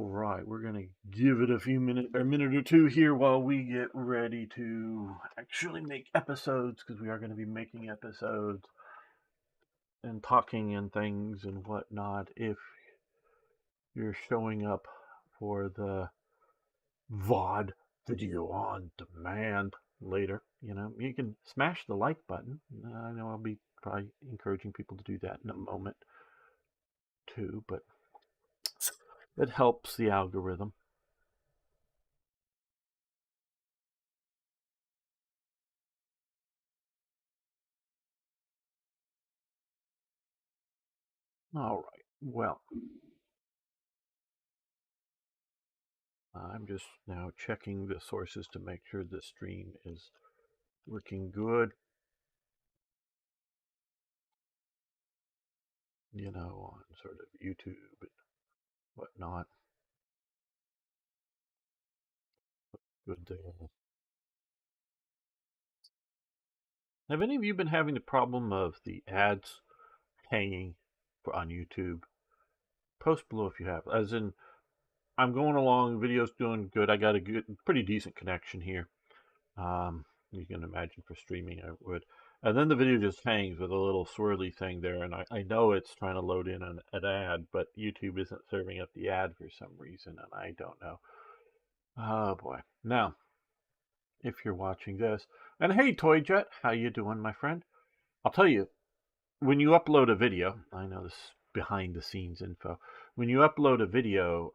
right, we're gonna give it a minute or two here while we get ready to actually make episodes, because we are going to be making episodes and talking and things and whatnot. If you're showing up for the VOD, video on demand, later, you can smash the like button. I know I'll be probably encouraging people to do that in a moment too, but it helps the algorithm. All right, well, I'm just now checking the sources to make sure the stream is working good, on sort of YouTube and whatnot. Good there. Have any of you been having the problem of the ads hanging on YouTube? Post below if you have. As in, I'm going along, video's doing good. I got a pretty decent connection here. You can imagine for streaming I would. And then the video just hangs with a little swirly thing there, and I know it's trying to load in an ad, but YouTube isn't serving up the ad for some reason, and I don't know. Oh boy. Now, if you're watching this, and hey Toyjet, how you doing, my friend? I'll tell you, when you upload a video, I know this is behind the scenes info. When you upload a video,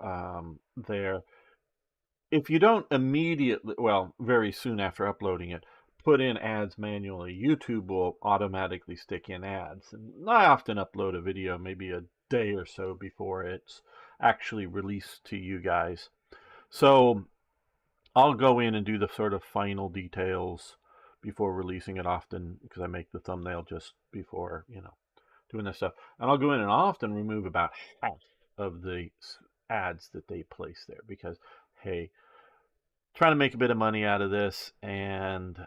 if you don't immediately, well, very soon after uploading it, put in ads manually, YouTube will automatically stick in ads. And I often upload a video maybe a day or so before it's actually released to you guys. So I'll go in and do the sort of final details before releasing it often, because I make the thumbnail just before, doing this stuff. And I'll go in and often remove about half of the ads that they place there, because, hey, trying to make a bit of money out of this, and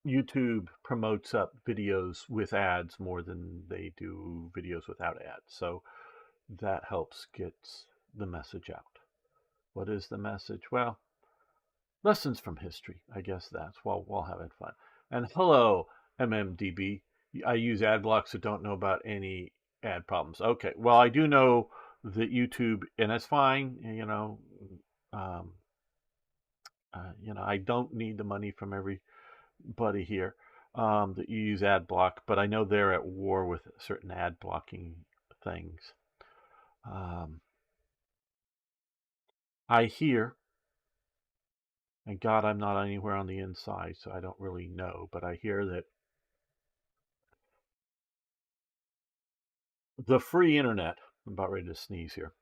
YouTube promotes up videos with ads more than they do videos without ads. So that helps get the message out. What is the message? Well, lessons from history. I guess that's while having fun. And hello, MMDB. I use ad blocks, so don't know about any ad problems. Okay, well, I do know that YouTube, and that's fine. I don't need the money from everybody here that you use ad block, but I know they're at war with certain ad blocking things. I hear, and God, I'm not anywhere on the inside, so I don't really know, but I hear that the free internet, I'm about ready to sneeze here,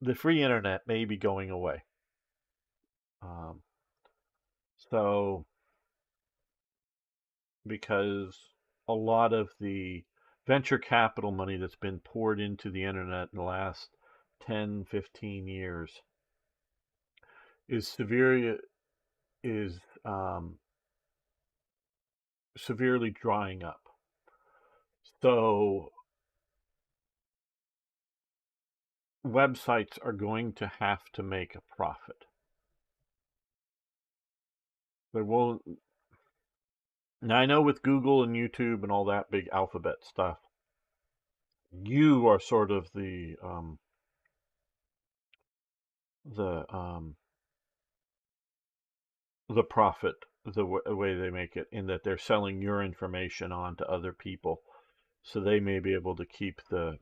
the free internet may be going away. So, because a lot of the venture capital money that's been poured into the internet in the last 10, 15 years is severely drying up. So websites are going to have to make a profit. They won't. Now, I know with Google and YouTube and all that big alphabet stuff, you are sort of the profit, the way they make it, in that they're selling your information on to other people, so they may be able to keep the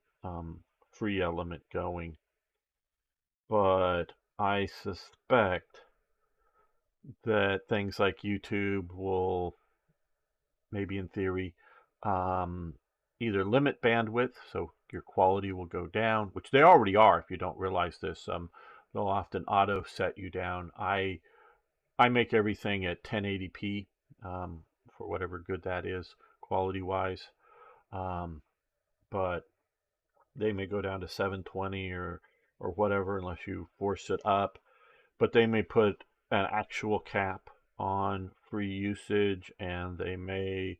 free element going. But I suspect that things like YouTube will, maybe in theory, either limit bandwidth, so your quality will go down, which they already are if you don't realize this. They'll often auto set you down. I make everything at 1080p for whatever good that is, quality-wise. But they may go down to 720 or whatever, unless you force it up. But they may put an actual cap on free usage, and they may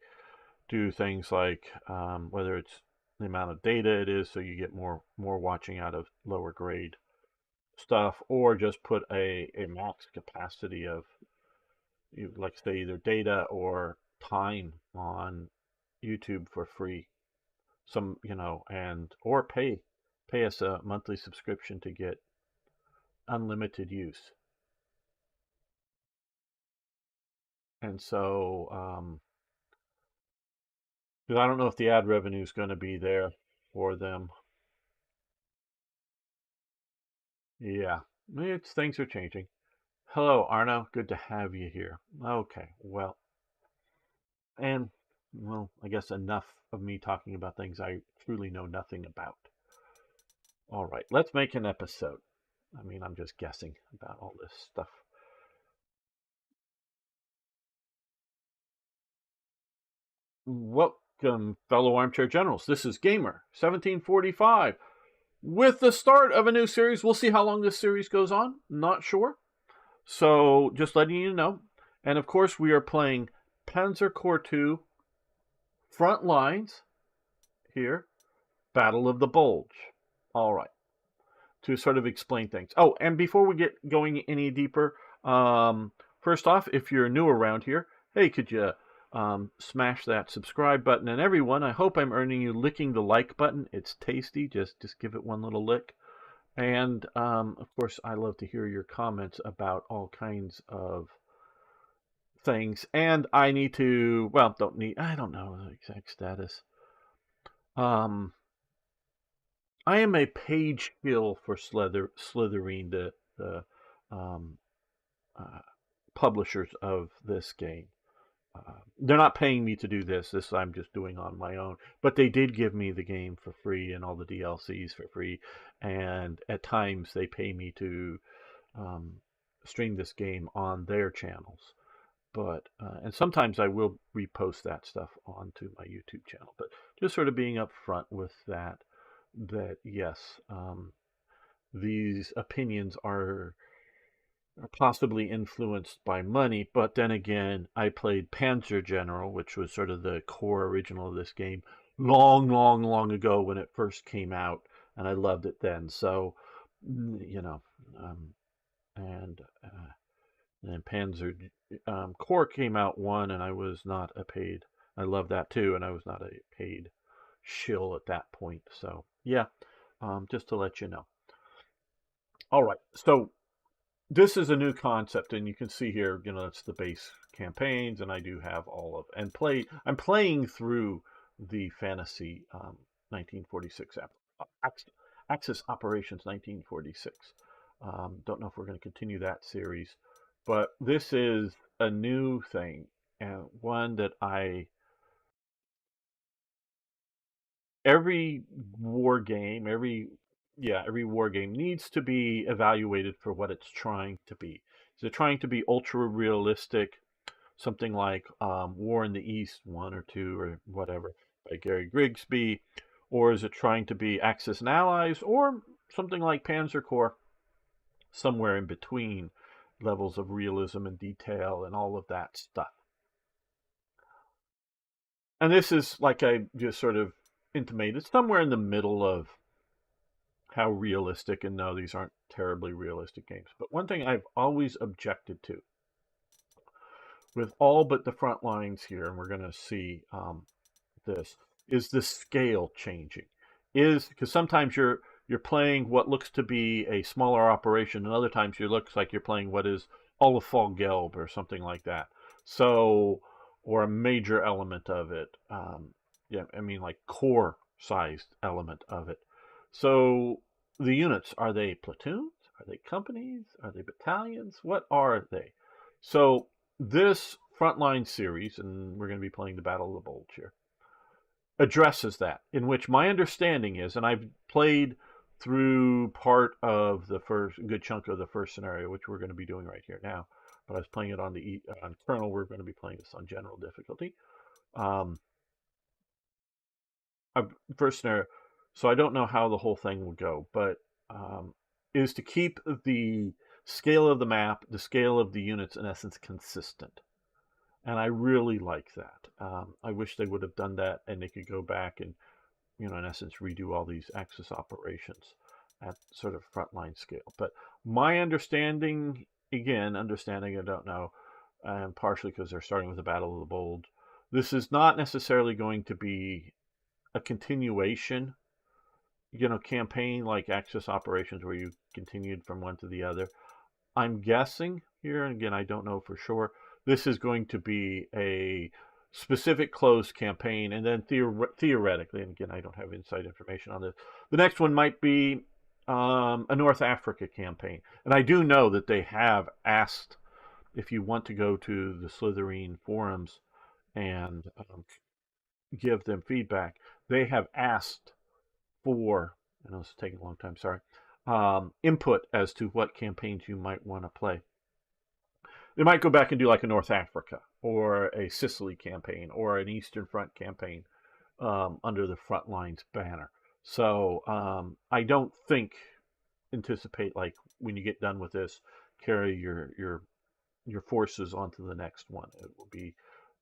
do things like whether it's the amount of data it is, so you get more watching out of lower grade stuff, or just put a max capacity of, like say, either data or time on YouTube for free. Some, and or pay us a monthly subscription to get unlimited use. And so, because I don't know if the ad revenue is going to be there for them. Yeah, things are changing. Hello, Arno. Good to have you here. Okay, well, I guess enough of me talking about things I truly know nothing about. All right, let's make an episode. I mean, I'm just guessing about all this stuff. Welcome, fellow armchair generals. This is Gamer 1745 with the start of a new series. We'll see how long this series goes on. Not sure. So just letting you know. And of course, we are playing Panzer Corps II Front Lines here, Battle of the Bulge. All right. To sort of explain things. Oh, and before we get going any deeper, first off, if you're new around here, hey, could you smash that subscribe button? And everyone, I hope I'm earning you licking the like button. It's tasty. Just give it one little lick. And of course, I love to hear your comments about all kinds of things. And I need to, well, I don't know the exact status. I am a page shill for Slitherine, the publishers of this game. They're not paying me to do this. This I'm just doing on my own. But they did give me the game for free and all the DLCs for free. And at times they pay me to stream this game on their channels. But and sometimes I will repost that stuff onto my YouTube channel. But just sort of being upfront with that yes, these opinions are possibly influenced by money, but then again, I played Panzer General, which was sort of the core original of this game, long ago when it first came out, and I loved it then. So, and Panzer Corps came out one, and I was not a paid. I love that too, and I was not a paid shill at that point. So yeah, just to let you know. All right, so this is a new concept, and you can see here, it's the base campaigns, and I do have all of, and I'm playing through the fantasy 1946 Axis Operations 1946. Don't know if we're going to continue that series, but this is a new thing, and one that every war game needs to be evaluated for what it's trying to be. Is it trying to be ultra realistic, something like War in the East 1 or 2 or whatever by Gary Grigsby, or is it trying to be Axis and Allies, or something like Panzer Corps, somewhere in between levels of realism and detail and all of that stuff. And this is, like I just sort of intimated, somewhere in the middle of how realistic, and no, these aren't terribly realistic games. But one thing I've always objected to with all but the front lines here, and we're going to see this, is the scale changing. Because sometimes you're playing what looks to be a smaller operation, and other times it looks like you're playing what is all of Fall Gelb or something like that. So, or a major element of it. Like core-sized element of it. So the units, are they platoons? Are they companies? Are they battalions? What are they? So this Frontline series, and we're going to be playing the Battle of the Bulge here, addresses that, in which my understanding is, and I've played through part of the good chunk of the first scenario, which we're going to be doing right here now, but I was playing it on Colonel. We're going to be playing this on general difficulty. First scenario, so I don't know how the whole thing will go, but is to keep the scale of the map, the scale of the units, in essence, consistent. And I really like that. I wish they would have done that, and they could go back and in essence, redo all these Axis operations at sort of frontline scale. But my understanding, again, I don't know, and partially because they're starting with the Battle of the Bulge, this is not necessarily going to be a continuation, campaign like Axis operations where you continued from one to the other. I'm guessing here, and again, I don't know for sure, this is going to be a specific closed campaign, and then theoretically, and again, I don't have inside information on this, the next one might be a North Africa campaign. And I do know that they have asked, if you want to go to the Slytherin forums and give them feedback, they have asked for, and it's taking a long time, sorry, input as to what campaigns you might want to play. They might go back and do like a North Africa or a Sicily campaign or an Eastern Front campaign under the Front Lines banner. So I don't anticipate like when you get done with this, carry your forces onto the next one. It will be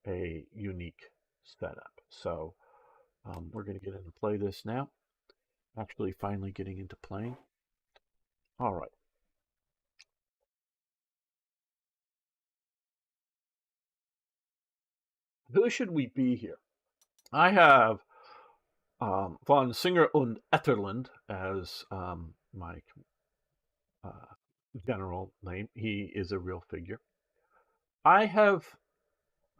a unique setup. So we're going to get into play this now. Actually, finally getting into playing. All right. Who should we be here? I have von Singer und Etterland as my general name. He is a real figure. I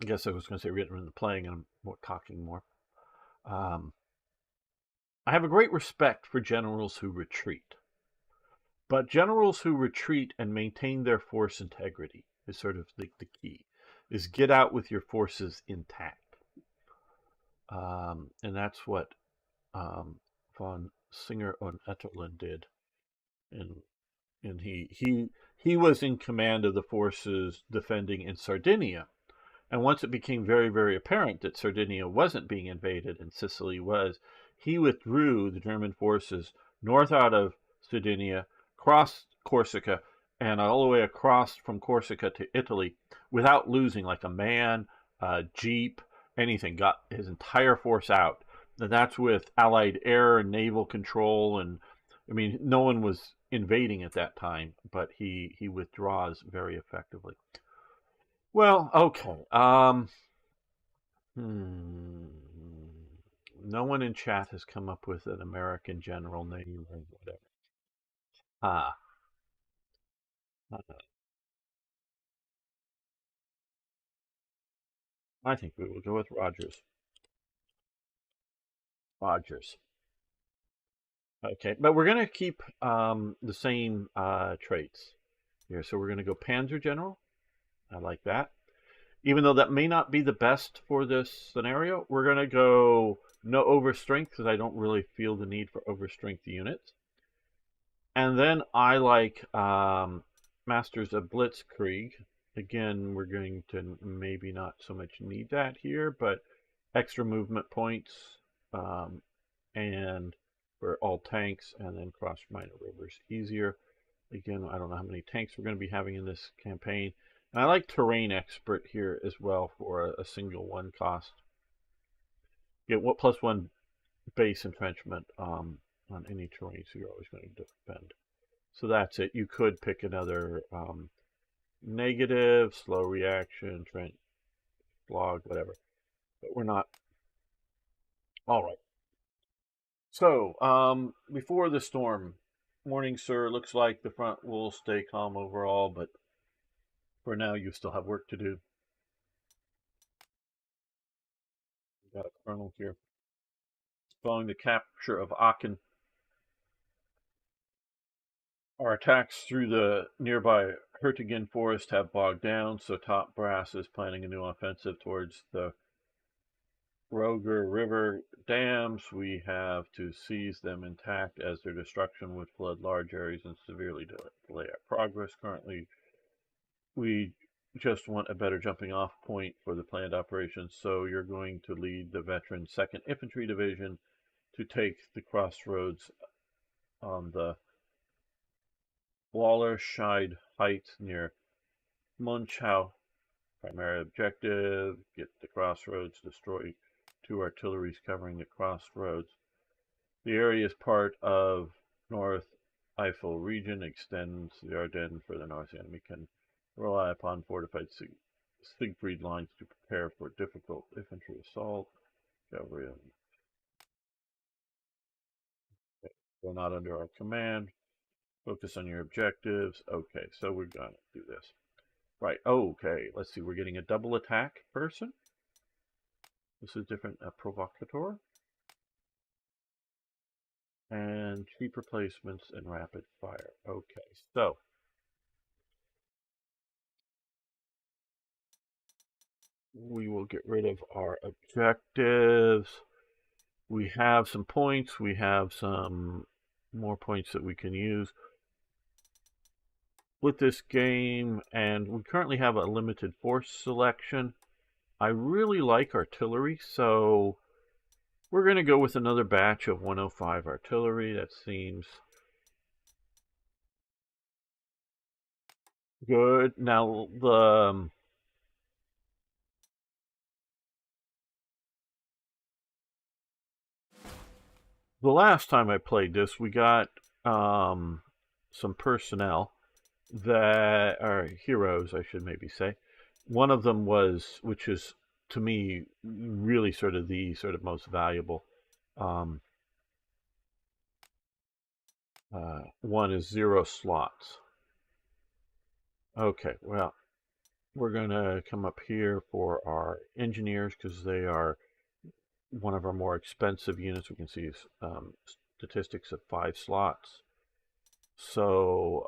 guess I was going to say written in the playing, and I'm talking more. I have a great respect for generals who retreat. But generals who retreat and maintain their force integrity is sort of the key, is get out with your forces intact. And that's what von Singer und Etterland did. And he was in command of the forces defending in Sardinia. And once it became very, very apparent that Sardinia wasn't being invaded and Sicily was, he withdrew the German forces north out of Sardinia, crossed Corsica, and all the way across from Corsica to Italy without losing like a man, a jeep, anything. Got his entire force out. And that's with Allied air and naval control. And I mean, no one was invading at that time, but he withdraws very effectively. Well, okay. No one in chat has come up with an American general name or whatever. Ah. I think we will go with Rogers. Rogers. Okay, but we're going to keep the same traits here. So we're going to go Panzer General. I like that. Even though that may not be the best for this scenario, we're going to go no overstrength because I don't really feel the need for overstrength units. And then I like Masters of Blitzkrieg. Again, we're going to maybe not so much need that here, but extra movement points and for all tanks, and then cross minor rivers easier. Again, I don't know how many tanks we're going to be having in this campaign. And I like Terrain Expert here as well for a single one cost. Get +1 base entrenchment on any terrain, so you're always going to defend. So that's it. You could pick another negative, slow reaction, trench, log, whatever. But we're not. All right. So, before the storm, morning, sir. Looks like the front will stay calm overall, but for now, you still have work to do. We've got a colonel here. Following the capture of Aachen, our attacks through the nearby Hertingen forest have bogged down, so Top Brass is planning a new offensive towards the Roger River dams. We have to seize them intact, as their destruction would flood large areas and severely delay our progress. Currently, we just want a better jumping off point for the planned operations, so you're going to lead the veteran 2nd Infantry Division to take the crossroads on the Wallerscheid Heights near Munchau. Primary objective, get the crossroads, destroy 2 artilleries covering the crossroads. The area is part of North Eifel region, extends the Ardennes further north. The enemy can rely upon fortified Siegfried lines to prepare for difficult infantry assault. Cavalry. They're not under our command. Focus on your objectives. Okay, so we're going to do this. Right, okay, let's see. We're getting a double attack person. This is different. Provocateur. And cheap replacements and rapid fire. Okay, so we will get rid of our objectives. We have some points. We have some more points that we can use with this game, and we currently have a limited force selection. I really like artillery, so we're going to go with another batch of 105 artillery. That seems good. Now, the last time I played this, we got some personnel that are heroes, I should maybe say. One of them was, which is to me really sort of the most valuable. One is 0 slots. Okay, well, we're going to come up here for our engineers because they are one of our more expensive units. We can see statistics of 5 slots. So,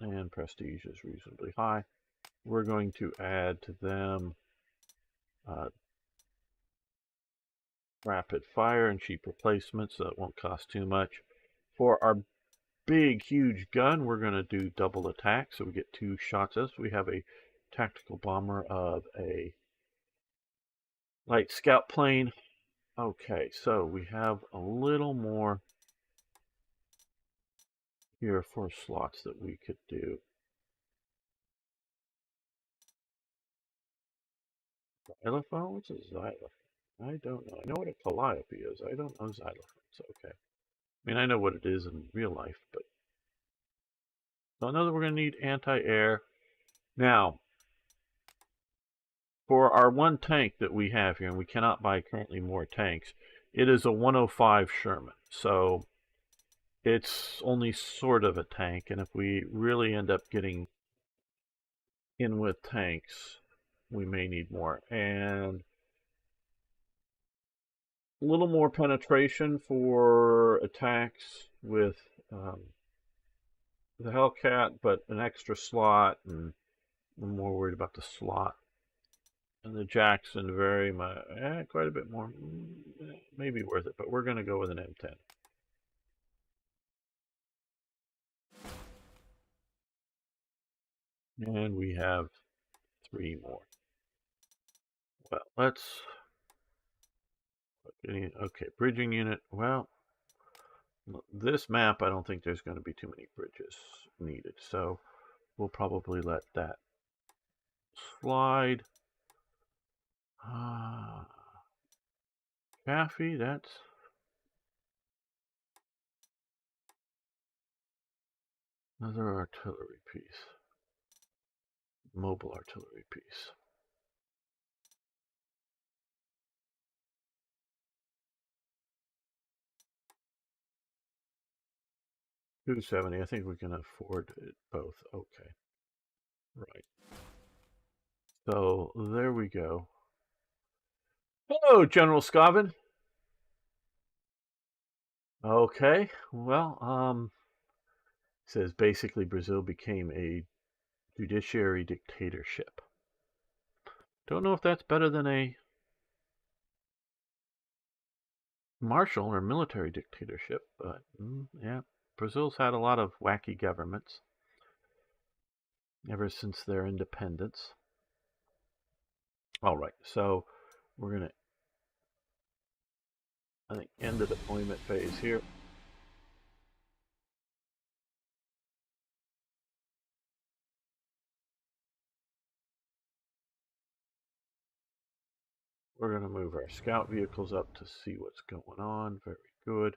and prestige is reasonably high. We're going to add to them rapid fire and cheap replacements, so it won't cost too much. For our big, huge gun, we're going to do double attack, so we get 2 shots at us. We have a tactical bomber of a light scout plane. Okay, so we have a little more here for slots that we could do. Xylophone? What's a xylophone? I don't know. I know what a calliope is. I don't know xylophones. Okay. I mean, I know what it is in real life, but I know that we're going to need anti-air. Now, for our 1 tank that we have here, and we cannot buy currently more tanks, it is a 105 Sherman. So it's only sort of a tank, and if we really end up getting in with tanks, we may need more. And a little more penetration for attacks with the Hellcat, but an extra slot, and I'm more worried about the slot. And the Jackson, very much, quite a bit more, maybe worth it, but we're going to go with an M10. And we have 3 more. Well, let's, okay, bridging unit. Well, this map, I don't think there's going to be too many bridges needed, so we'll probably let that slide. Chaffee, that's another artillery piece. Mobile artillery piece. $270. I think we can afford it both. Okay. Right. So there we go. Hello, General Scavin. Okay. Well, says basically Brazil became a judiciary dictatorship. Don't know if that's better than a martial or military dictatorship, but yeah, Brazil's had a lot of wacky governments ever since their independence. All right, so we're going to, I think, end the deployment phase here. We're going to move our scout vehicles up to see what's going on. Very good.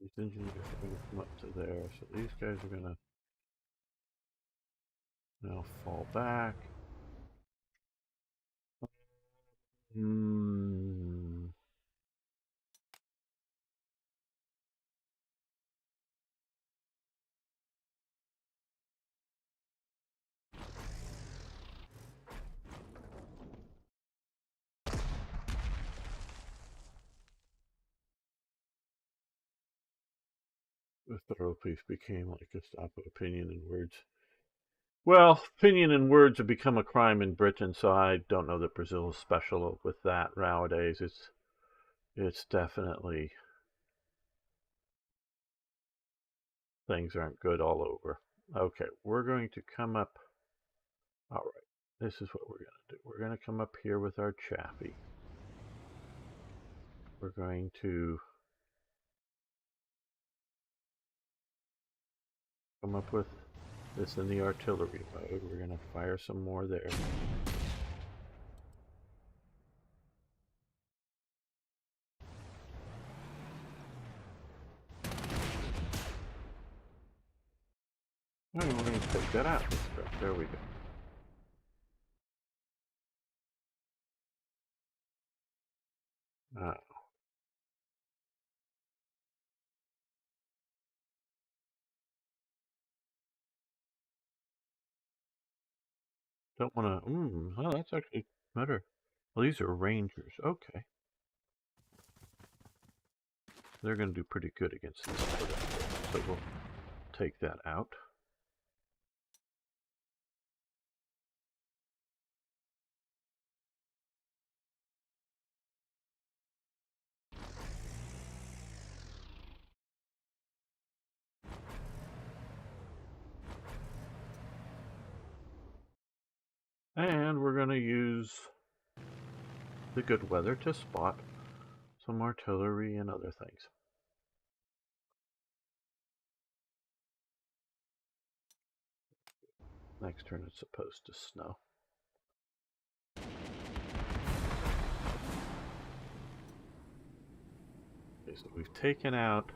These engineers are going to come up to there, so these guys are going to now fall back. The thorough piece became like a stop of opinion and words. Well, opinion and words have become a crime in Britain, so I don't know that Brazil is special with that nowadays. It's definitely, things aren't good all over. Okay, we're going to come up. All right, this is what we're going to do. We're going to come up here with our chaffee. We're going to come up with this in the artillery mode. We're going to fire some more there. And we're going to take that out. There we go. Don't want to. Oh, that's actually better. Well, these are rangers. Okay. They're going to do pretty good against this. So we'll take that out. And we're going to use the good weather to spot some artillery and other things. Next turn it's supposed to snow. Okay, so we've taken out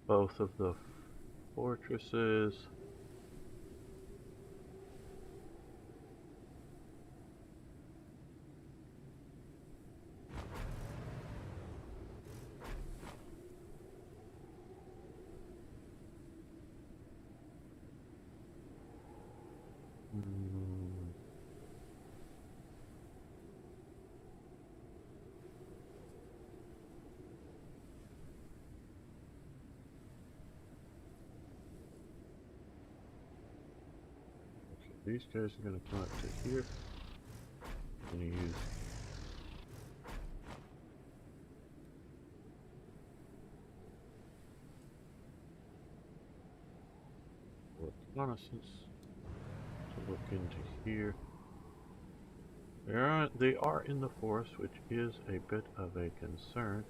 both of the fortresses. These guys are going to come up to here. I'm going to use reconnaissance to look into here. They are in the forest, which is a bit of a concern.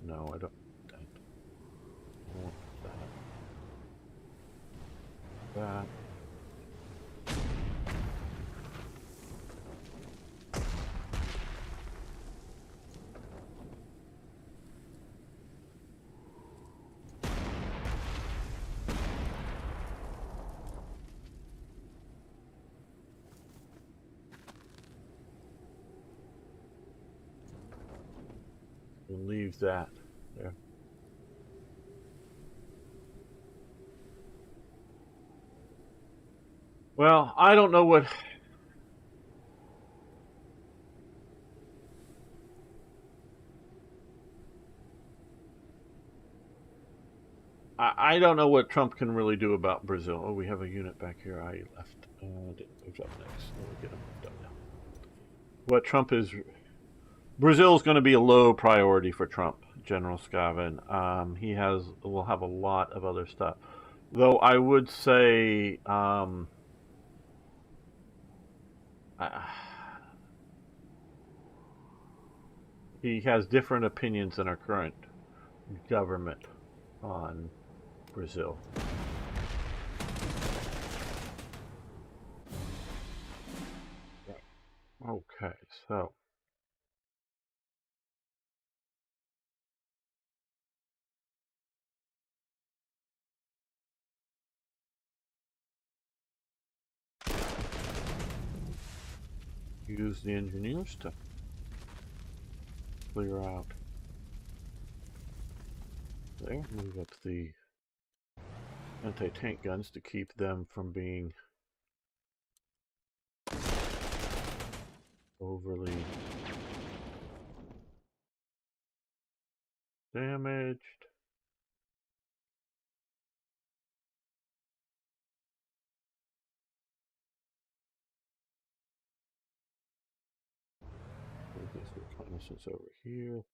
No, I don't want that. That. We'll leave that there. Well, I don't know what... I don't know what Trump can really do about Brazil. Oh, we have a unit back here. I left. Didn't move up next. We'll get him moved up now. What Trump is... Brazil's going to be a low priority for Trump, General Scaven. Will have a lot of other stuff. Though I would say... he has different opinions than our current government on Brazil. Okay, so use the engineers to clear out there. Move up the anti-tank guns to keep them from being overly damaged. Move this reconnaissance over here.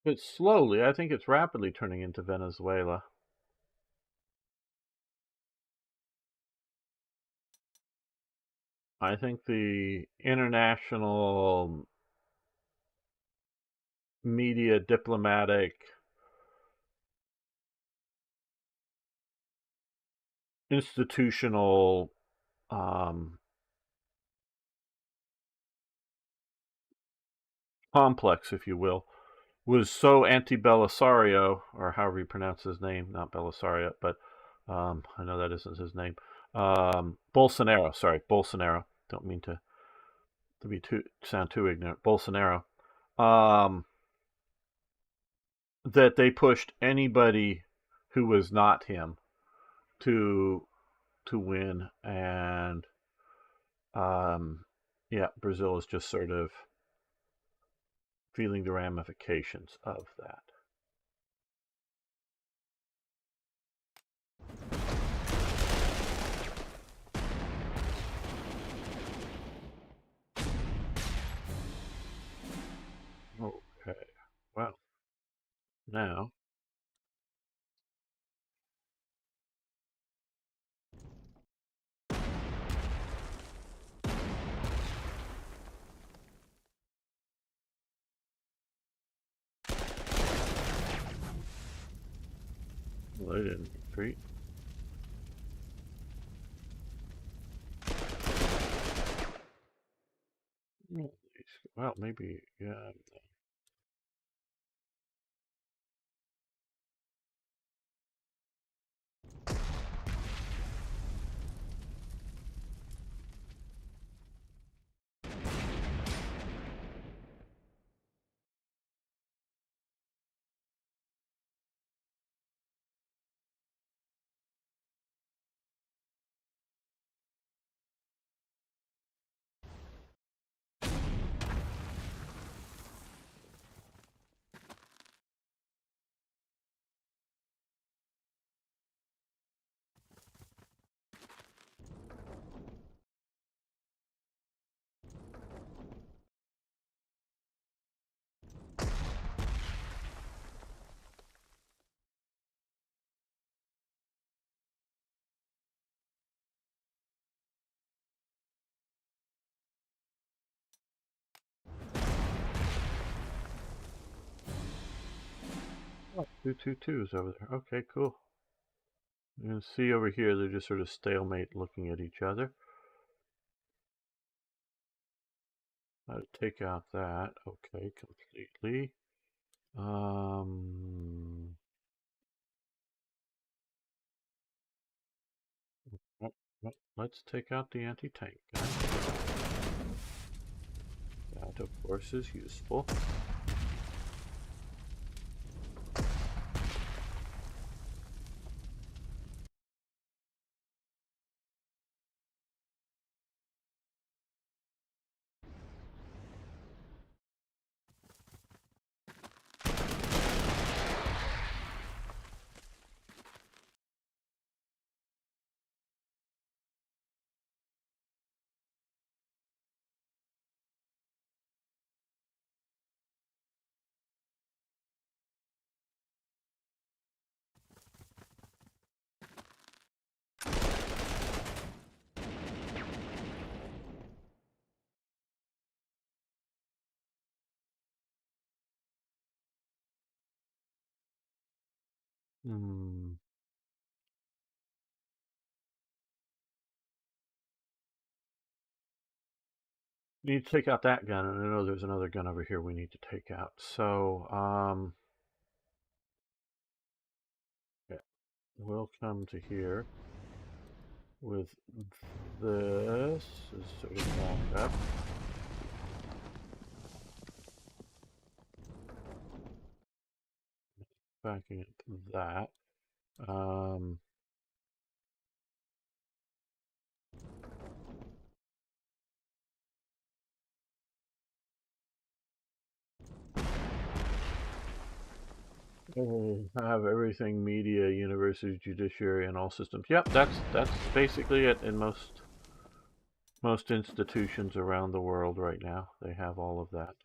But slowly, I think it's rapidly turning into Venezuela. I think the international media, diplomatic, institutional complex, if you will, was so anti-Belisario, or however you pronounce his name, not Belisario, but I know that isn't his name. Bolsonaro, sorry, Bolsonaro. Don't mean to be sound too ignorant. Bolsonaro. That they pushed anybody who was not him to win, and yeah, Brazil is just sort of feeling the ramifications of that. Okay, well, now well, they didn't retreat. Well, maybe, yeah. Oh, 222s over there. Okay, cool. You can see over here, they're just sort of stalemate looking at each other. How to take out that. Okay, completely. Let's take out the anti-tank gun. That, of course, is useful. Need to take out that gun, and I know there's another gun over here we need to take out. So, yeah, we'll come to here with this as sort of backup. Backing into that. Have everything: media, university, judiciary, and all systems. Yep, that's basically it in most institutions around the world right now. They have all of that.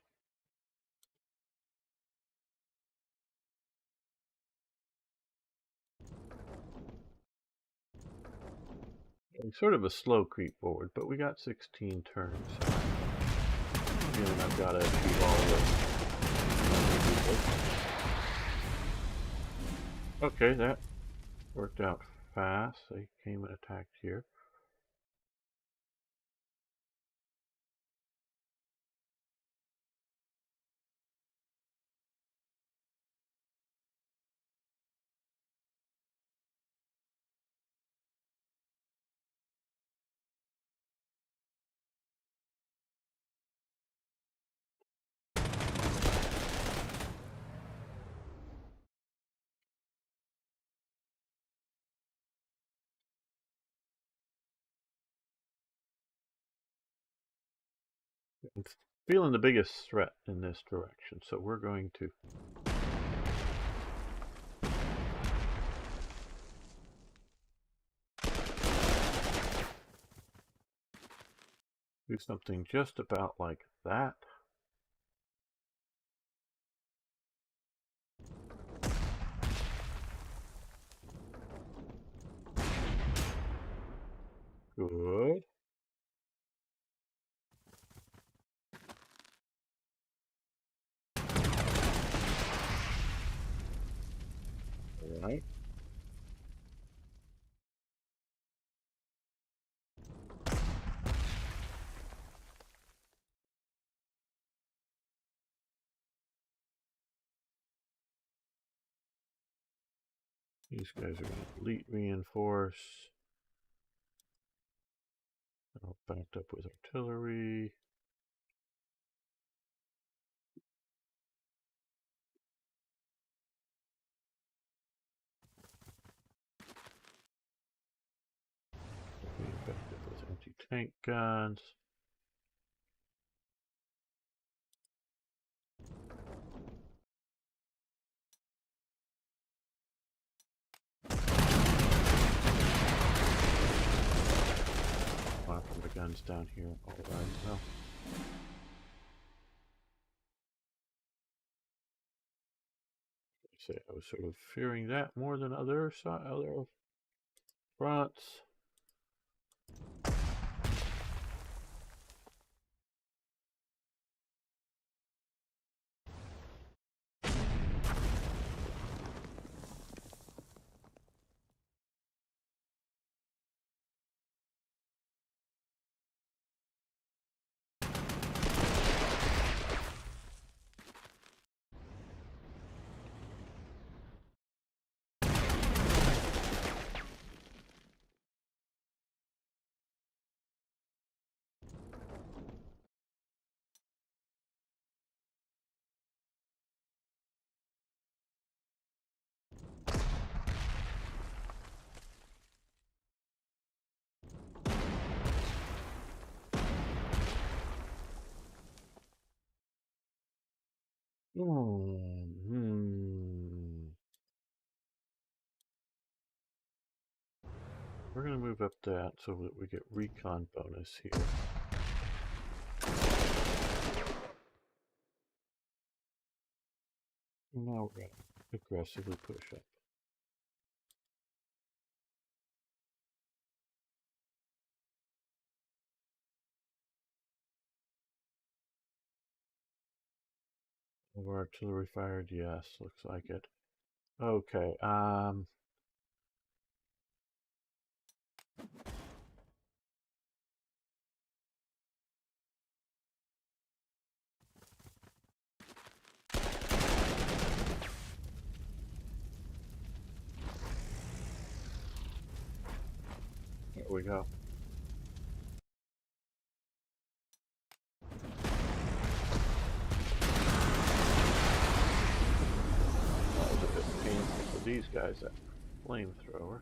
It's sort of a slow creep forward, but we got 16 turns. Feeling I've got to achieve all of it. Okay, that worked out fast. They came and attacked here. I'm feeling the biggest threat in this direction, so we're going to do something just about like that. Good. All right. These guys are going to elite reinforce. All backed up with artillery. Backed up with anti-tank guns. From the guns down here. All right. Well. Say I was sort of fearing that more than other fronts. We're going to move up that so that we get recon bonus here. Now we're going to aggressively push up. Have artillery fired? Yes, looks like it. Okay. There we go. That was a bit painful for these guys, that flamethrower.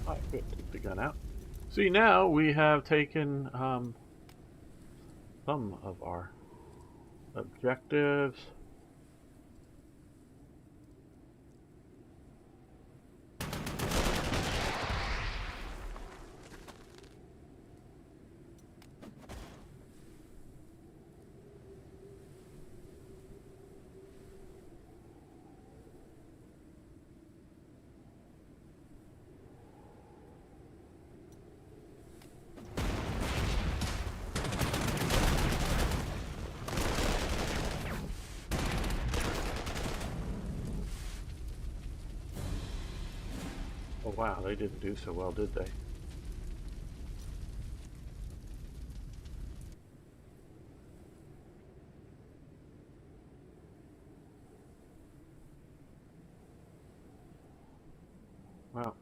Alright, good. Take the gun out. See, now we have taken some of our objectives. Oh wow, they didn't do so well, did they? Well,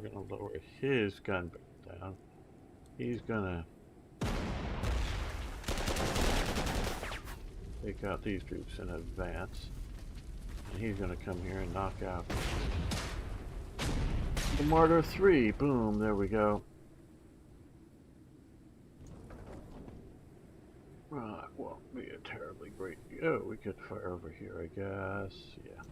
we're gonna lower his gun back down. He's gonna take out these troops in advance. And he's gonna come here and knock out the Martyr 3. Boom, there we go. Right, won't be a terribly great... Oh, we could fire over here, I guess. Yeah.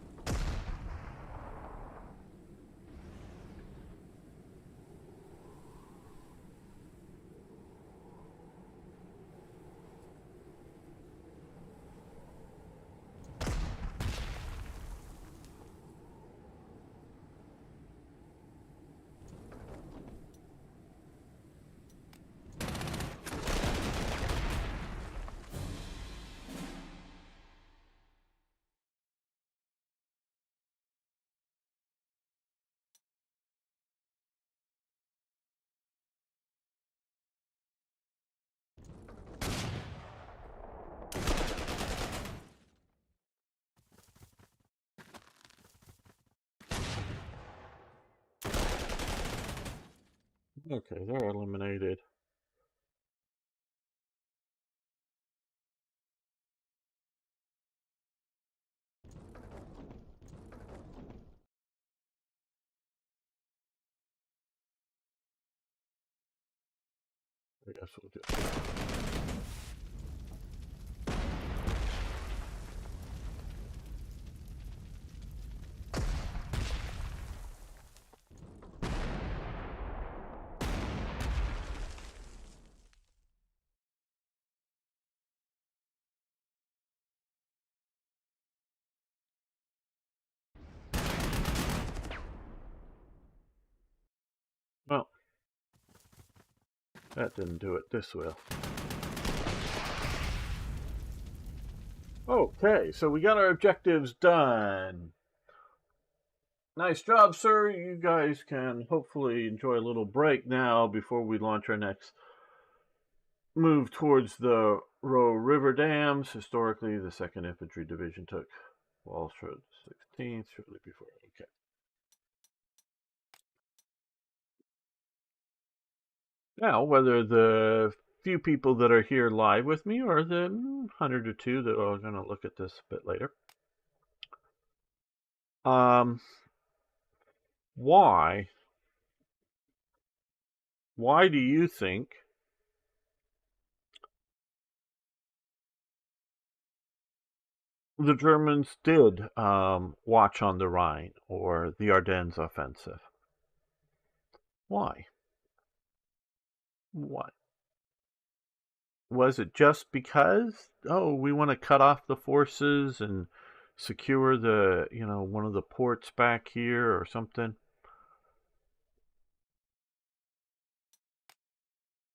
Okay, they're eliminated. I guess we'll do it. Well, that didn't do it. This will. Okay, so we got our objectives done. Nice job, sir. You guys can hopefully enjoy a little break now before we launch our next move towards the Roe River dams. Historically, the 2nd Infantry Division took Walsh Road 16th shortly before. Okay. Now, whether the few people that are here live with me or the 100 or 2 that are going to look at this a bit later, why do you think the Germans did watch on the Rhine or the Ardennes Offensive? Why? Why? Was it just because, oh, we want to cut off the forces and secure the, one of the ports back here or something?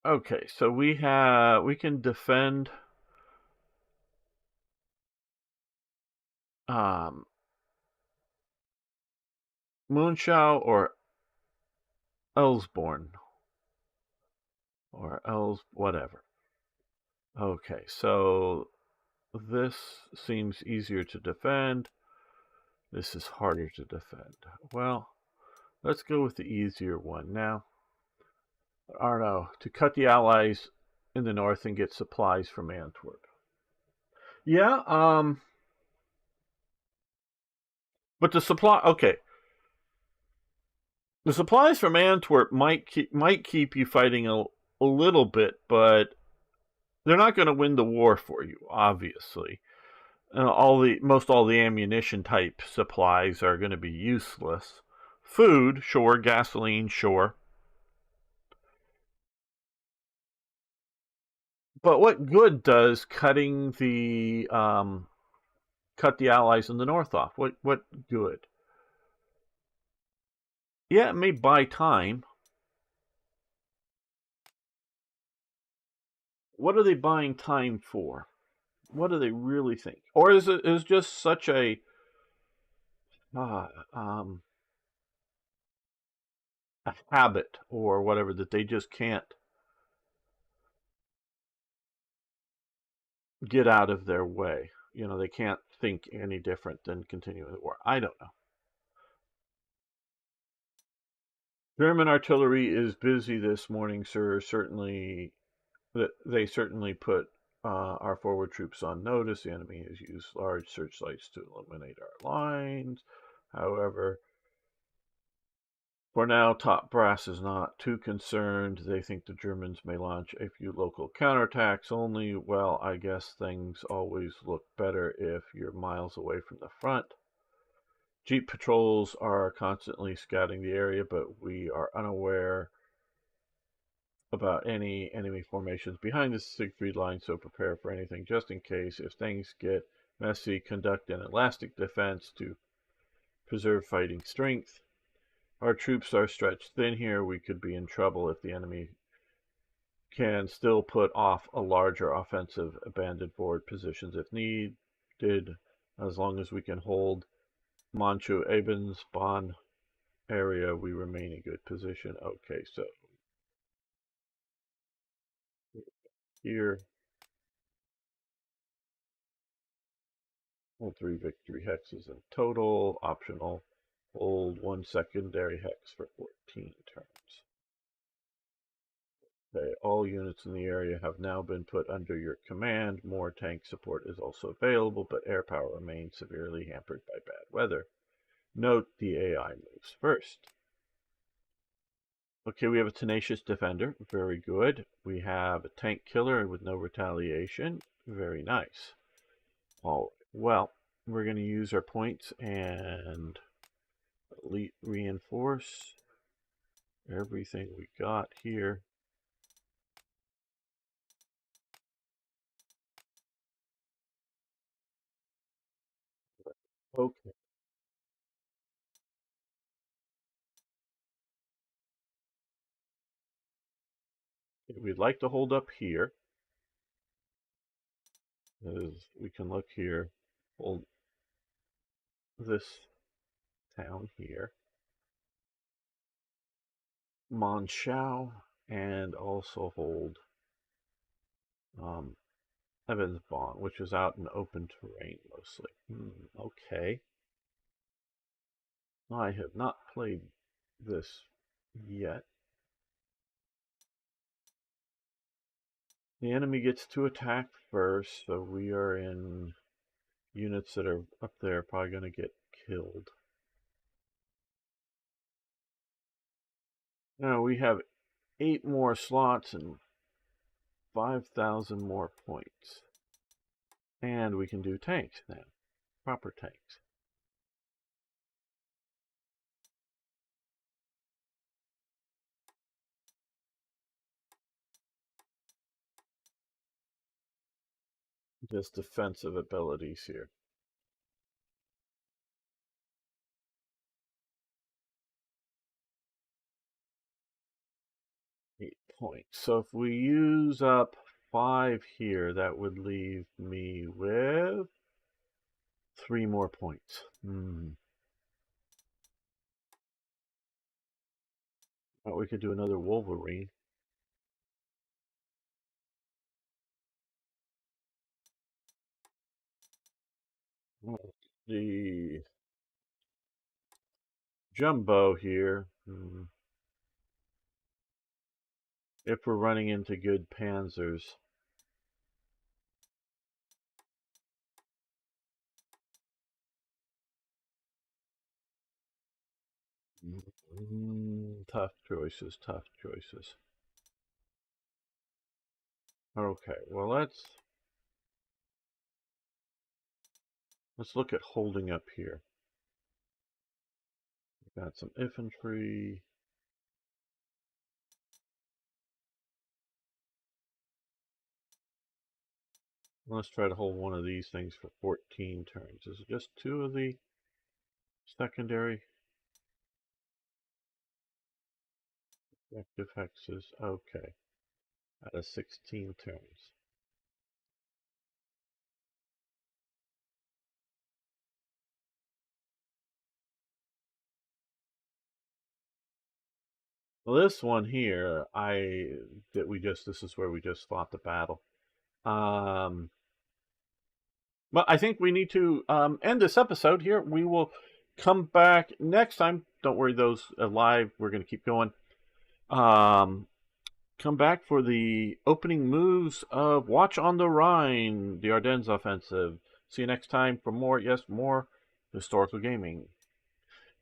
Okay, so we can defend Moonshau or Elsborn or whatever. Okay, so this seems easier to defend. This is harder to defend. Well, let's go with the easier one now. I don't know, to cut the Allies in the north and get supplies from Antwerp. Yeah, but the supplies from Antwerp might keep you fighting a little bit, but they're not going to win the war for you, obviously. All the ammunition type supplies are going to be useless. Food, sure. Gasoline, sure. But what good does cutting the cut the Allies in the north off? What good? Yeah, it may buy time. What are they buying time for? What do they really think? Or is it just such a habit or whatever that they just can't get out of their way? They can't think any different than continuing the war. I don't know. German artillery is busy this morning, sir. Certainly, they certainly put our forward troops on notice. The enemy has used large searchlights to illuminate our lines. However, for now, top brass is not too concerned. They think the Germans may launch a few local counterattacks only. Well, I guess things always look better if you're miles away from the front. Jeep patrols are constantly scouting the area, but we are unaware about any enemy formations behind the Siegfried line, so prepare for anything just in case. If things get messy, conduct an elastic defense to preserve fighting strength. Our troops are stretched thin here. We could be in trouble if the enemy can still put off a larger offensive, abandoned forward positions if needed, as long as we can hold Manchu Ebens Bonn area, we remain in good position. Okay, so here, hold 3 victory hexes in total, optional, hold 1 secondary hex for 14 turns. Okay, all units in the area have now been put under your command. More tank support is also available, but air power remains severely hampered by bad weather. Note the AI moves first. Okay, we have a tenacious defender. Very good. We have a tank killer with no retaliation. Very nice. All right. Well, we're going to use our points and reinforce everything we got here. Okay. We'd like to hold up here. As we can look here, hold this town here, Monschau, and also hold Evansbon, which is out in open terrain mostly. Okay. I have not played this yet. The enemy gets to attack first, so we are in units that are up there probably going to get killed. Now we have 8 more slots and 5,000 more points. And we can do tanks now, proper tanks. Just defensive abilities here. 8 points. So if we use up 5 here, that would leave me with 3 more points. Well, we could do another Wolverine. The Jumbo here. If we're running into good panzers. Tough choices, tough choices. Okay, well let's look at holding up here. We've got some infantry. Let's try to hold one of these things for 14 turns. Is it just 2 of the secondary active hexes? Okay, out of 16 turns. Well, this one here, this is where we just fought the battle. But I think we need to end this episode here. We will come back next time. Don't worry, those are live. We're going to keep going. Come back for the opening moves of Watch on the Rhine, the Ardennes Offensive. See you next time for more historical gaming.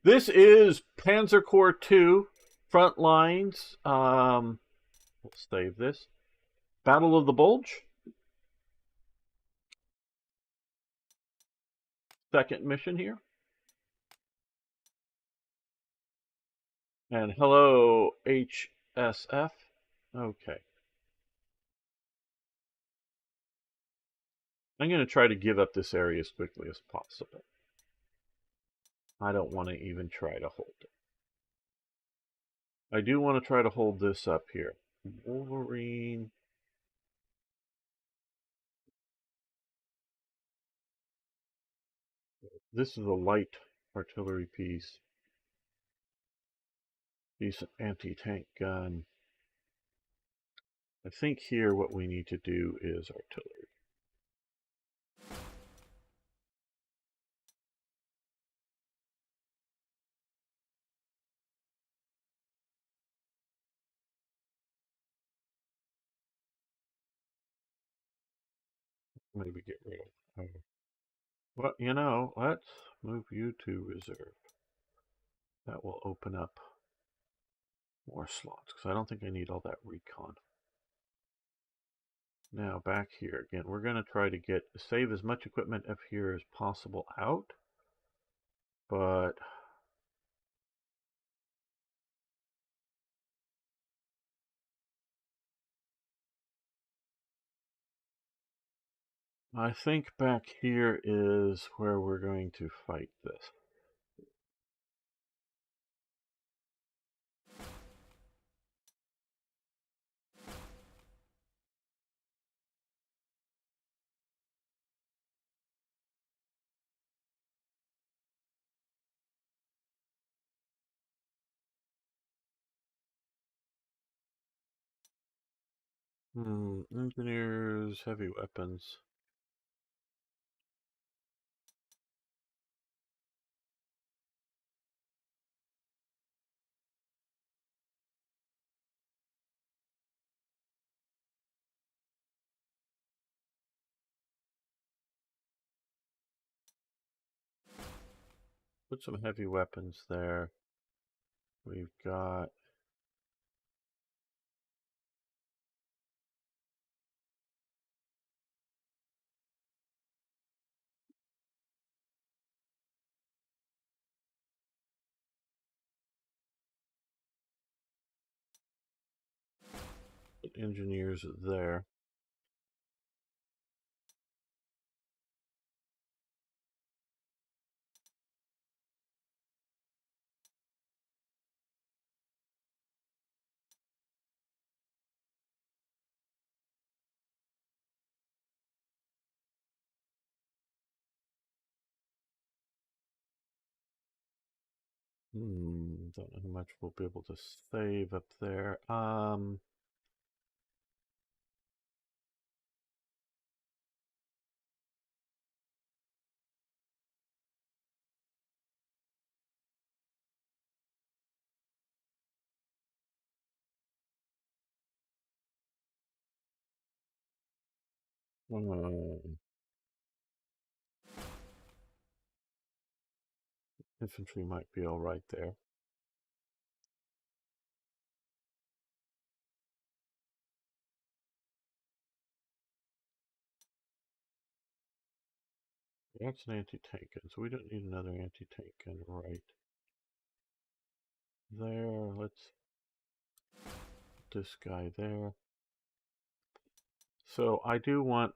This is Panzer Corps 2 Front Lines. We'll save this. Battle of the Bulge. Second mission here. And hello, HSF. Okay. I'm going to try to give up this area as quickly as possible. I don't want to even try to hold it. I do want to try to hold this up here. Wolverine. This is a light artillery piece. Decent anti-tank gun. I think here what we need to do is artillery. Maybe get rid of. Well, you know, let's move you to reserve. That will open up more slots, because I don't think I need all that recon. Now back here again, we're going to try to save as much equipment up here as possible out, but I think back here is where we're going to fight this. Engineers, heavy weapons. Put some heavy weapons there. We've got engineers there. Don't know how much we'll be able to save up there. Infantry might be all right there. That's an anti-tank gun, so we don't need another anti-tank gun right there. Let's put this guy there. So I do want...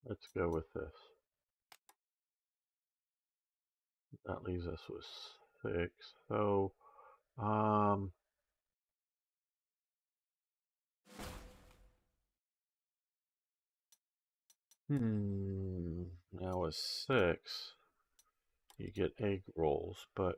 Let's go with this. That leaves us with 6. So, now with 6, you get egg rolls, but,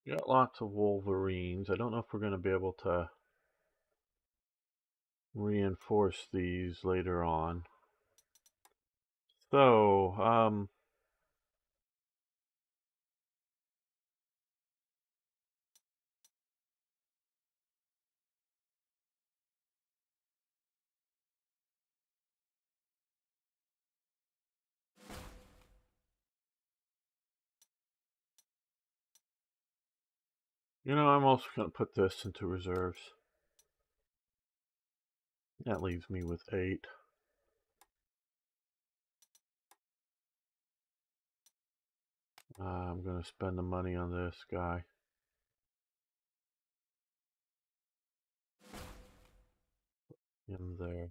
got lots of Wolverines. I don't know if we're going to be able to reinforce these later on. So, I'm also going to put this into reserves. That leaves me with 8. I'm going to spend the money on this guy. Him there.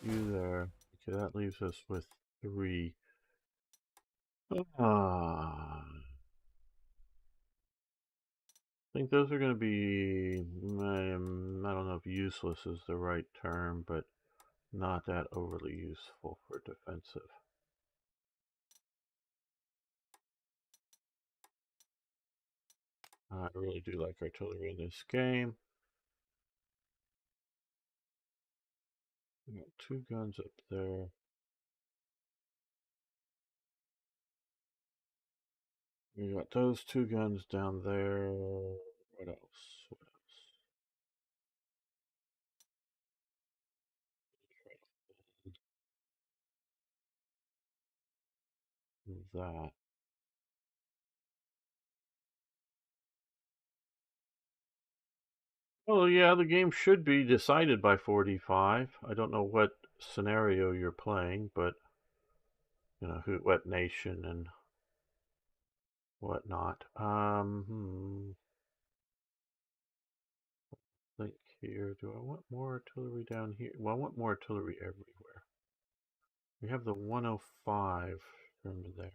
You there. Okay, that leaves us with 3. I think those are going to be, I don't know if useless is the right term, but not that overly useful for defensive. I really do like artillery in this game. We got 2 guns up there. We got those 2 guns down there. What else? What else? That. Well, yeah, the game should be decided by 45. I don't know what scenario you're playing, but you know what nation and whatnot. Think here. Do I want more artillery down here? Well, I want more artillery everywhere. We have the 105 from there.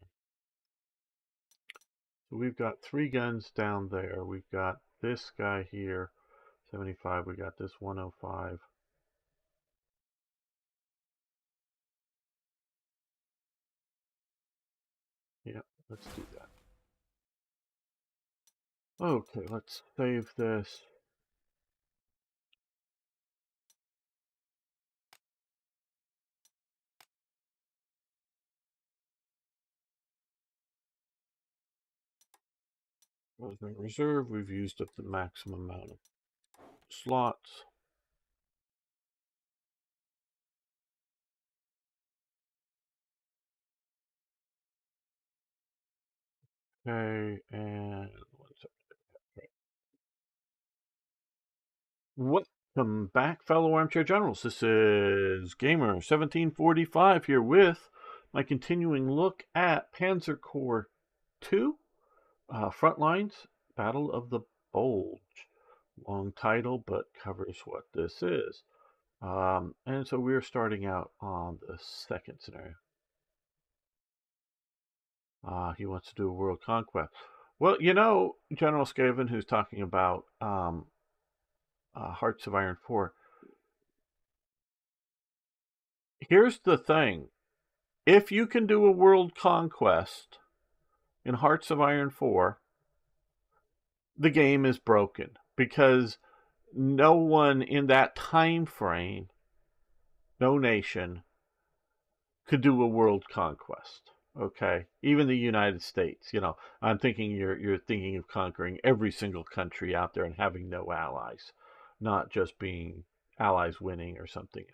So we've got 3 guns down there. We've got this guy here, 75. We got this 105. Yeah, let's do that. Okay, let's save this. In reserve, we've used up the maximum amount of slots. Okay, and one second. Welcome back, fellow armchair generals. This is Gamer 1745 here with my continuing look at Panzer Corps 2, Frontlines, Battle of the Bulge. Long title, but covers what this is. And so we're starting out on the second scenario. He wants to do a world conquest. Well, you know, General Skaven, who's talking about Hearts of Iron 4. Here's the thing. If you can do a world conquest in Hearts of Iron 4, the game is broken because no one in that time frame, no nation, could do a world conquest. Okay, even the United States. You know, I'm thinking you're thinking of conquering every single country out there and having no allies, not just being allies winning or something.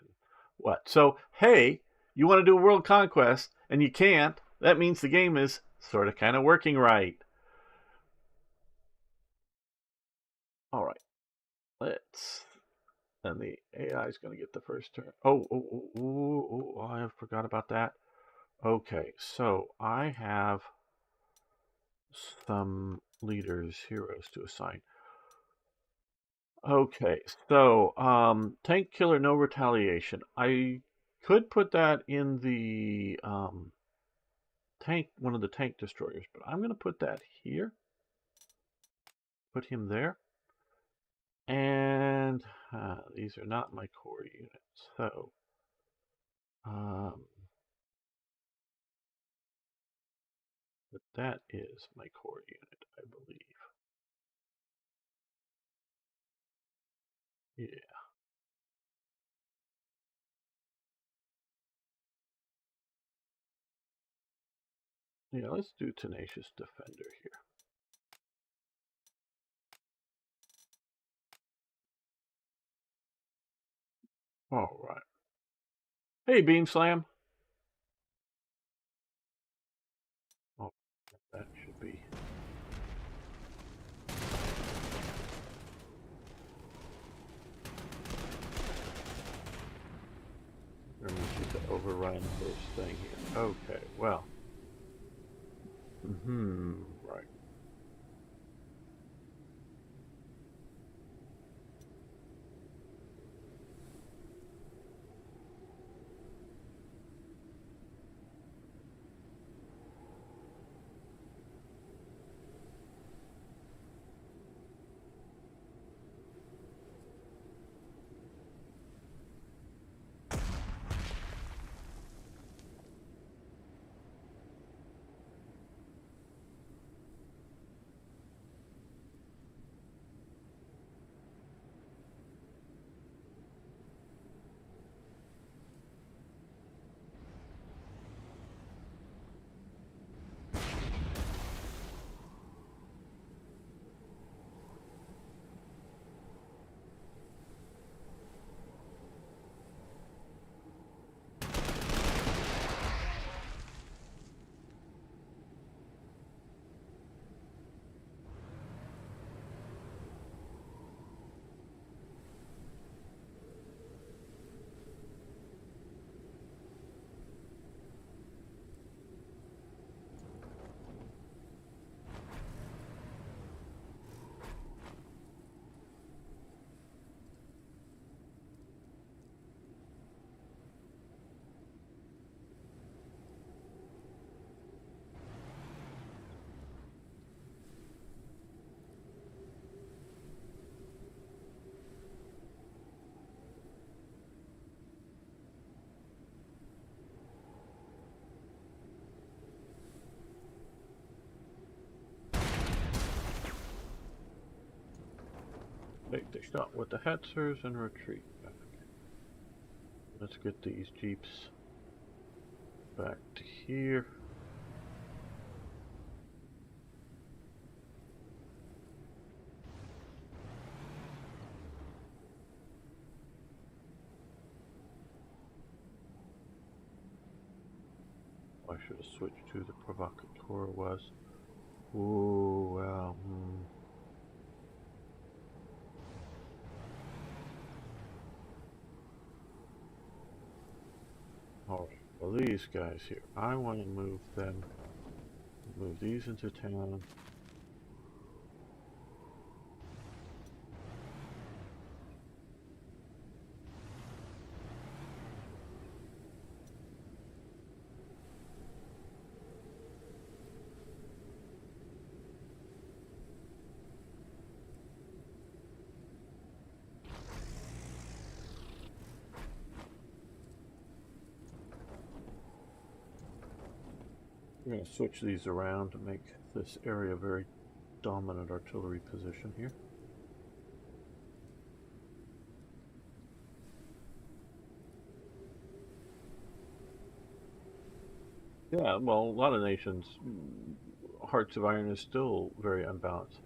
What? So hey, you want to do a world conquest and you can't. That means the game is sort of kind of working right. All right, let's. And the AI is going to get the first turn. Oh, I forgot about that. Okay, so I have some leaders, heroes to assign. Okay, so tank killer, no retaliation. I could put that in the tank, one of the tank destroyers, but I'm going to put that here. Put him there. And these are not my core units, so but that is my core unit, I believe. Yeah. Yeah, let's do Tenacious Defender here. All right. Hey, Beam Slam. Oh, that should be. I want you to overrun this thing here. Okay, well. Right. Take the shot with the hetzers and retreat back. Let's get these jeeps back to here. I should have switched to the provocateur was. Ooh, well. Alright, well these guys here, I want to move them, move these into town. We're going to switch these around to make this area a very dominant artillery position here. Yeah, well, a lot of nations, Hearts of Iron is still very unbalanced.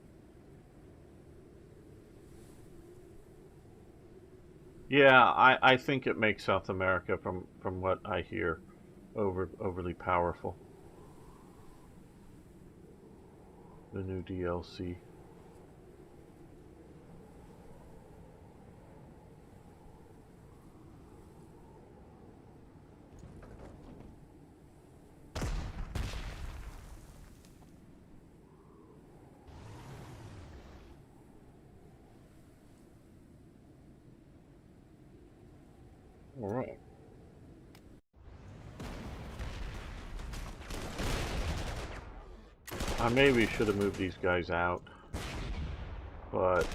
Yeah, I think it makes South America, from what I hear, overly powerful. The new DLC. All right. I maybe should have moved these guys out, but I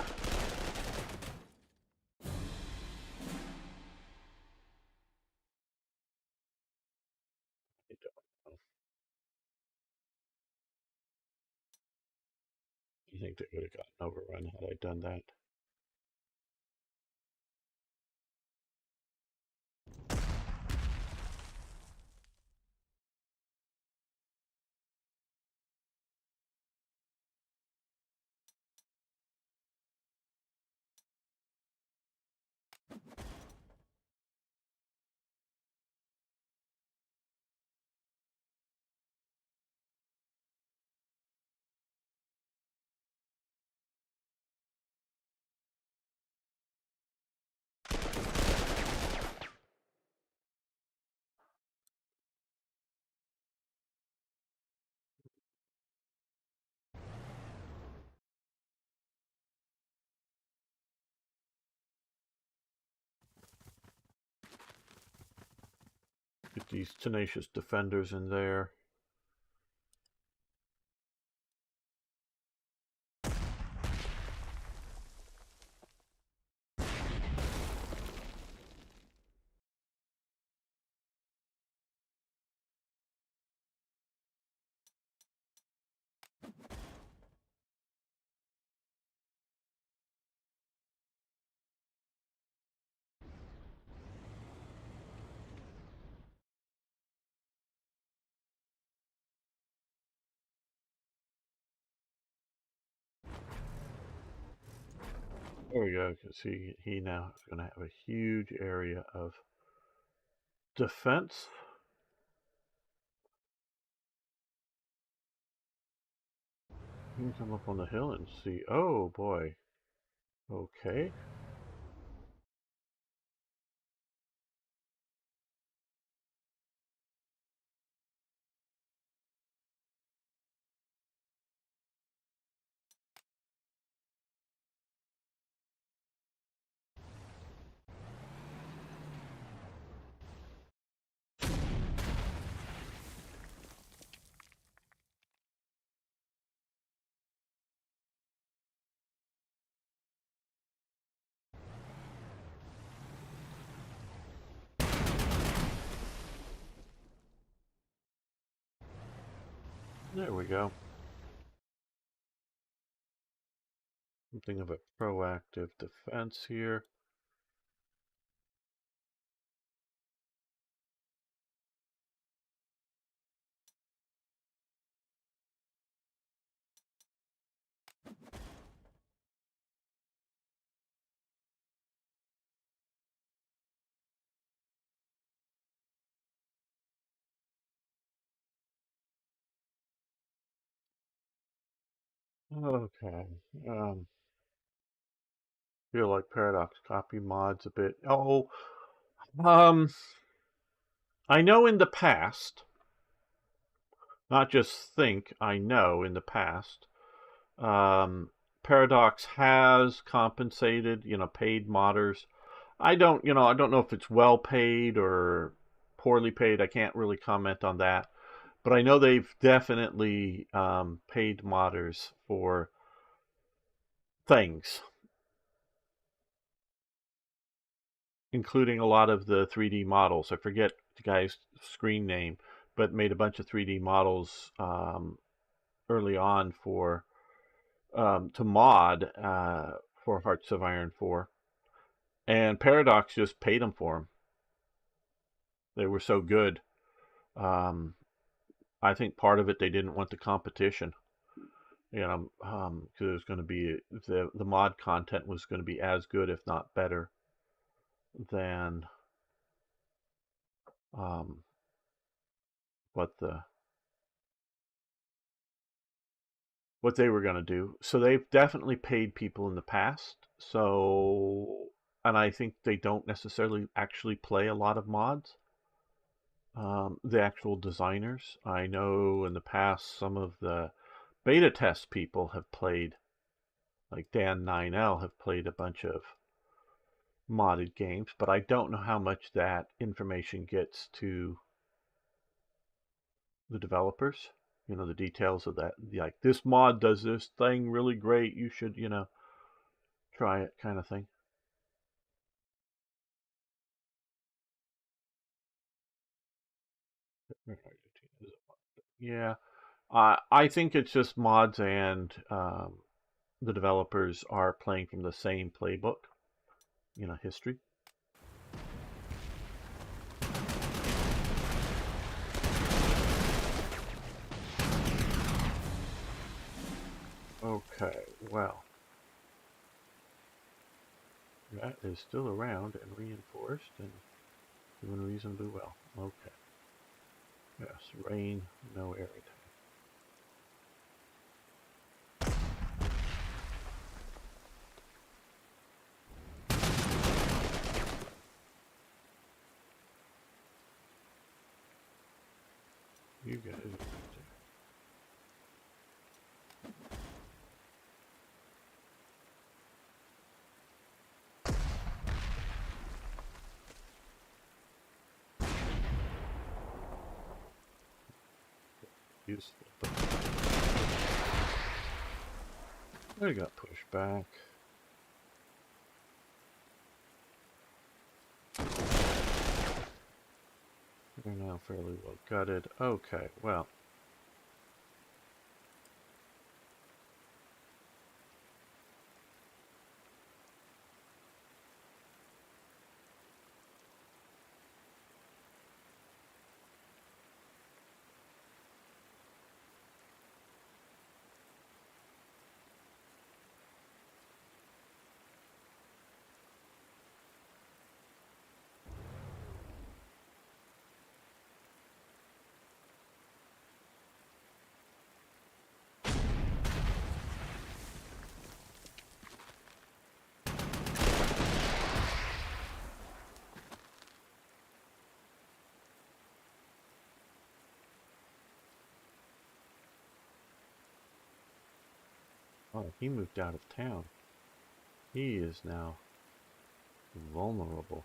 don't know. I think they would have gotten overrun had I done that. Get these tenacious defenders in there. There we go. You can see he now is going to have a huge area of defense. You can come up on the hill and see. Oh boy. Okay. There we go. something of a proactive defense here. Okay. Feel like Paradox copy mods a bit. Oh, I know in the past, not just think, I know in the past, Paradox has compensated, paid modders. I don't know if it's well paid or poorly paid. I can't really comment on that. But I know they've definitely paid modders for things, including a lot of the 3D models. I forget the guy's screen name, but made a bunch of 3D models early on for to mod for Hearts of Iron 4. And Paradox just paid them for them. They were so good. I think part of it they didn't want the competition. Because it was going to be the mod content was going to be as good, if not better, than what they were going to do. So they've definitely paid people in the past. So, and I think they don't necessarily actually play a lot of mods. The actual designers, I know in the past some of the beta test people have played, like Dan 9L have played a bunch of modded games, but I don't know how much that information gets to the developers. The details of that, like this mod does this thing really great, you should, try it, kind of thing. Yeah, I think it's just mods and the developers are playing from the same playbook, history. Okay, well, that is still around and reinforced and doing reasonably well. Okay. Yes, rain, no air attack. You guys are right there. Useful. They got pushed back. They're now fairly well gutted. Okay, well. Oh, he moved out of town. He is now vulnerable.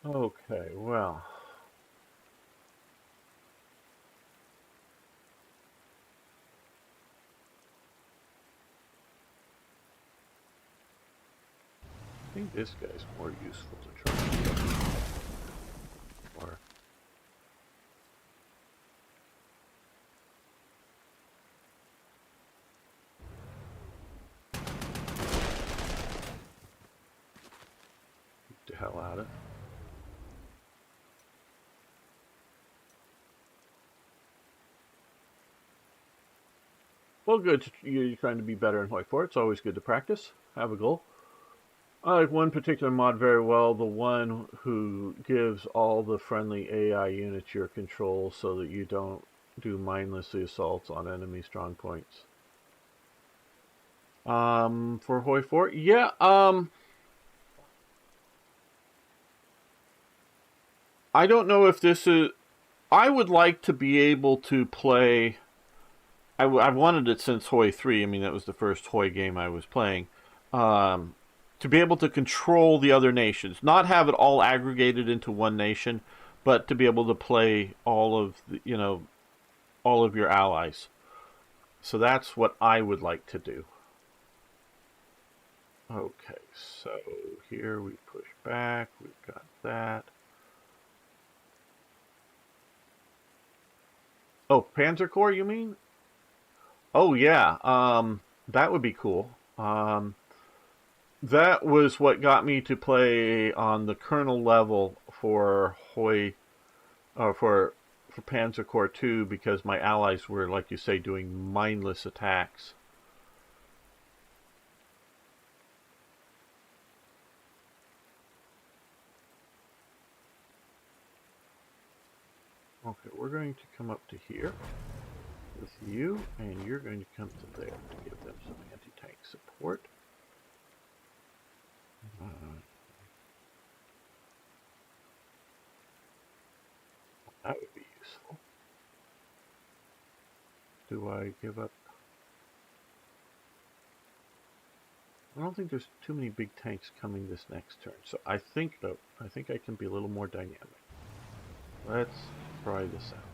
Okay, well. I think this guy's more useful to try and get. Or get the hell out of it. Well, good. You're trying to be better in Hoi 4. It's always good to practice. Have a goal. I like one particular mod very well, the one who gives all the friendly AI units your control so that you don't do mindlessly assaults on enemy strong points. For Hoi 4? Yeah, I don't know if this is... I would like to be able to play... I've wanted it since Hoi 3. I mean, that was the first Hoi game I was playing. To be able to control the other nations. Not have it all aggregated into one nation, but to be able to play all of the, all of your allies. So that's what I would like to do. Okay, so here we push back. We've got that. Oh, Panzer Corps, you mean? Oh, yeah. That would be cool. That was what got me to play on the Colonel level for for Panzer Corps 2 because my allies were, like you say, doing mindless attacks. Okay, we're going to come up to here with you, and you're going to come to there to give them some anti-tank support. That would be useful. Do I give up? I don't think there's too many big tanks coming this next turn, so I think I can be a little more dynamic. Let's try this out.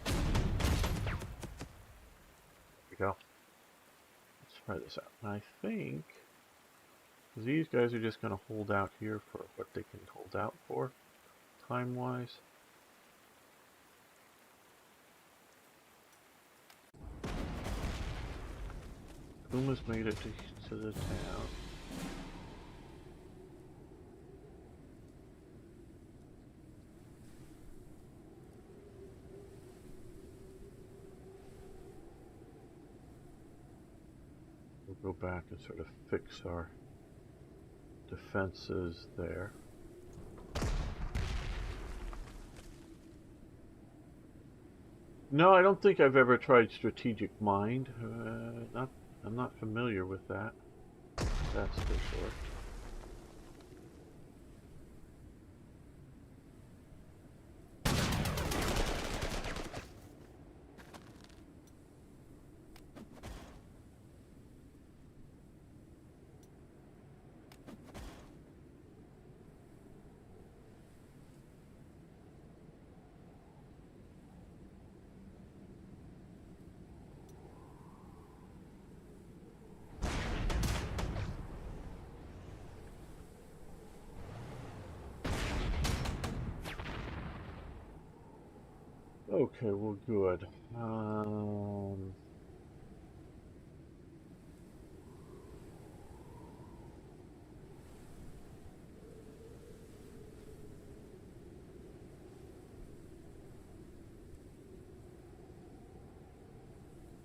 There we go. Let's try this out. And I think these guys are just going to hold out here for what they can hold out for, time-wise. Puma's made it to the town. We'll go back and sort of fix our defenses there. No, I don't think I've ever tried strategic mind. I'm not familiar with that. That's for sure. Okay, well, good.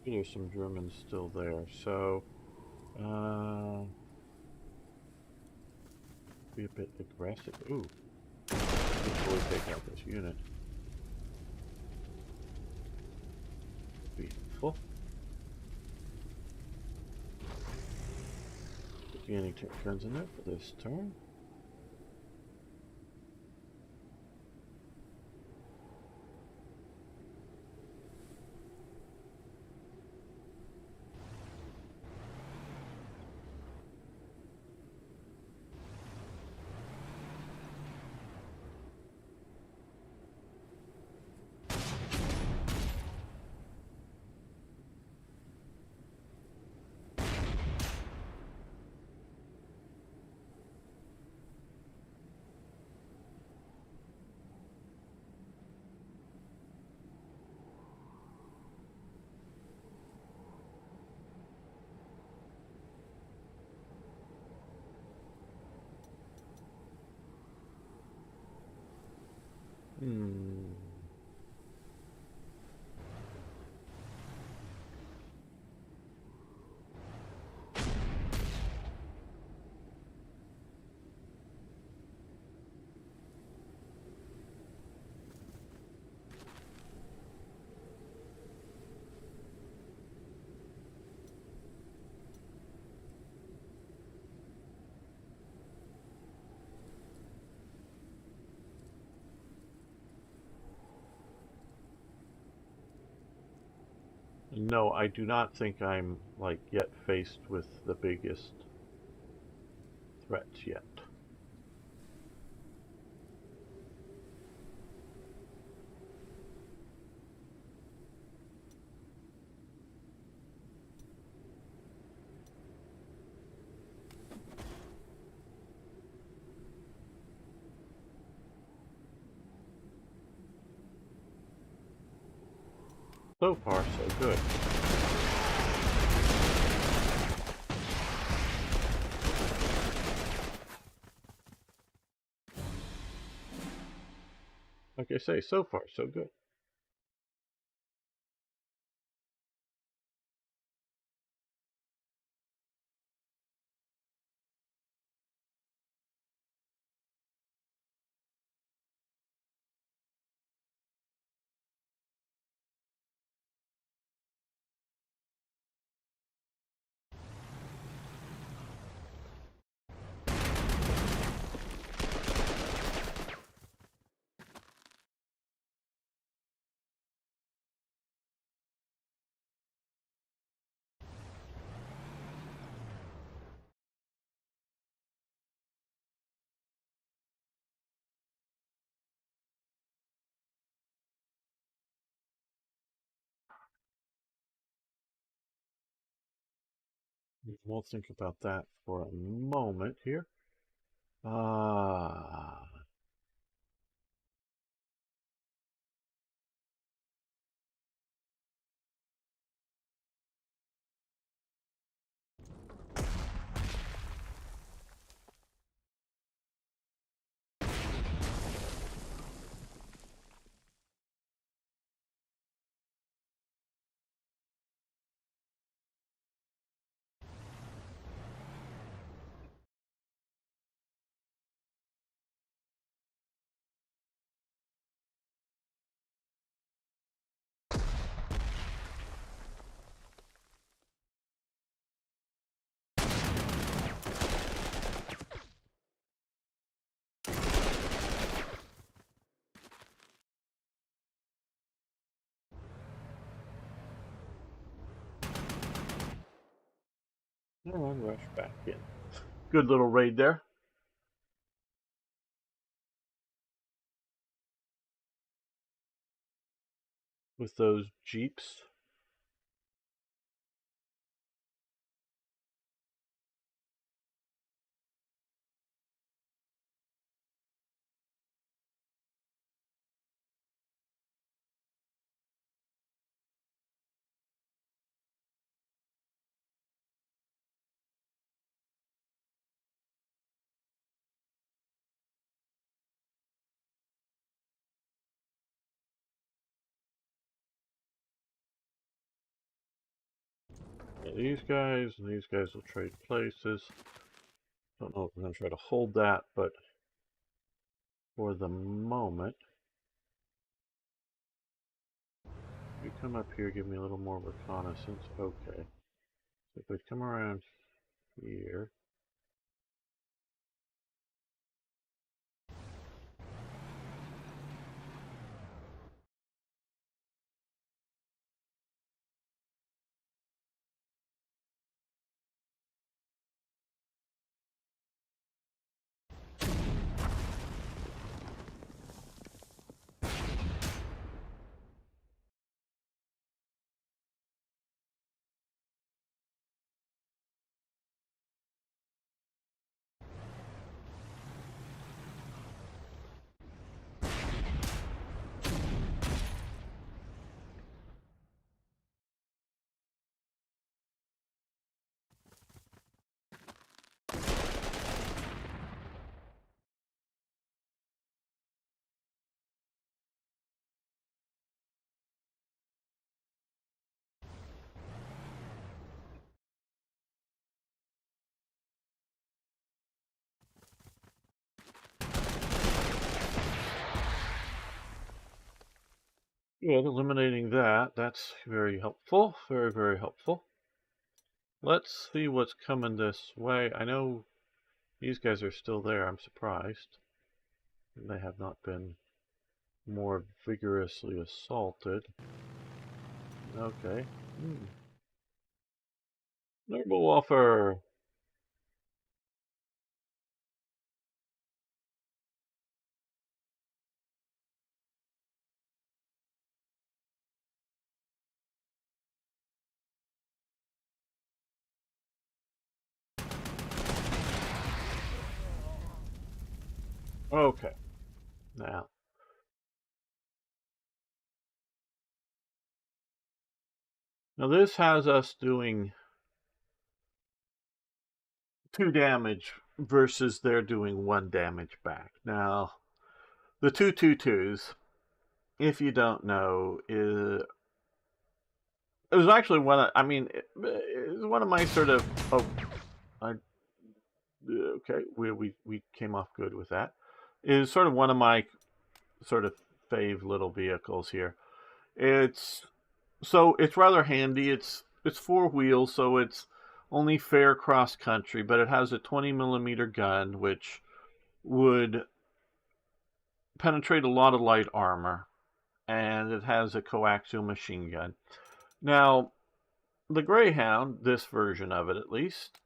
There's some Germans still there, so be a bit aggressive. Ooh, before we take out this unit. Be helpful. Put the anti-tank guns in there for this turn. Hmm. No, I do not think I'm like yet faced with the biggest threats yet. So far, so good. Like I say, so far, so good. We'll think about that for a moment here. Ah. And rush back in. Good little raid there. With those jeeps. Yeah, these guys and these guys will trade places. Don't know if we're going to try to hold that, but for the moment, if you come up here, give me a little more reconnaissance. Okay. So if we come around here, Good, eliminating that. That's very helpful. Very, very helpful. Let's see what's coming this way. I know these guys are still there. I'm surprised. They have not been more vigorously assaulted. Okay. Noble offer. Okay. Now this has us doing 2 damage versus they're doing 1 damage back. Now, the 2/2/2s, if you don't know, it was actually one of, it was one of my sort of, okay, we came off good with that. It is sort of one of my sort of fave little vehicles here. It's rather handy. It's 4 wheels, so it's only fair cross country, but it has a 20mm gun, which would penetrate a lot of light armor, and it has a coaxial machine gun. Now, the Greyhound, this version of it at least,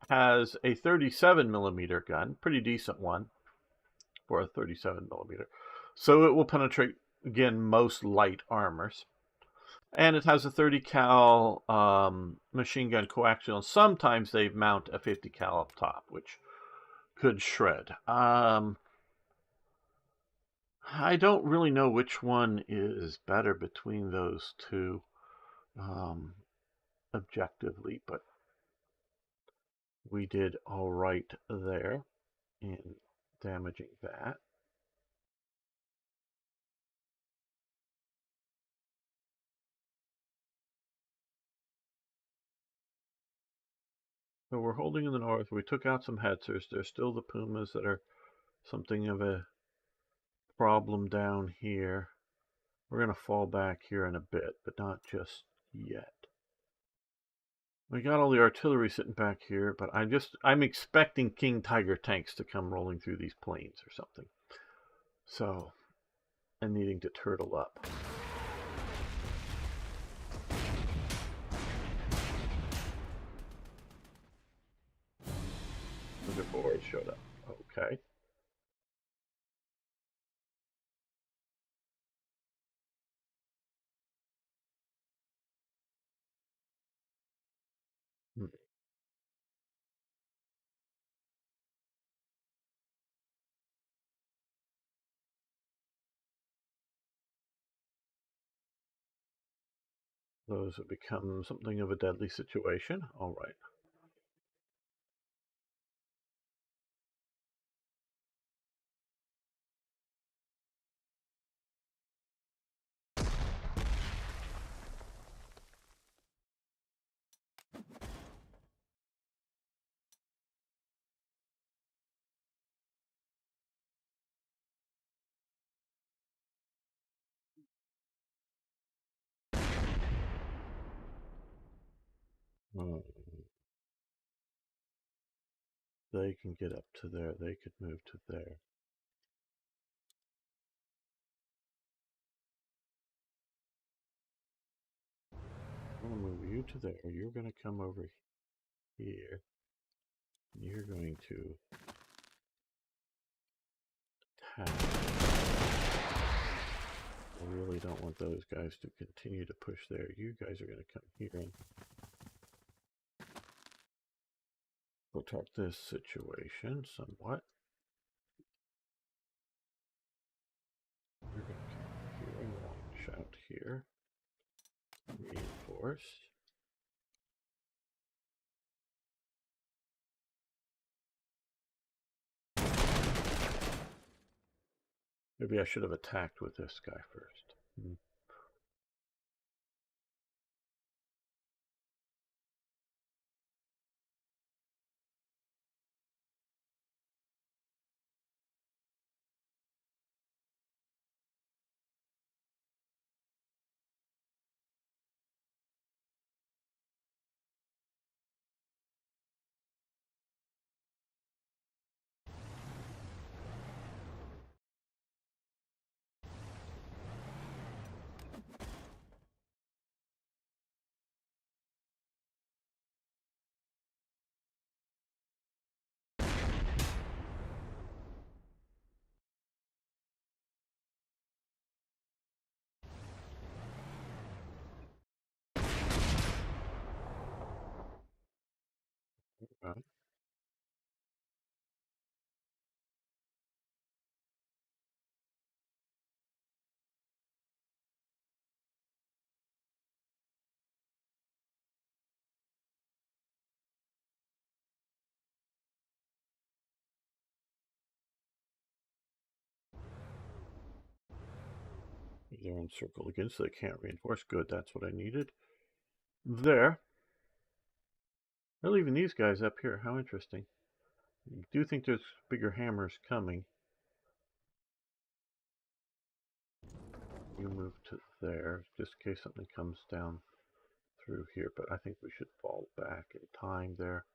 has a 37mm gun, pretty decent one for a 37mm. So it will penetrate, again, most light armors. And it has a 30 cal machine gun coaxial. Sometimes they mount a 50 cal up top, which could shred. I don't really know which one is better between those two objectively, but we did all right there in damaging that. So we're holding in the north. We took out some Hetzers. There's still the Pumas that are something of a problem down here. We're going to fall back here in a bit, but not just yet. We got all the artillery sitting back here, but I'm expecting King Tiger tanks to come rolling through these plains or something. So, and needing to turtle up. The board showed up. Okay. Those have become something of a deadly situation. All right. They can get up to there. They could move to there. I'm going to move you to there. You're going to come over here. You're going to attack. I really don't want those guys to continue to push there. You guys are going to come here and protect this situation somewhat. You're going to come here and launch out here. Reinforce. Maybe I should have attacked with this guy first. Right. They're encircled again, so they can't reinforce. Good, that's what I needed. There. They're leaving these guys up here. How interesting. I do think there's bigger hammers coming. You move to there, just in case something comes down through here, but I think we should fall back in time there.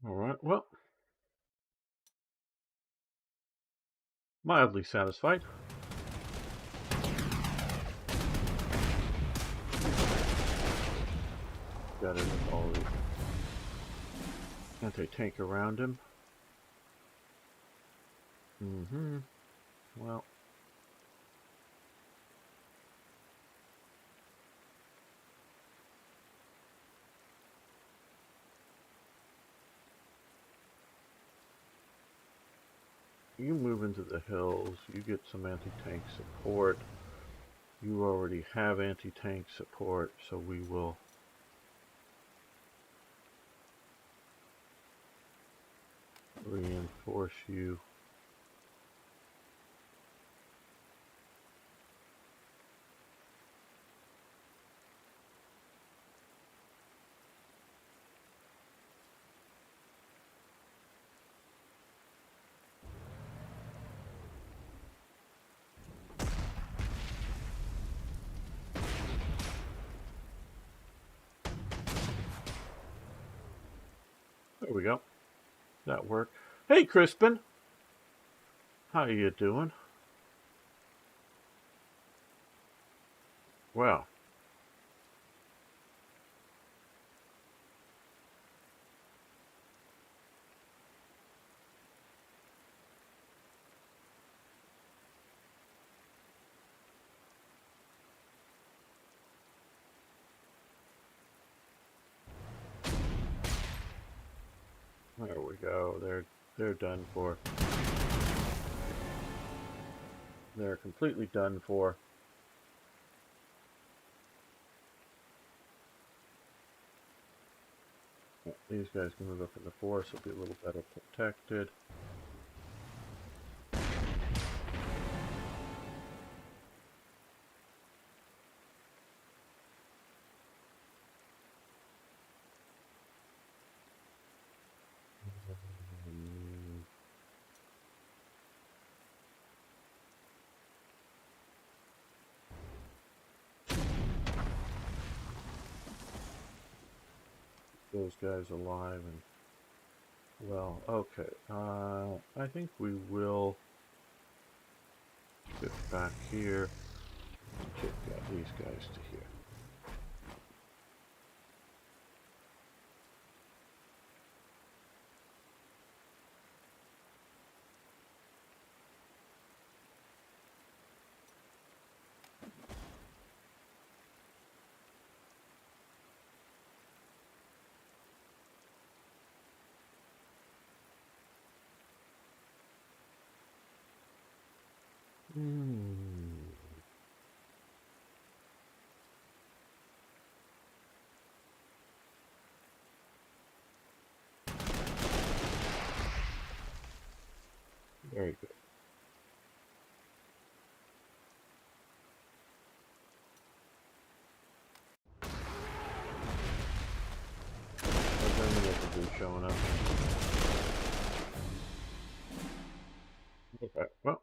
All right, well, mildly satisfied. Got it with all the anti-tank around him. Well, you move into the hills, you get some anti-tank support. You already have anti-tank support, so we will reinforce you. There we go. That worked. Hey, Crispin. How you doing? Well, there we go. They're done for. They're completely done for. These guys can move up in the forest, will be a little better protected. Those guys alive and well, okay. I think we will shift back here. Check out these guys to here. Very good. Showing up. Okay, well,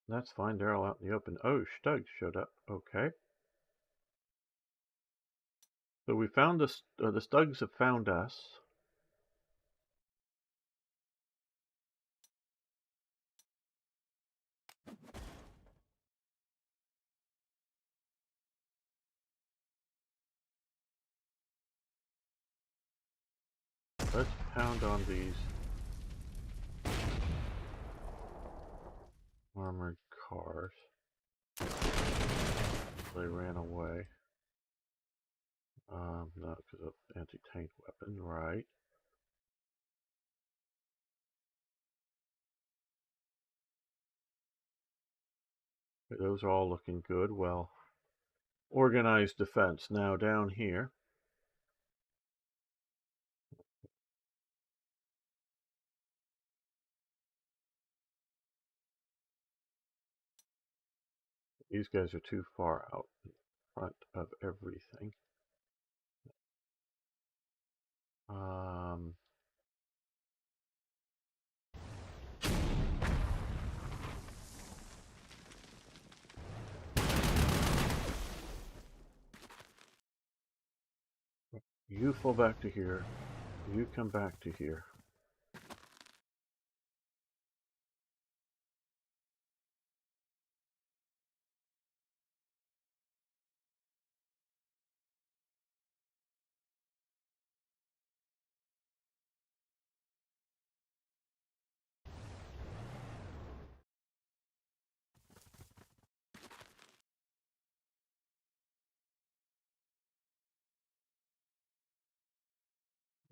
that's fine. They're all out in the open. Oh, Stug showed up. Okay. So we found the Stugs have found us. let's pound on these armored cars. They ran away. No, because of anti-tank weapon, right? Those are all looking good. Well, organized defense. Now down here, these guys are too far out in front of everything. You fall back to here. You come back to here.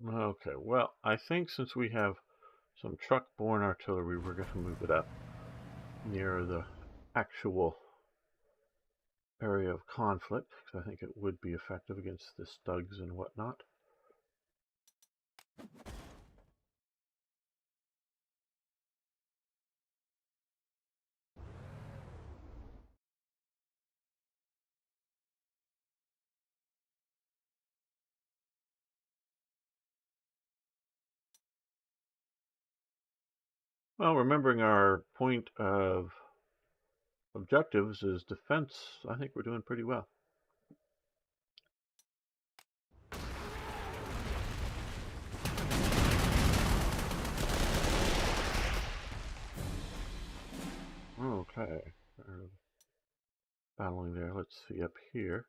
Okay, well, I think since we have some truck-borne artillery, we're going to move it up near the actual area of conflict, because I think it would be effective against the stugs and whatnot. Well, remembering our point of objectives is defense, I think we're doing pretty well. Okay, battling there. Let's see up here.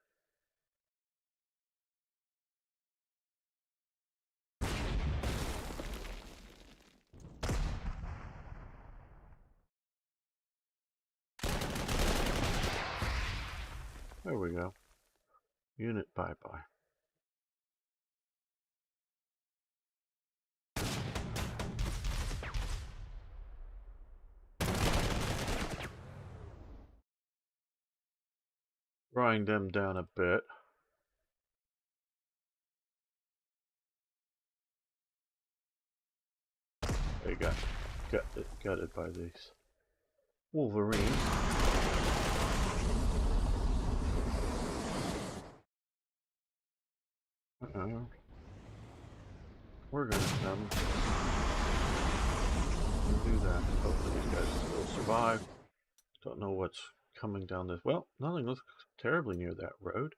There we go. Unit bye-bye. Drawing them down a bit. They got gutted by these Wolverines. We're gonna come and do that. Hopefully these guys will survive. Don't know what's coming down this. Well, nothing looks terribly near that road.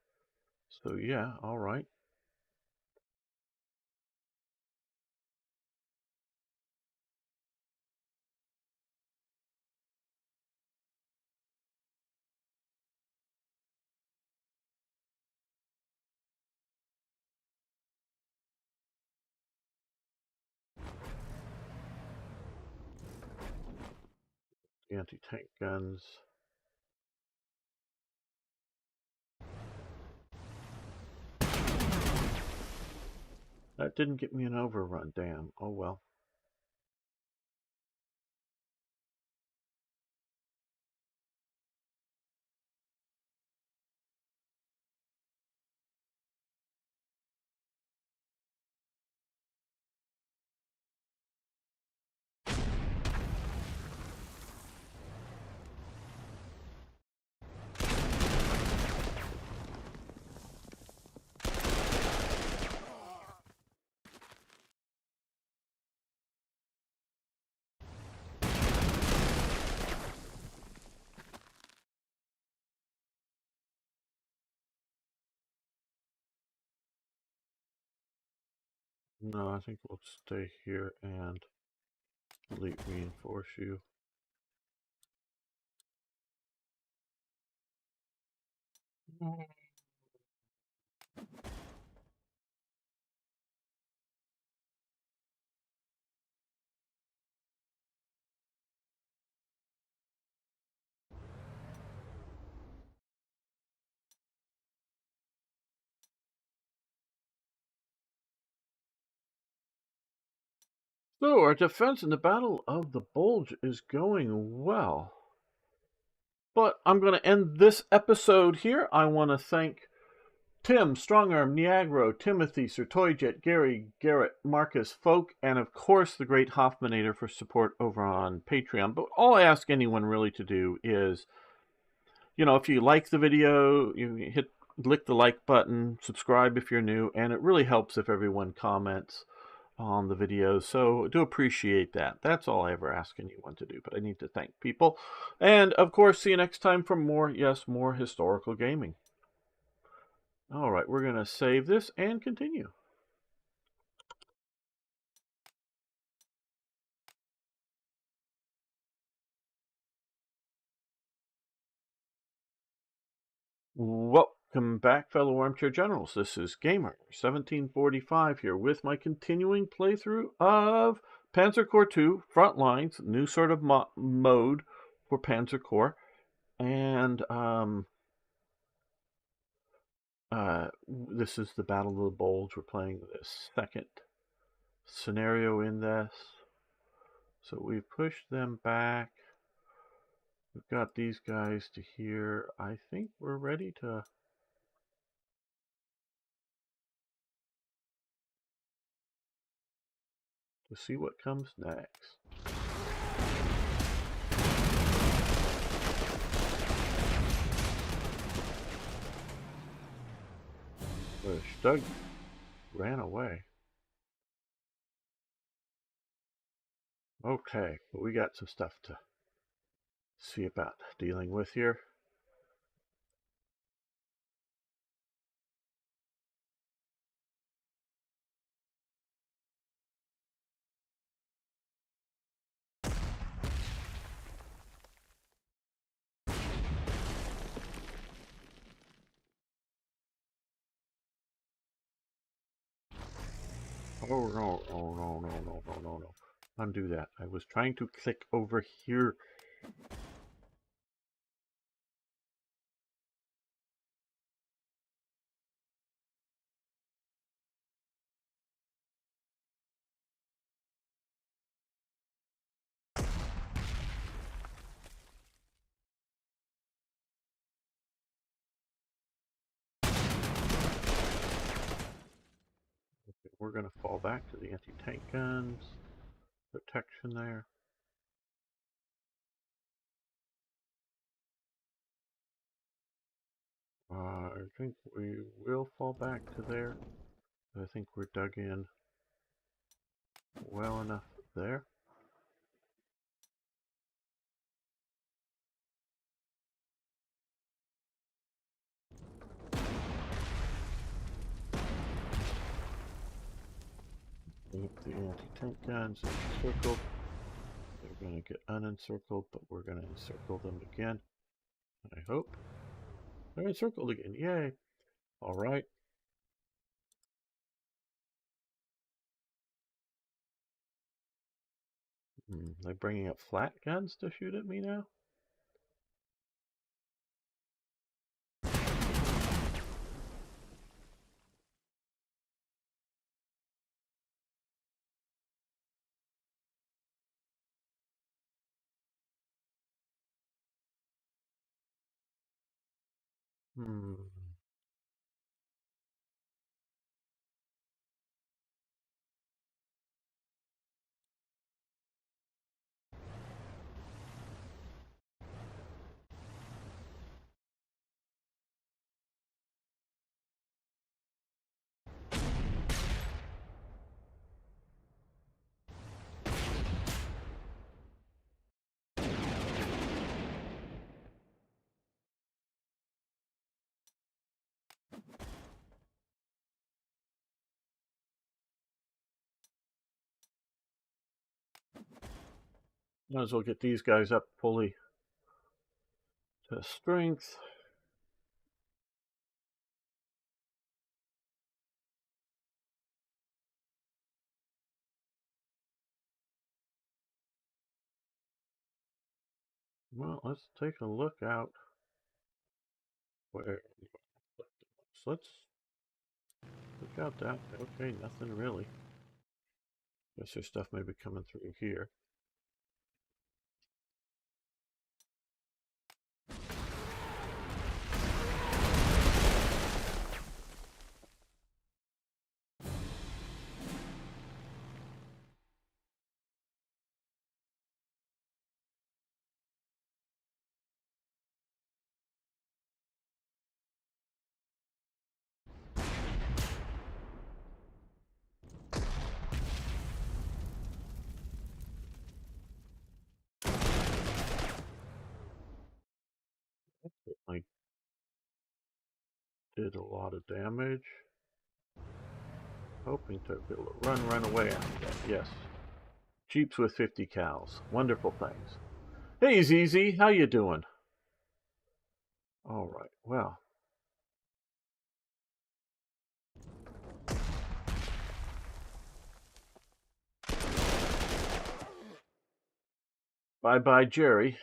So yeah, all right. Anti-tank guns. That didn't get me an overrun, damn. Oh well. No, I think we'll stay here and elite reinforce you. So our defense in the Battle of the Bulge is going well. But I'm going to end this episode here. I want to thank Tim, Strongarm, Niagro, Timothy, Sir Toyjet, Gary, Garrett, Marcus, Folk, and of course the great Hoffmanator for support over on Patreon. But all I ask anyone really to do is, if you like the video, you click the like button, subscribe if you're new, and it really helps if everyone comments on the videos. So I do appreciate that. That's all I ever ask anyone to do, but I need to thank people. And of course, see you next time for more historical gaming. All right, we're going to save this and continue. Welcome back, fellow Armchair Generals. This is Gamer1745 here with my continuing playthrough of Panzer Corps 2 Frontlines, new sort of mode for Panzer Corps. And this is the Battle of the Bulge. We're playing the second scenario in this. So we've pushed them back. We've got these guys to here. I think we're ready to see what comes next. Stug ran away. Okay, but we got some stuff to see about dealing with here. Oh no, oh no, no, no, no, no, no. Undo that. I was trying to click over here. Okay, we're going to fall back to the anti-tank guns. Protection there. I think we will fall back to there. I think we're dug in well enough there. The anti-tank guns encircled. They're going to get unencircled, but we're going to encircle them again. I hope. They're encircled again. Yay. All right. They're bringing up flat guns to shoot at me now? Hmm. Might as well get these guys up fully to strength. Well, let's take a look out where. Let's look out that. Okay, nothing really. Guess there's stuff maybe coming through here. I did a lot of damage. Hoping to be able to run away after that. Yes. Jeeps with 50 cows. Wonderful things. Hey, ZZ, how you doing? All right, well. Bye-bye, Jerry.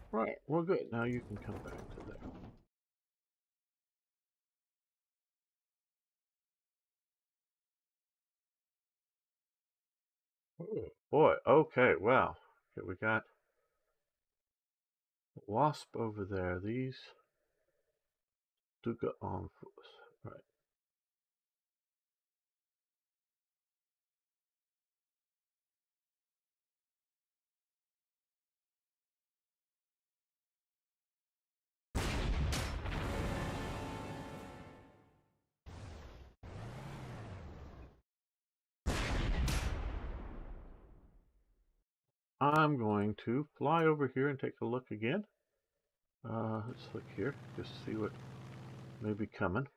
Right, well, good. Now you can come back to there. Oh, boy, okay, wow. Okay, we got wasp over there. These Duca on right. I'm going to fly over here and take a look again. Let's look here, just see what may be coming.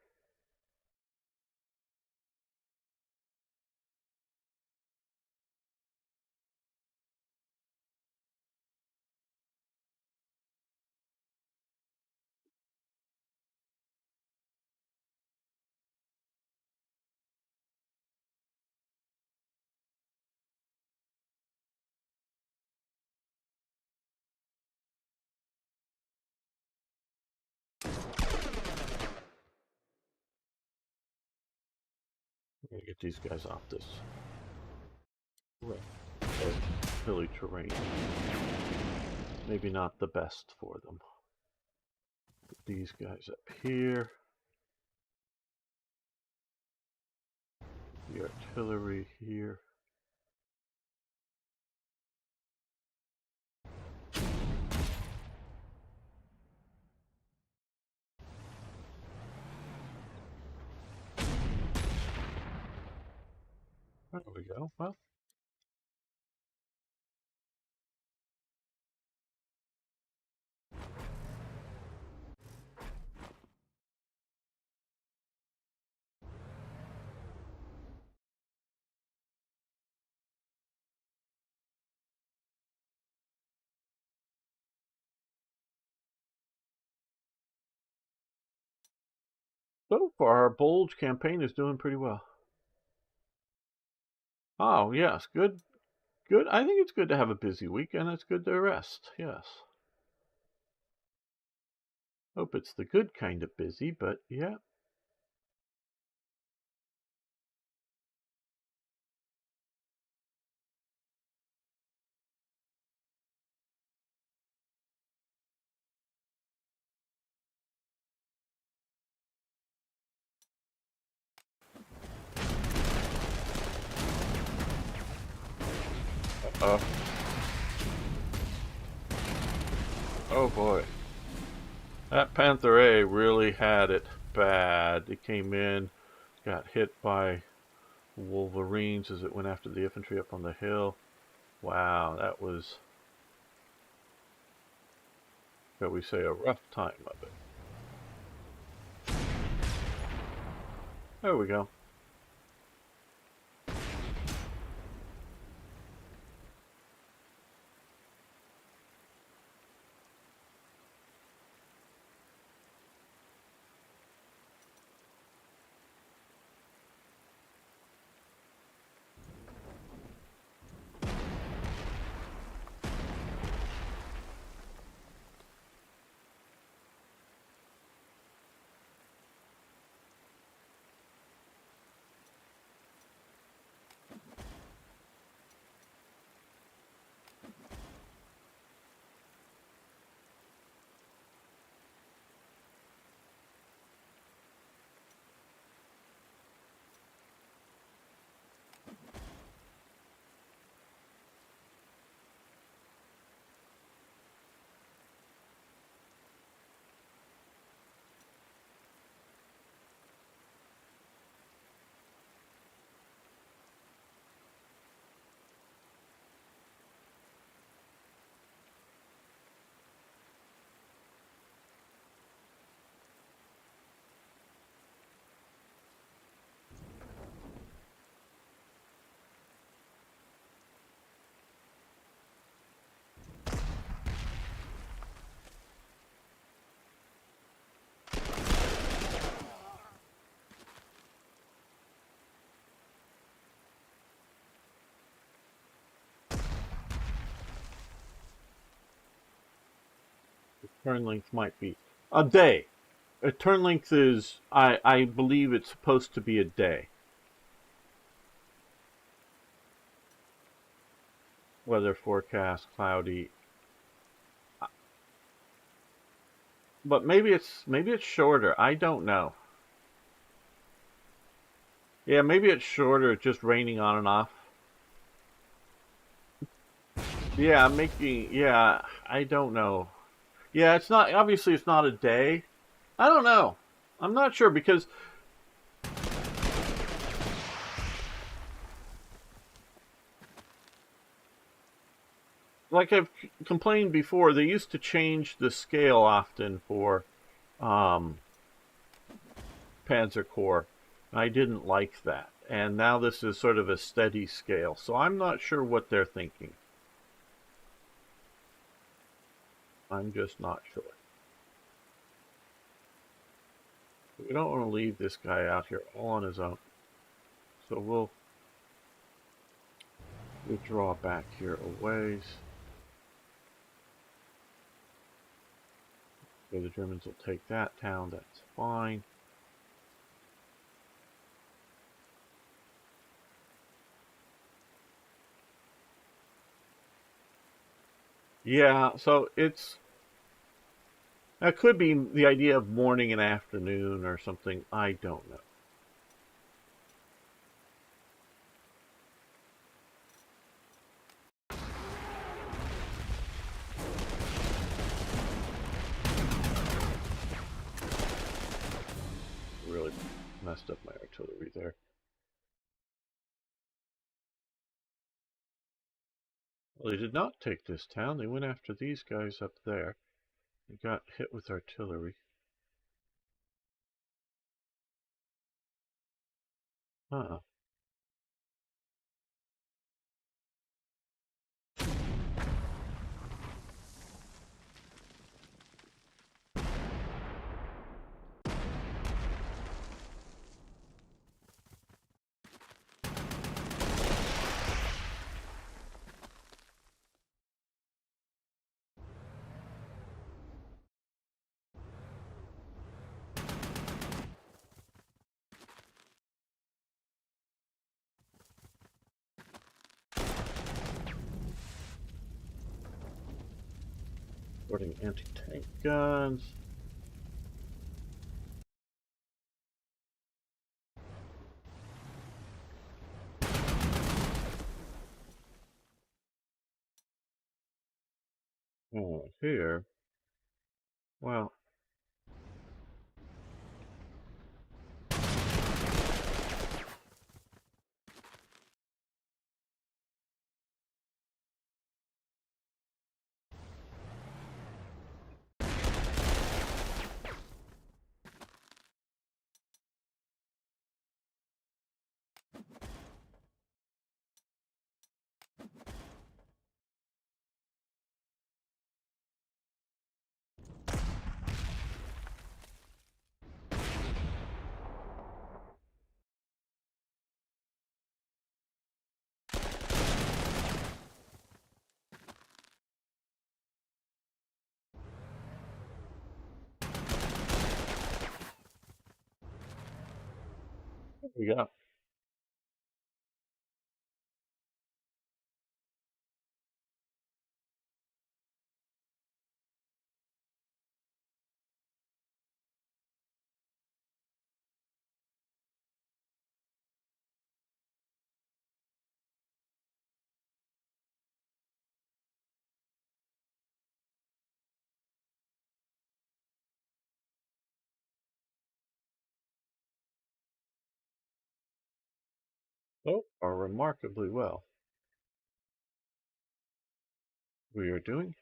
I'm gonna get these guys off this hilly terrain. Maybe not the best for them. Put these guys up here. The artillery here. There we go. Well, so far our Bulge campaign is doing pretty well. Oh, yes, good. Good. I think it's good to have a busy week, and it's good to rest. Yes. Hope it's the good kind of busy, but yeah. Oh boy. That Panther A really had it bad. It came in, got hit by Wolverines as it went after the infantry up on the hill. Wow, that was, shall we say, a rough time of it. There we go. Turn length might be a day. A turn length is, I believe it's supposed to be a day. Weather forecast, cloudy. But maybe it's shorter. I don't know. Yeah, maybe it's shorter, just raining on and off. Yeah, yeah, I don't know. Yeah, it's not, obviously it's not a day. I don't know. I'm not sure because like I've complained before, they used to change the scale often for um, Panzer Corps. I didn't like that. And now this is sort of a steady scale. So I'm not sure what they're thinking. I'm just not sure. We don't want to leave this guy out here all on his own. So we'll draw back here a ways. So the Germans will take that town. That's fine. Yeah, so that could be the idea of morning and afternoon or something. I don't know. Really messed up my artillery there. Well, they did not take this town. They went after these guys up there. They got hit with artillery. Huh. Boarding anti-tank guns. Oh, here. Well. There we go. Oh, are remarkably well. We are doing.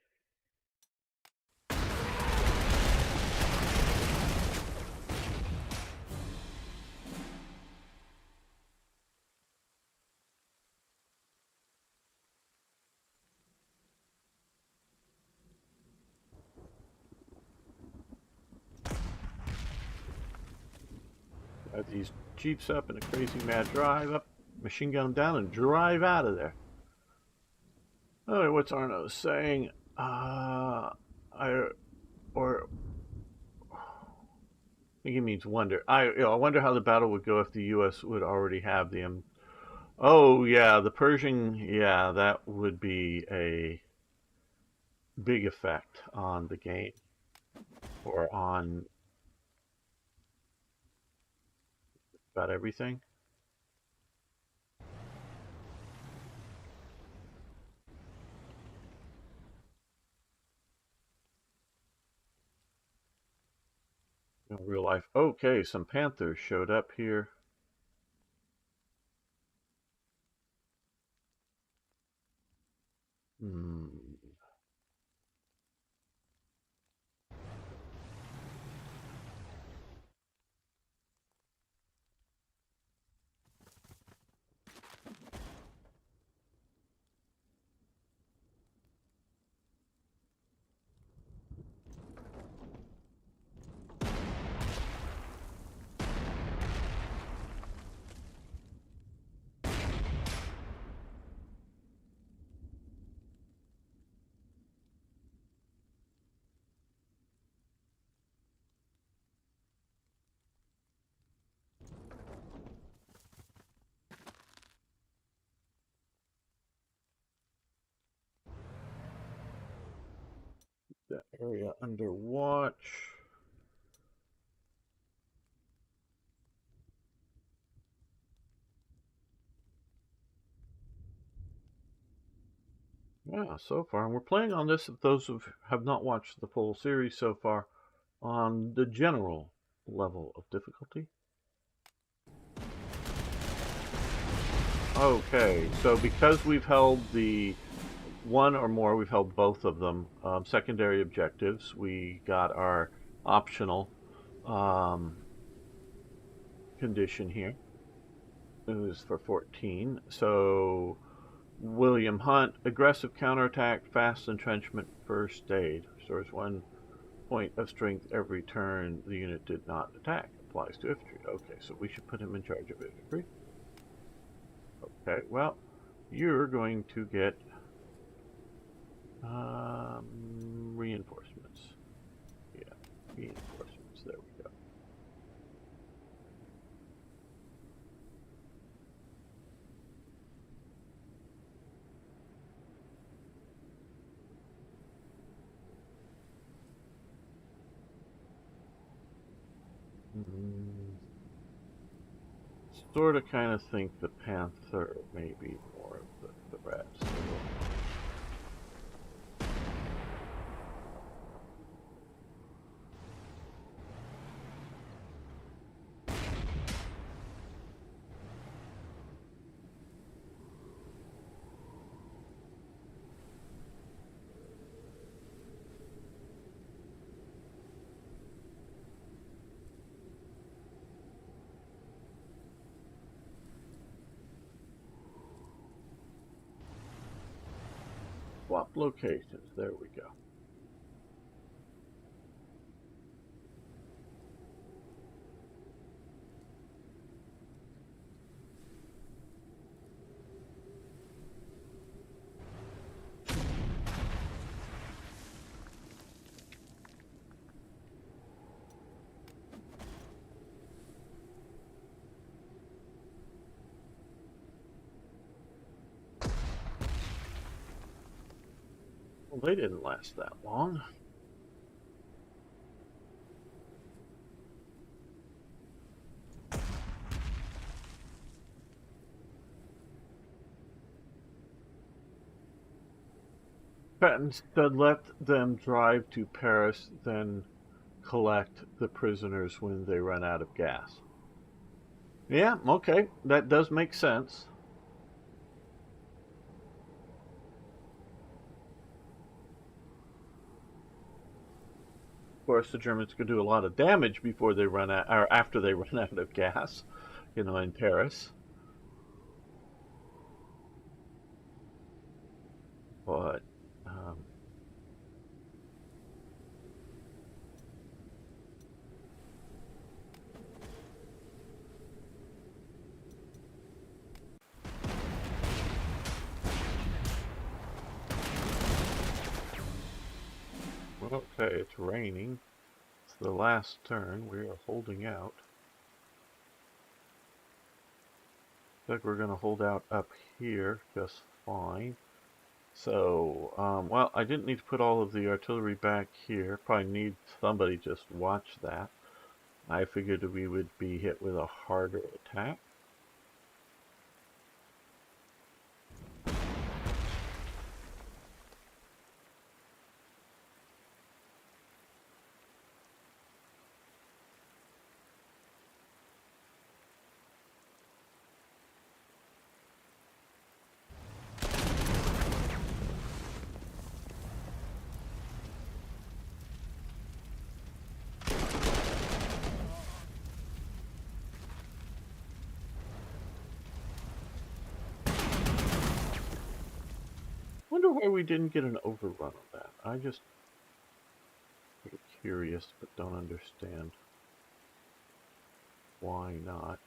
Got these jeeps up in a crazy mad drive up, machine gun down, and drive out of there. All right, what's Arno saying? I or I think he means wonder. I wonder how the battle would go if the U.S. would already have the Oh yeah, the Pershing. Yeah, that would be a big effect on the game or on about everything. In real life. Okay, some panthers showed up here. Hmm. That area under watch. Yeah, so far, and we're playing on this. If those who have not watched the full series so far, on the general level of difficulty. Okay, so because we've held the one or more, we've held both of them, secondary objectives. We got our optional condition here. It was for 14. So William Hunt, aggressive counterattack, fast entrenchment, first aid. Restores 1 point of strength every turn the unit did not attack. Applies to infantry. Okay, so we should put him in charge of infantry. Okay, well, you're going to get reinforcements. Yeah, reinforcements. There we go. Sort of kind of think the Panther may be more of the rest. Swap locations. There we go. Well, they didn't last that long. Patton said let them drive to Paris, then collect the prisoners when they run out of gas. Yeah, okay, that does make sense. Of course, the Germans could do a lot of damage before they run out, or after they run out of gas, in Paris. But Okay, it's raining. It's the last turn. We are holding out. Looks like we're going to hold out up here just fine. So, well, I didn't need to put all of the artillery back here. Probably need somebody just watch that. I figured we would be hit with a harder attack. Wonder why we didn't get an overrun on that. I just get curious, but don't understand why not.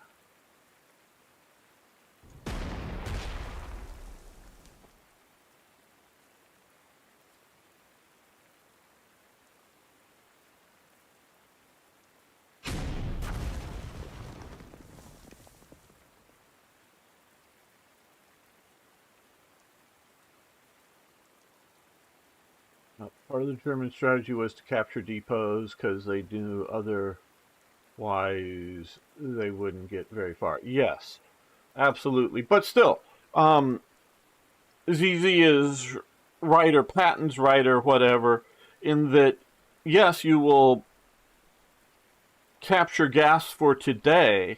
Part of the German strategy was to capture depots because they knew otherwise they wouldn't get very far. Yes, absolutely. But still, ZZ is right, or Patton's right, or whatever, in that, yes, you will capture gas for today,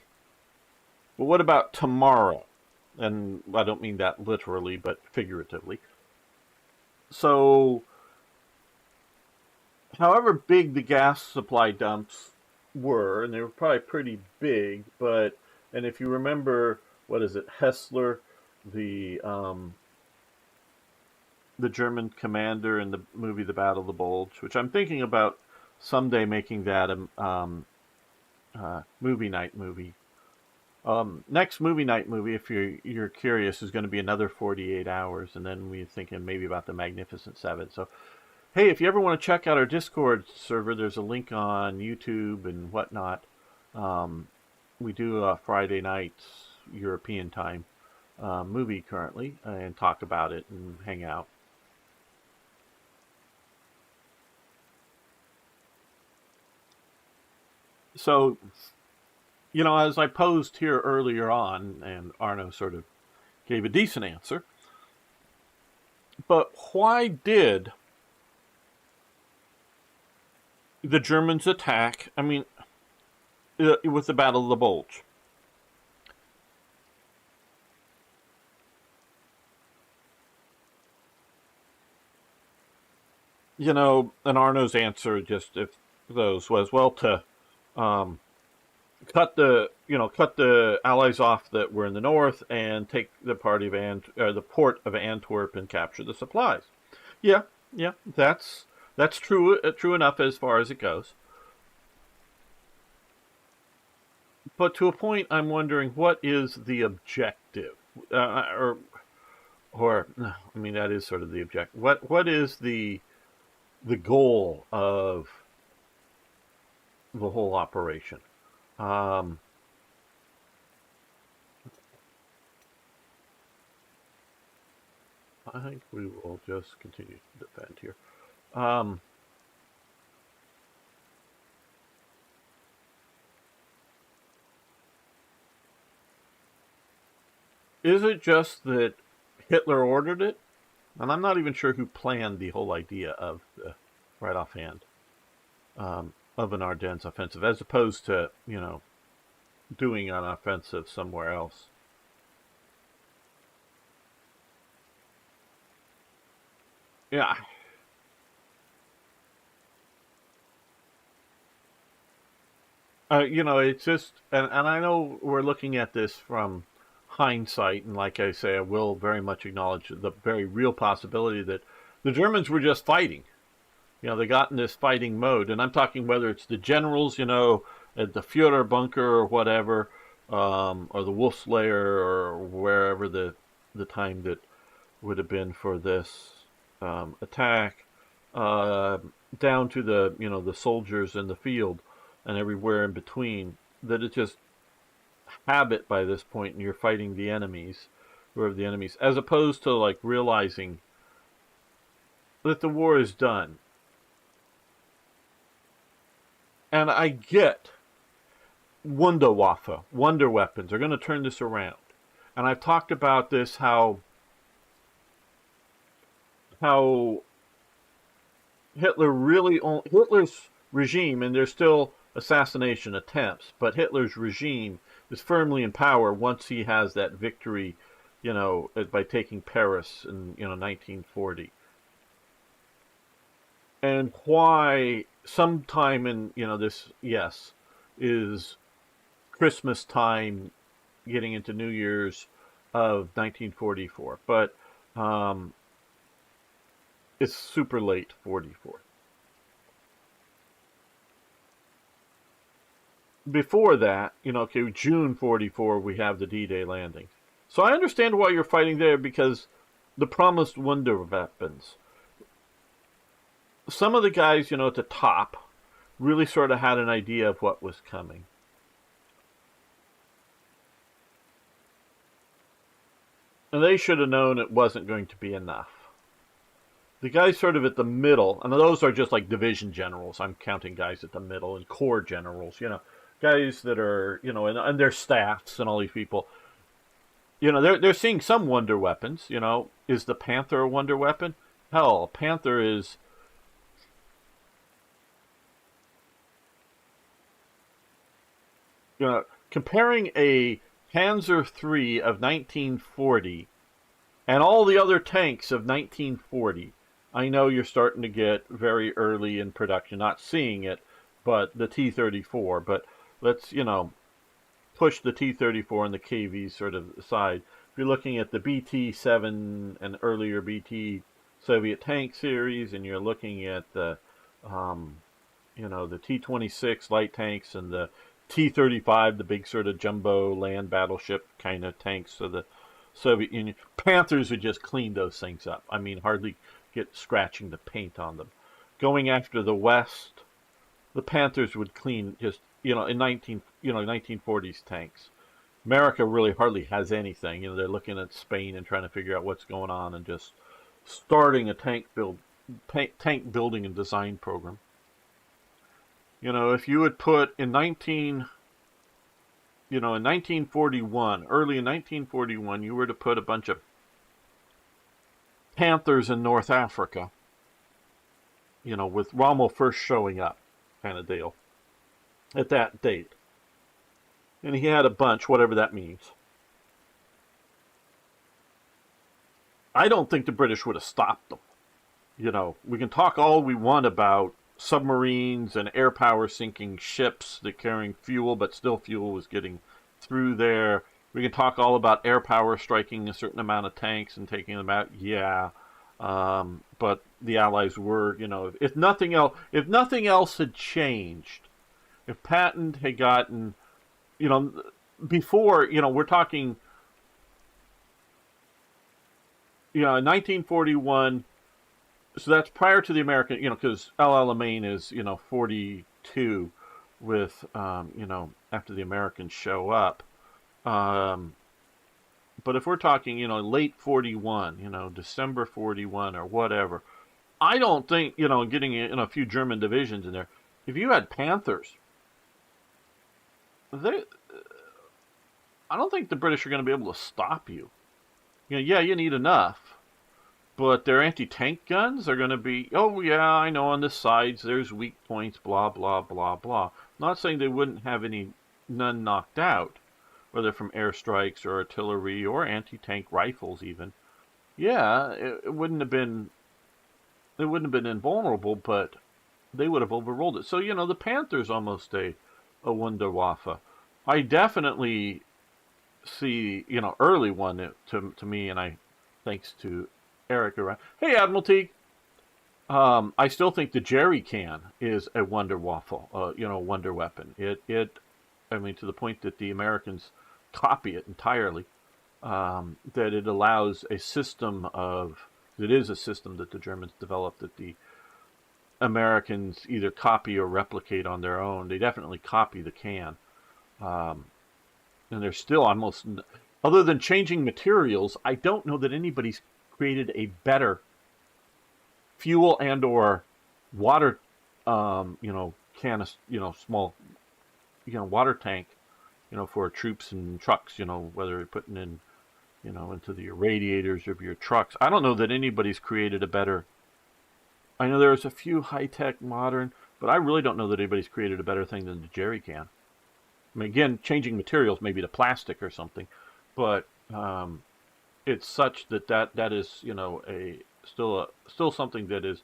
but what about tomorrow? And I don't mean that literally, but figuratively. So, however big the gas supply dumps were, and they were probably pretty big, but, and if you remember, what is it, Hessler, the German commander in the movie The Battle of the Bulge, which I'm thinking about someday making that a movie night movie. Next movie night movie, if you're curious, is going to be another 48 hours, and then we're thinking maybe about the Magnificent Seven. So, hey, if you ever want to check out our Discord server, there's a link on YouTube and whatnot. We do a Friday night European time movie currently, and talk about it and hang out. So, you know, as I posed here earlier on, and Arno sort of gave a decent answer, but why did the Germans attack, I mean, with the Battle of the Bulge? You know, and Arno's answer, just if those, was, well, to cut the allies off that were in the north and take the the port of Antwerp and capture the supplies. Yeah, yeah, that's true enough as far as it goes. But to a point, I'm wondering, what is the objective, or I mean, that is sort of the objective. What is the goal of the whole operation? I think we will just continue to defend here. Is it just that Hitler ordered it? And I'm not even sure who planned the whole idea of the, right offhand, of an Ardennes offensive, as opposed to, you know, doing an offensive somewhere else. Yeah. You know, it's just, and I know we're looking at this from hindsight, and like I say, I will very much acknowledge the very real possibility that the Germans were just fighting. You know, they got in this fighting mode, and I'm talking whether it's the generals, you know, at the Führer bunker or whatever, or the Wolf's Lair, or wherever the time that would have been for this attack. down to the, the soldiers in the field and everywhere in between, that it's just habit by this point, and you're fighting the enemies, whoever the enemies, as opposed to like realizing that the war is done. And I get Wunderwaffe, wonder weapons are going to turn this around. And I've talked about this, how Hitler's regime, and there's still assassination attempts, but Hitler's regime is firmly in power once he has that victory, by taking Paris in 1940. And why sometime in this, yes, is Christmas time, getting into New Year's of 1944, but it's super late 44. Before that, June 44, we have the D-Day landing. So I understand why you're fighting there, because the promised wonder weapons. Some of the guys, at the top really sort of had an idea of what was coming. And they should have known it wasn't going to be enough. The guys sort of at the middle, and those are just like division generals. I'm counting guys at the middle, and corps generals, guys that are, and their staffs and all these people. They're seeing some wonder weapons. Is the Panther a wonder weapon? Hell, Panther is... comparing a Panzer III of 1940 and all the other tanks of 1940, I know you're starting to get very early in production, not seeing it, but the T-34. But let's, push the T-34 and the KV sort of aside. If you're looking at the BT-7 and earlier BT Soviet tank series, and you're looking at the, the T-26 light tanks and the T-35, the big sort of jumbo land battleship kind of tanks of the Soviet Union, Panthers would just clean those things up. I mean, hardly get scratching the paint on them. Going after the West, the Panthers would clean just, in 1940s tanks. America really hardly has anything. They're looking at Spain and trying to figure out what's going on, and just starting a tank building and design program. If you would put in 1941, early in 1941, you were to put a bunch of Panthers in North Africa, with Rommel first showing up, kind of deal, at that date. And he had a bunch, whatever that means. I don't think the British would have stopped them. We can talk all we want about submarines and air power sinking ships that carrying fuel, but still fuel was getting through there. We can talk all about air power striking a certain amount of tanks and taking them out. Yeah. But the Allies were, if nothing else had changed, if Patton had gotten, before, we're talking, in 1941, so that's prior to the American, because El Alamein is, 42 with, after the Americans show up. But if we're talking, late 41, December 41 or whatever, I don't think, getting a few German divisions in there, if you had Panthers, I don't think the British are going to be able to stop you. Yeah, you need enough. But their anti-tank guns are going to be, oh yeah, I know on the sides there's weak points, blah, blah, blah, blah. I'm not saying they wouldn't have none knocked out, whether from airstrikes or artillery or anti-tank rifles even. Yeah, it wouldn't have been invulnerable, but they would have overrolled it. So, the Panther's almost a Wunderwaffe. I definitely see, early one to me, and thanks to Eric around. Hey, Admiralty. I still think the jerry can is a Wunderwaffe, wonder weapon. To the point that the Americans copy it entirely. That it allows a system that is a system that the Germans developed, that the Americans either copy or replicate on their own. They definitely copy the can. And they're still almost, other than changing materials, I don't know that anybody's created a better fuel and or water, can of, small, water tank, for troops and trucks, whether you're putting in, into the radiators of your trucks. I don't know that anybody's created a better. I know there's a few high-tech modern, but I really don't know that anybody's created a better thing than the jerry can. I mean, again, changing materials, maybe to plastic or something, but it's such that is, still something that is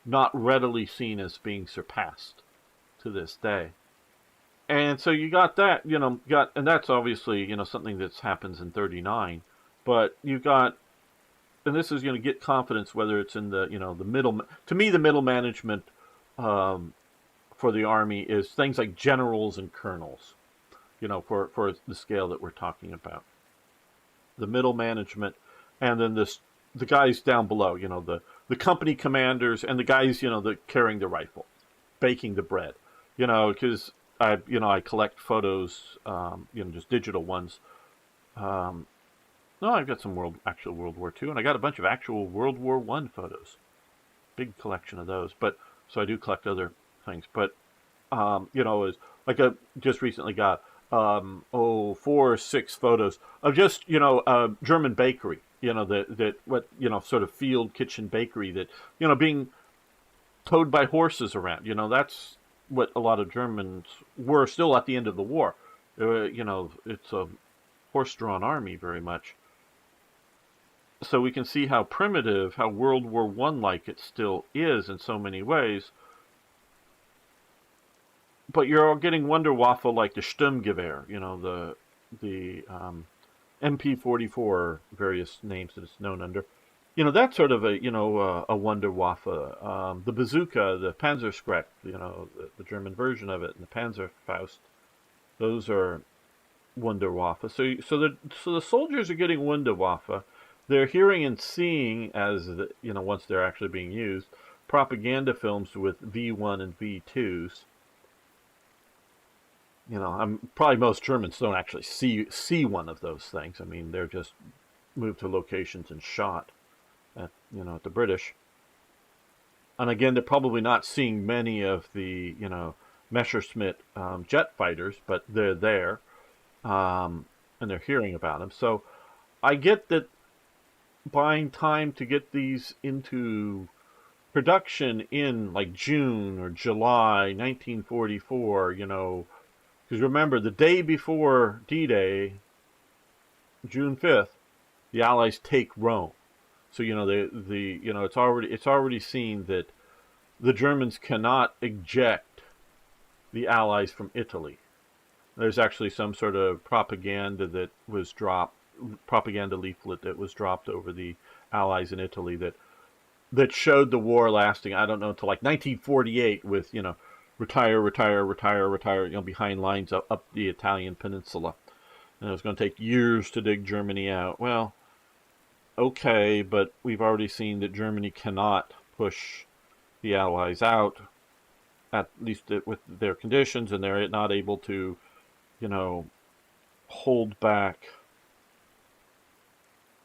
not readily seen as being surpassed to this day. And so you got that, and that's obviously, something that happens in 39, but you got, and this is going to get confidence, whether it's in the, the middle, to me, the middle management for the Army is things like generals and colonels, for the scale that we're talking about. The middle management, and then the guys down below, the company commanders and the guys, that carrying the rifle, baking the bread, because I collect photos, just digital ones. No, I've got some actual World War II, and I got a bunch of actual World War I photos. Big collection of those. But so I do collect other things. But is like I just recently got 4 or 6 photos of just German bakery. Sort of field kitchen bakery that being towed by horses around. That's what a lot of Germans were still at the end of the war. It's a horse-drawn army very much. So we can see how primitive, how World War I-like it still is in so many ways. But you're all getting Wunderwaffe like the Sturmgewehr, the MP44, various names that it's known under. That's sort of a Wunderwaffe. The bazooka, the Panzerskreck, the German version of it, and the Panzerfaust. Those are Wunderwaffe. So the soldiers are getting Wunderwaffe. They're hearing and seeing, as once they're actually being used, propaganda films with V1 and V2s. Probably most Germans don't actually see one of those things. I mean, they're just moved to locations and shot at the British. And again, they're probably not seeing many of the Messerschmitt jet fighters, but they're there, and they're hearing about them. So I get that buying time to get these into production in like June or July 1944, because remember, the day before D-Day, June 5th, the Allies take Rome. So it's already seen that the Germans cannot eject the Allies from Italy. There's actually some sort of propaganda leaflet that was dropped over the Allies in Italy that showed the war lasting, I don't know, until like 1948 with, retire, behind lines up the Italian peninsula. And it was going to take years to dig Germany out. Well, okay, but we've already seen that Germany cannot push the Allies out, at least with their conditions, and they're not able to, hold back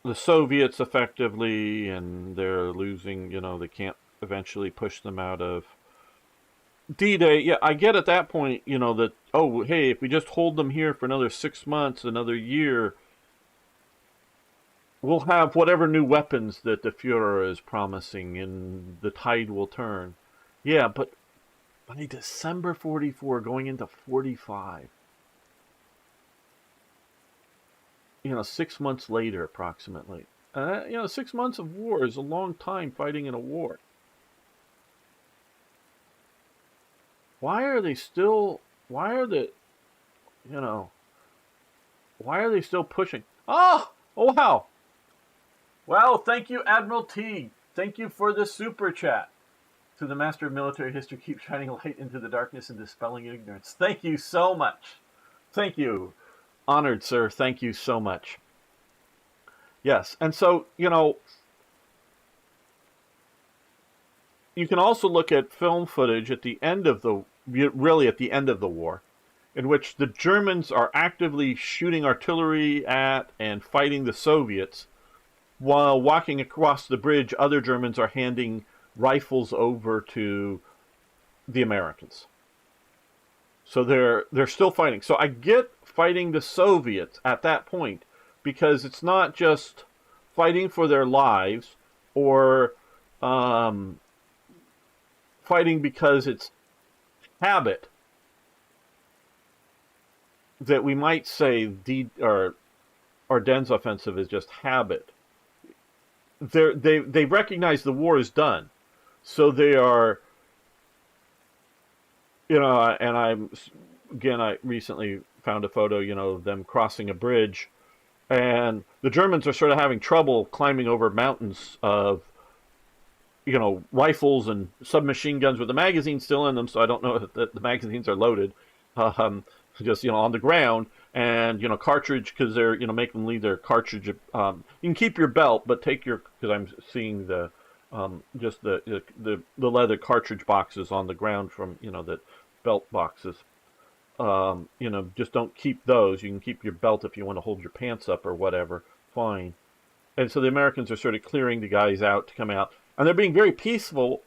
the Soviets effectively, and they're losing, they can't eventually push them out of D-Day. Yeah, I get at that point, that, oh, hey, if we just hold them here for another 6 months, another year, we'll have whatever new weapons that the Fuhrer is promising, and the tide will turn. Yeah, but by December 44, going into 45, 6 months later, approximately. 6 months of war is a long time fighting in a war. Why are they still pushing? Oh, wow. Well, thank you, Admiral T. Thank you for the super chat. To the Master of Military History, keep shining light into the darkness and dispelling ignorance. Thank you so much. Thank you. Honored, sir. Thank you so much. Yes, and so, you can also look at film footage at the end of the war, in which the Germans are actively shooting artillery at and fighting the Soviets, while walking across the bridge, other Germans are handing rifles over to the Americans. So they're still fighting. So I get fighting the Soviets at that point, because it's not just fighting for their lives or fighting because it's habit, that we might say Ardennes Offensive is just habit. They recognize the war is done, so they are, and I recently found a photo, of them crossing a bridge, and the Germans are sort of having trouble climbing over mountains of, rifles and submachine guns with the magazines still in them, so I don't know if the magazines are loaded, just, on the ground, and, cartridge, because they're, make them leave their cartridge. You can keep your belt, but take your, because I'm seeing the, just the leather cartridge boxes on the ground from, the belt boxes. Just don't keep those. You can keep your belt if you want to hold your pants up or whatever, fine. And so the Americans are sort of clearing the guys out to come out. And they're being very peaceful,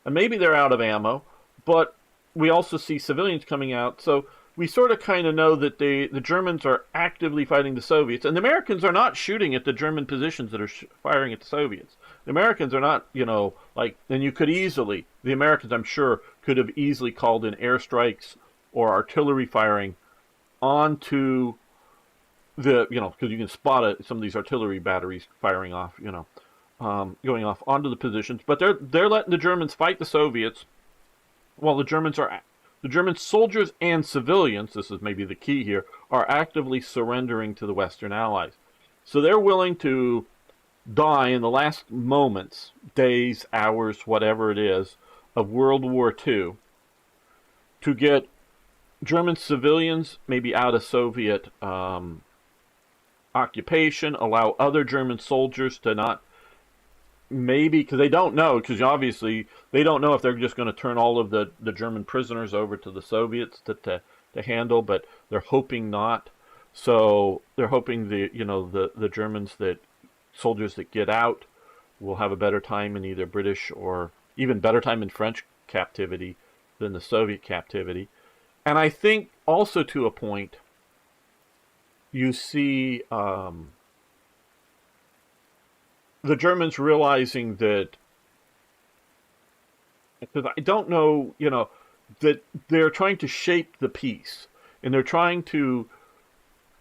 and maybe they're out of ammo, but we also see civilians coming out. So we sort of kind of know that the Germans are actively fighting the Soviets, and the Americans are not shooting at the German positions that are firing at the Soviets. The Americans are not, and you could easily, the Americans, I'm sure, could have easily called in airstrikes or artillery firing onto the, because you can spot some of these artillery batteries firing off, going off onto the positions. But they're letting the Germans fight the Soviets, while the German soldiers and civilians, this is maybe the key here, are actively surrendering to the Western Allies. So they're willing to die in the last moments, days, hours, whatever it is, of World War II to get German civilians maybe out of Soviet occupation, allow other German soldiers to not, maybe, because they don't know, because obviously they don't know if they're just going to turn all of the German prisoners over to the Soviets to handle, but they're hoping not. So they're hoping the Germans, that soldiers that get out will have a better time in either British or even better time in French captivity than the Soviet captivity. And I think also, to a point, you see the Germans realizing that, because I don't know, that they're trying to shape the peace, and they're trying to,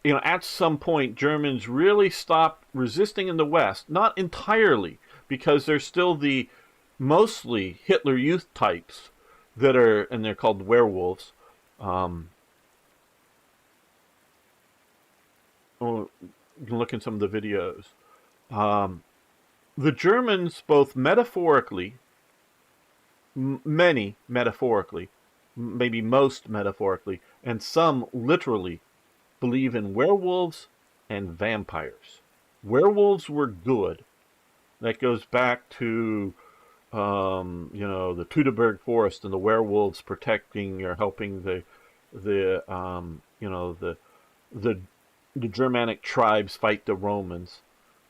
at some point, Germans really stop resisting in the West, not entirely, because there's still the mostly Hitler Youth types that are, and they're called werewolves. You can look in some of the videos. The Germans, both metaphorically, many metaphorically, maybe most metaphorically, and some literally, believe in werewolves and vampires. Werewolves were good. That goes back to, the Teutoburg Forest and the werewolves protecting or helping the Germanic tribes fight the Romans.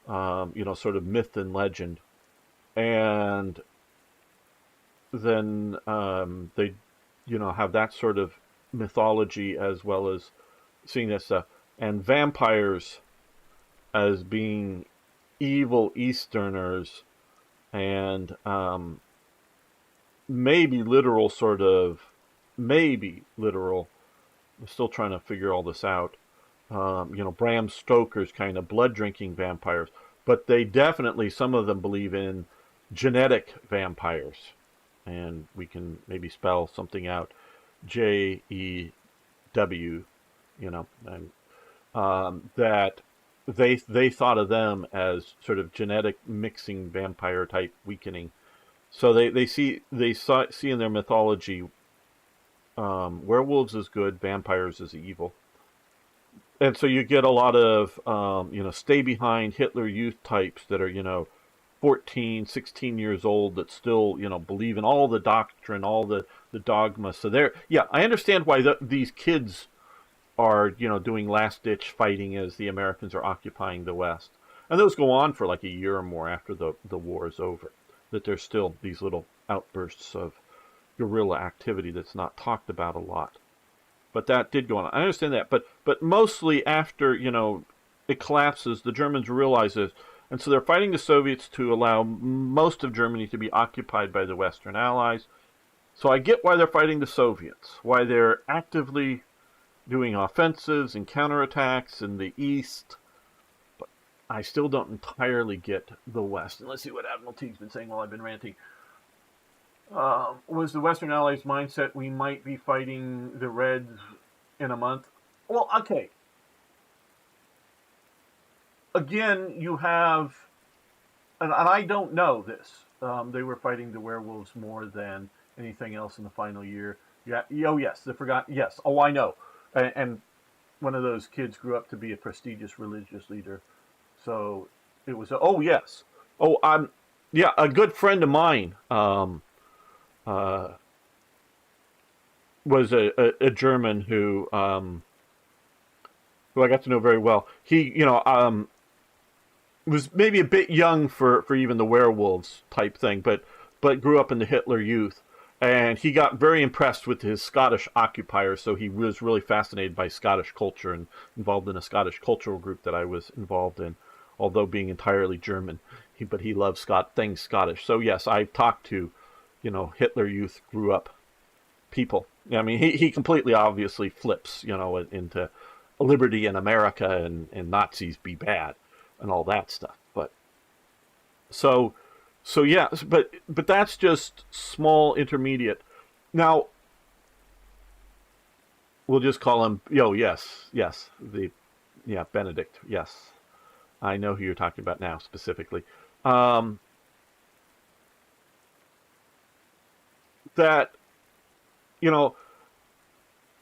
Sort of myth and legend. And then they, have that sort of mythology, as well as seeing that stuff. And vampires as being evil Easterners, and maybe literal, I'm still trying to figure all this out. Bram Stoker's kind of blood-drinking vampires. But they definitely, some of them believe in genetic vampires. And we can maybe spell something out. Jew, that they thought of them as sort of genetic mixing vampire type weakening. So they see in their mythology, werewolves is good, vampires is evil. And so you get a lot of, stay behind Hitler Youth types that are, 14, 16 years old that still, believe in all the doctrine, all the dogma. So yeah, I understand why these kids are, doing last-ditch fighting as the Americans are occupying the West. And those go on for like a year or more after the war is over, that there's still these little outbursts of guerrilla activity that's not talked about a lot. But that did go on. I understand that. But mostly after, it collapses, the Germans realize this. And so they're fighting the Soviets to allow most of Germany to be occupied by the Western Allies. So I get why they're fighting the Soviets, why they're actively doing offensives and counterattacks in the East. But I still don't entirely get the West. And let's see what Admiral Teague's been saying while I've been ranting. Was the Western Allies' mindset we might be fighting the Reds in a month? Well, okay. Again, you have, and I don't know this, they were fighting the werewolves more than anything else in the final year. Yeah. Oh, yes. They forgot. Yes. Oh, I know. And one of those kids grew up to be a prestigious religious leader. So it was, oh, yes. Oh, yeah, a good friend of mine, was a German who I got to know very well. He, was maybe a bit young for even the werewolves type thing, but grew up in the Hitler Youth. And he got very impressed with his Scottish occupiers, so he was really fascinated by Scottish culture and involved in a Scottish cultural group that I was involved in, although being entirely German. But he loved things Scottish. So yes, I've talked to, Hitler Youth grew up people. I mean, he completely obviously flips, into liberty in America and Nazis be bad and all that stuff. But so yeah, but that's just small intermediate. Now we'll just call him. Yes, Benedict. Yes, I know who you're talking about now specifically. That,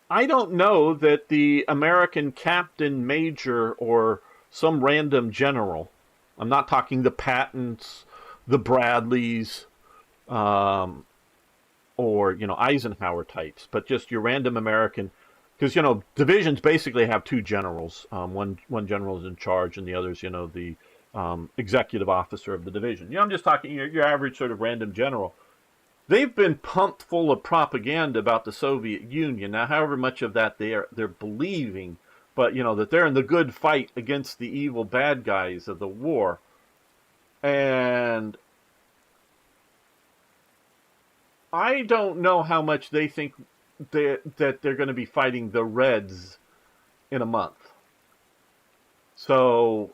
I don't know that the American captain major or some random general, I'm not talking the Pattons, the Bradleys, or, Eisenhower types, but just your random American, because, divisions basically have two generals. One general is in charge and the other's, the executive officer of the division. I'm just talking your average sort of random general. They've been pumped full of propaganda about the Soviet Union. Now, however much of that they're believing, but, that they're in the good fight against the evil bad guys of the war. And I don't know how much they think that they're going to be fighting the Reds in a month. So,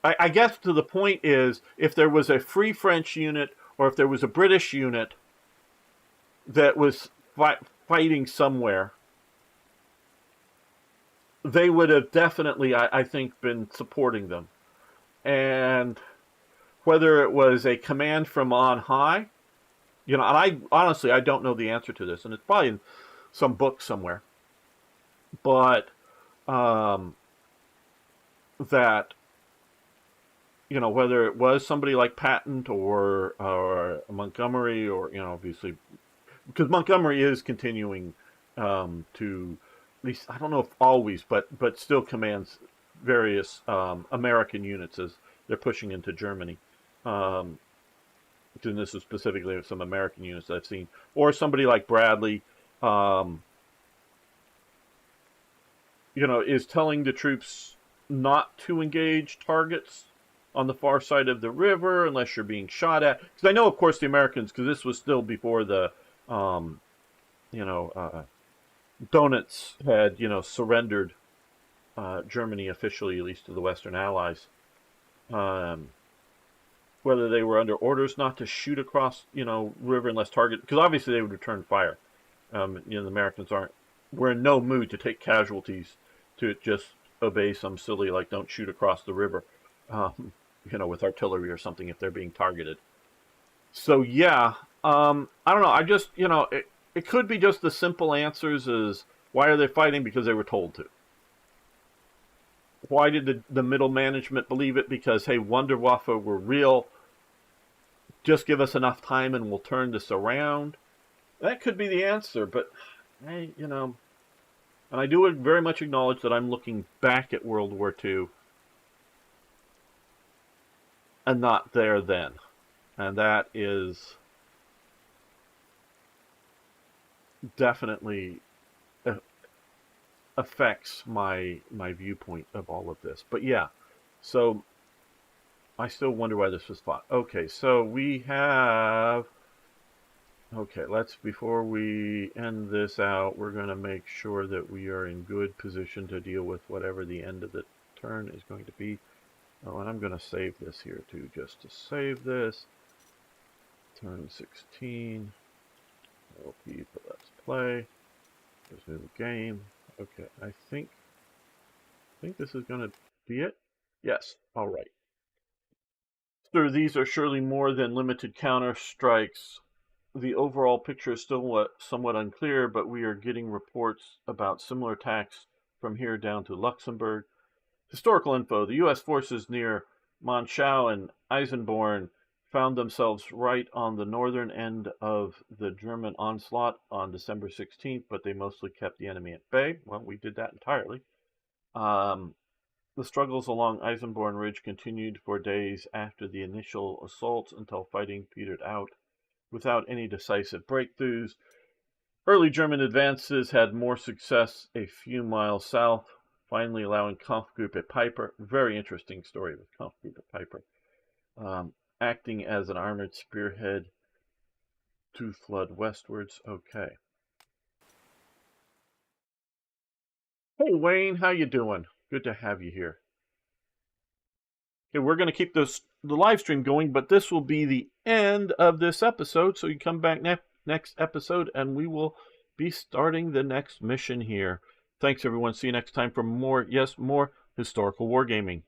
I guess to the point is, if there was a Free French unit or if there was a British unit that was fighting somewhere, they would have definitely, I think, been supporting them. And whether it was a command from on high, and I honestly, I don't know the answer to this, and it's probably in some book somewhere, but that, whether it was somebody like Patton or Montgomery or, obviously, because Montgomery is continuing to, at least, I don't know if always, but still commands various American units as they're pushing into Germany. And this is specifically some American units that I've seen. Or somebody like Bradley, is telling the troops not to engage targets on the far side of the river unless you're being shot at. Because I know, of course, the Americans, because this was still before the, Donitz had, surrendered Germany officially, at least to the Western Allies. Whether they were under orders not to shoot across, river unless target, because obviously they would return fire. The Americans we're in no mood to take casualties to just obey some silly, like, don't shoot across the river, with artillery or something if they're being targeted. So, yeah, I don't know. I just, it could be just the simple answers is, why are they fighting? Because they were told to. Why did the middle management believe it? Because, hey, Wunderwaffe were real. Just give us enough time and we'll turn this around. That could be the answer, but, hey, you know, and I do very much acknowledge that I'm looking back at World War II and not there then. And that is definitely affects my viewpoint of all of this. But yeah, so I still wonder why this was fought. Okay, so we have... Okay, before we end this out, we're going to make sure that we are in good position to deal with whatever the end of the turn is going to be. Oh, and I'm going to save this here too, just to save this. Turn 16. LP for let's play. Resume the game. Okay, I think this is going to be it. Yes, all right. Sir, these are surely more than limited counter strikes. The overall picture is still somewhat unclear, but we are getting reports about similar attacks from here down to Luxembourg. Historical info. The U.S. forces near Monschau and Eisenborn found themselves right on the northern end of the German onslaught on December 16th, but they mostly kept the enemy at bay. Well, we did that entirely. The struggles along Eisenborn Ridge continued for days after the initial assaults until fighting petered out without any decisive breakthroughs. Early German advances had more success a few miles south, finally allowing Kampfgruppe Peiper, very interesting story with Kampfgruppe Peiper, acting as an armored spearhead to flood westwards. Okay. Hey Wayne, how you doing? Good to have you here. Okay, we're going to keep the live stream going, but this will be the end of this episode. So you come back next episode, and we will be starting the next mission here. Thanks, everyone. See you next time for more historical wargaming.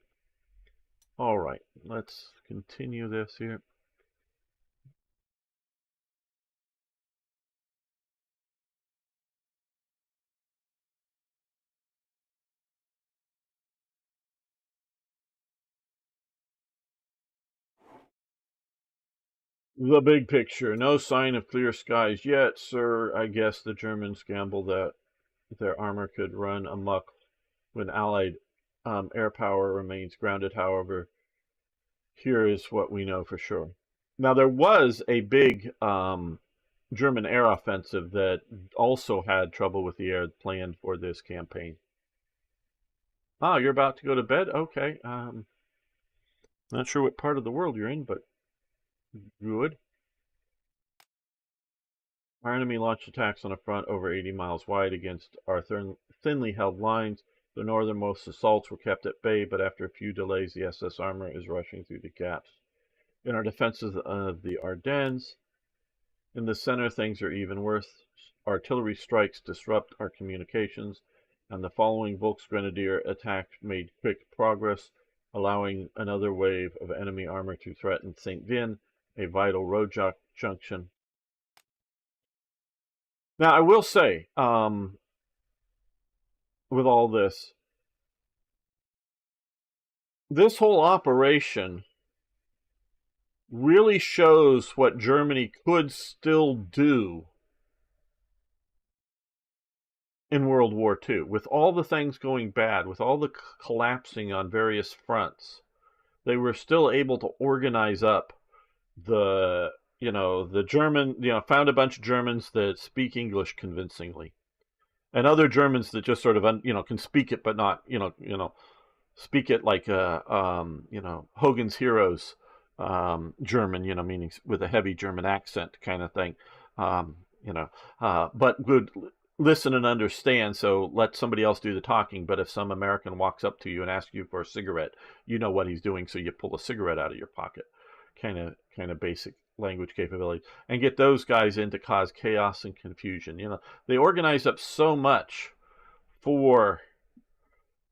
All right, let's continue this here. The big picture. No sign of clear skies yet, sir. I guess the Germans gambled that their armor could run amok when Allied air power remains grounded. However, here is what we know for sure. Now, there was a big German air offensive that also had trouble with the air planned for this campaign. Ah, you're about to go to bed? Okay. Not sure what part of the world you're in, but good. Our enemy launched attacks on a front over 80 miles wide against our thinly held lines. The northernmost assaults were kept at bay, but after a few delays, the SS armor is rushing through the gaps. In our defenses of the Ardennes, in the center, things are even worse. Artillery strikes disrupt our communications, and the following Volksgrenadier attack made quick progress, allowing another wave of enemy armor to threaten Saint-Vin, a vital road junction. Now, I will say, with all this whole operation really shows what Germany could still do in World War II. With all the things going bad, with all the collapsing on various fronts, they were still able to organize up the German, found a bunch of Germans that speak English convincingly, and other Germans that just sort of, can speak it, but not, speak it like, Hogan's Heroes German, meaning with a heavy German accent kind of thing, but would listen and understand, so let somebody else do the talking. But if some American walks up to you and asks you for a cigarette, you know what he's doing, so you pull a cigarette out of your pocket. Kind of basic language capability, and get those guys in to cause chaos and confusion. They organize up so much for,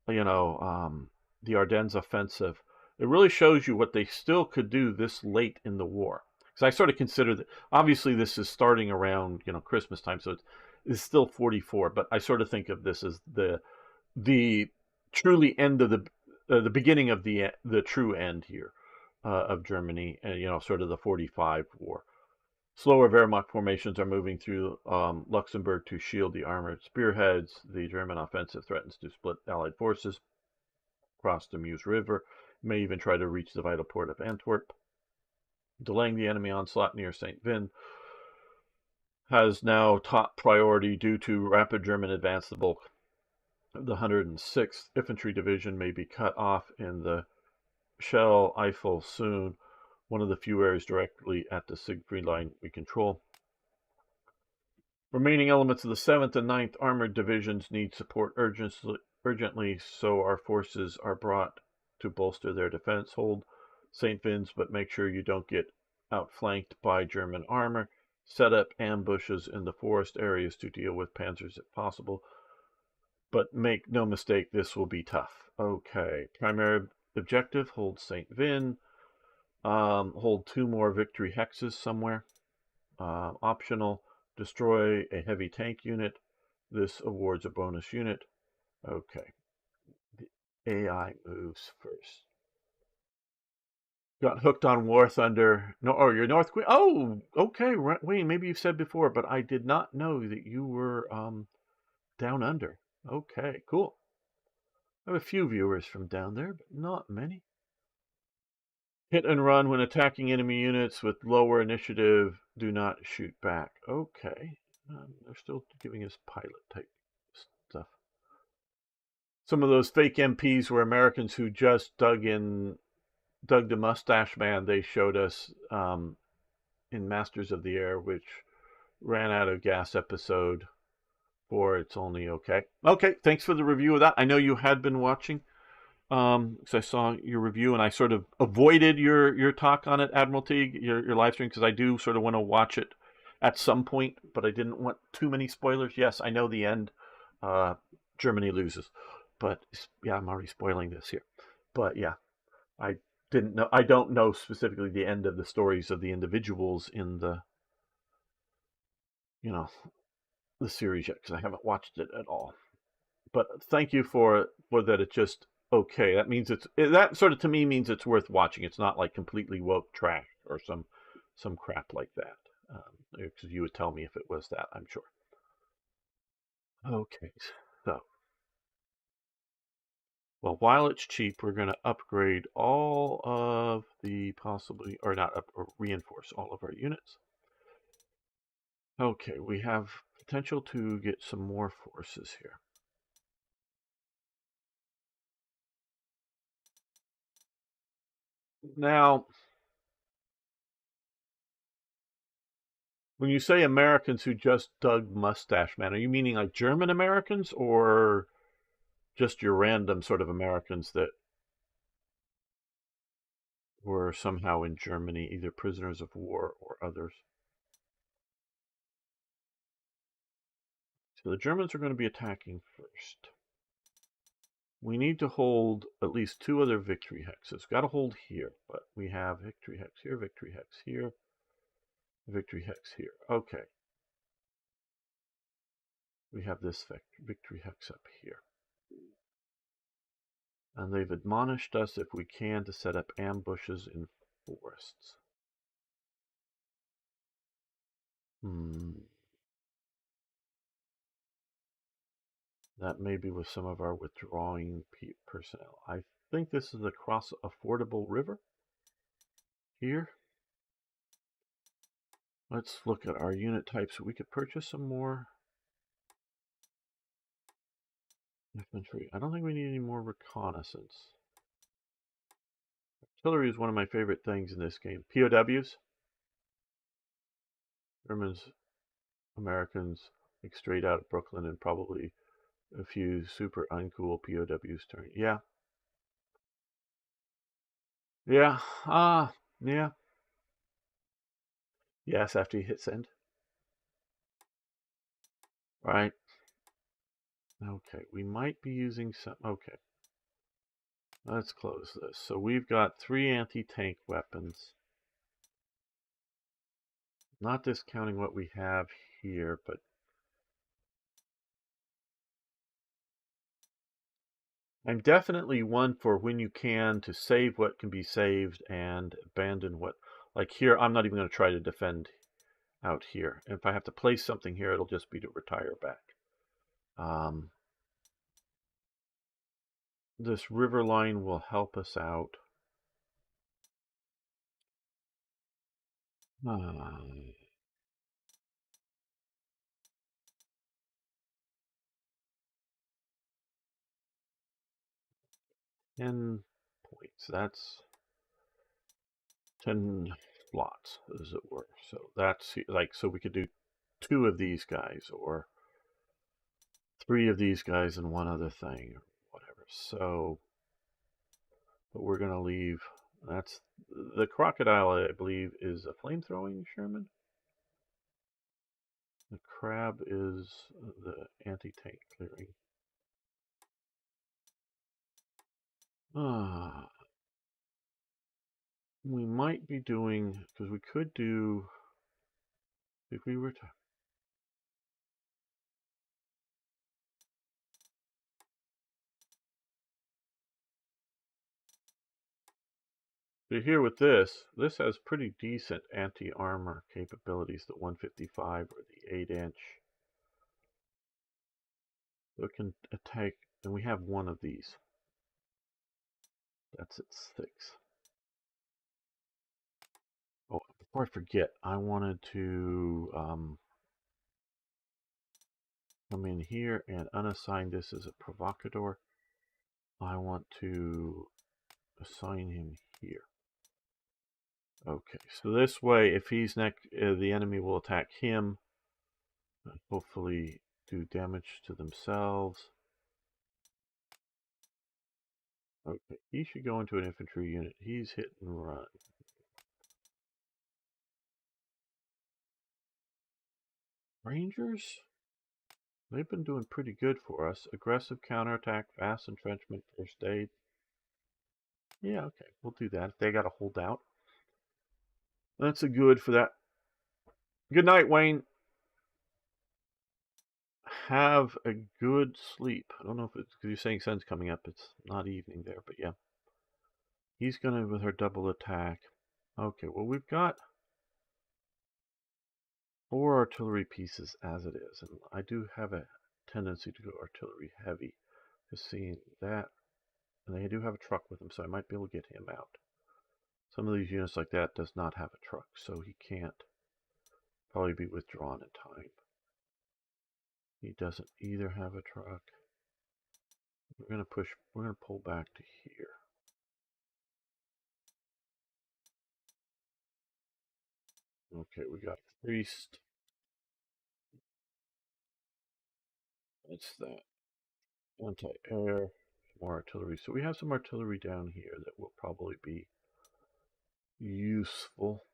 the Ardennes Offensive. It really shows you what they still could do this late in the war. Because I sort of consider that, obviously this is starting around, Christmas time, so it's still 44, but I sort of think of this as the truly end of the the beginning of the true end here of Germany, and sort of the 45 war. Slower Wehrmacht formations are moving through Luxembourg to shield the armored spearheads. The German offensive threatens to split Allied forces across the Meuse River, may even try to reach the vital port of Antwerp. Delaying the enemy onslaught near St. Vin has now top priority due to rapid German advance. The bulk of the 106th Infantry Division may be cut off in the Shell Eifel soon, one of the few areas directly at the Siegfried Line we control. Remaining elements of the 7th and 9th Armored Divisions need support urgently, so our forces are brought to bolster their defense. Hold St. Vin's, but make sure you don't get outflanked by German armor. Set up ambushes in the forest areas to deal with panzers if possible. But make no mistake, this will be tough. Okay, primary objective, hold St. Vin. Hold 2 more victory hexes somewhere. Optional, destroy a heavy tank unit. This awards a bonus unit. Okay. The AI moves first. Got hooked on War Thunder. No, oh, you're North Queen. Oh, okay, Wayne. Maybe you've said before, but I did not know that you were down under. Okay, cool. I have a few viewers from down there, but not many. Hit and run when attacking enemy units with lower initiative. Do not shoot back. Okay. They're still giving us pilot type stuff. Some of those fake MPs were Americans who just dug the Mustache Man they showed us in Masters of the Air, which ran out of gas episode 4. It's only okay. Okay, thanks for the review of that. I know you had been watching. Because I saw your review and I sort of avoided your talk on it, Admiralty, your live stream, because I do sort of want to watch it at some point, but I didn't want too many spoilers. Yes, I know the end. Germany loses, but yeah, I'm already spoiling this here. But yeah, I don't know specifically the end of the stories of the individuals in the the series yet, because I haven't watched it at all. But thank you for that. It's just okay. That means that sort of to me means it's worth watching. It's not like completely woke trash or some crap like that. Because you would tell me if it was that, I'm sure. Okay, so well, while it's cheap, we're going to upgrade all of the or not or reinforce all of our units. Okay, we have potential to get some more forces here. Now, when you say Americans who just dug Mustache Man, are you meaning like German Americans or just your random sort of Americans that were somehow in Germany, either prisoners of war or others? So the Germans are going to be attacking first. We need to hold at least 2 other victory hexes. Got to hold here, but we have victory hex here, victory hex here, victory hex here. Okay. We have this victory hex up here. And they've admonished us, if we can, to set up ambushes in forests. That may be with some of our withdrawing personnel. I think this is across a fordable river here. Let's look at our unit types. We could purchase some more infantry. I don't think we need any more reconnaissance. Artillery is one of my favorite things in this game. POWs. Germans, Americans, like straight out of Brooklyn, and probably a few super uncool POWs turn. Yeah. Yeah. Yeah. Yes, after you hit send. Right. Okay, we might be using some. Okay. Let's close this. So we've got 3 anti-tank weapons. Not discounting what we have here, but I'm definitely one for when you can to save what can be saved and abandon what. Like here, I'm not even going to try to defend out here. If I have to place something here, it'll just be to retire back. This river line will help us out. 10 points. That's 10 slots, as it were. So that's like, so we could do 2 of these guys or 3 of these guys and 1 other thing or whatever. So, but we're going to leave. That's the crocodile, I believe, is a flame-throwing Sherman. The crab is the anti-tank clearing. We might be doing, because we could do, if we were to, so here with this has pretty decent anti-armor capabilities, the 155 or the 8-inch. So it can attack, and we have 1 of these. That's at 6. Oh, before I forget, I wanted to come in here and unassign this as a provocateur. I want to assign him here. Okay, so this way, if he's next, the enemy will attack him, and hopefully do damage to themselves. Okay, he should go into an infantry unit. He's hit and run. Rangers? They've been doing pretty good for us. Aggressive counterattack, fast entrenchment, first aid. Yeah, okay, we'll do that. If they got to hold out, that's a good for that. Good night, Wayne. Have a good sleep. I don't know if it's because you're saying sun's coming up. It's not evening there, but yeah. He's gonna with her double attack. Okay, well we've got 4 artillery pieces as it is, and I do have a tendency to go artillery heavy. Just seeing that, and they do have a truck with them, so I might be able to get him out. Some of these units like that does not have a truck, so he can't probably be withdrawn in time. He doesn't either have a truck. We're gonna pull back to here. Okay, we got priest. That's that. Anti-air, more artillery. So we have some artillery down here that will probably be useful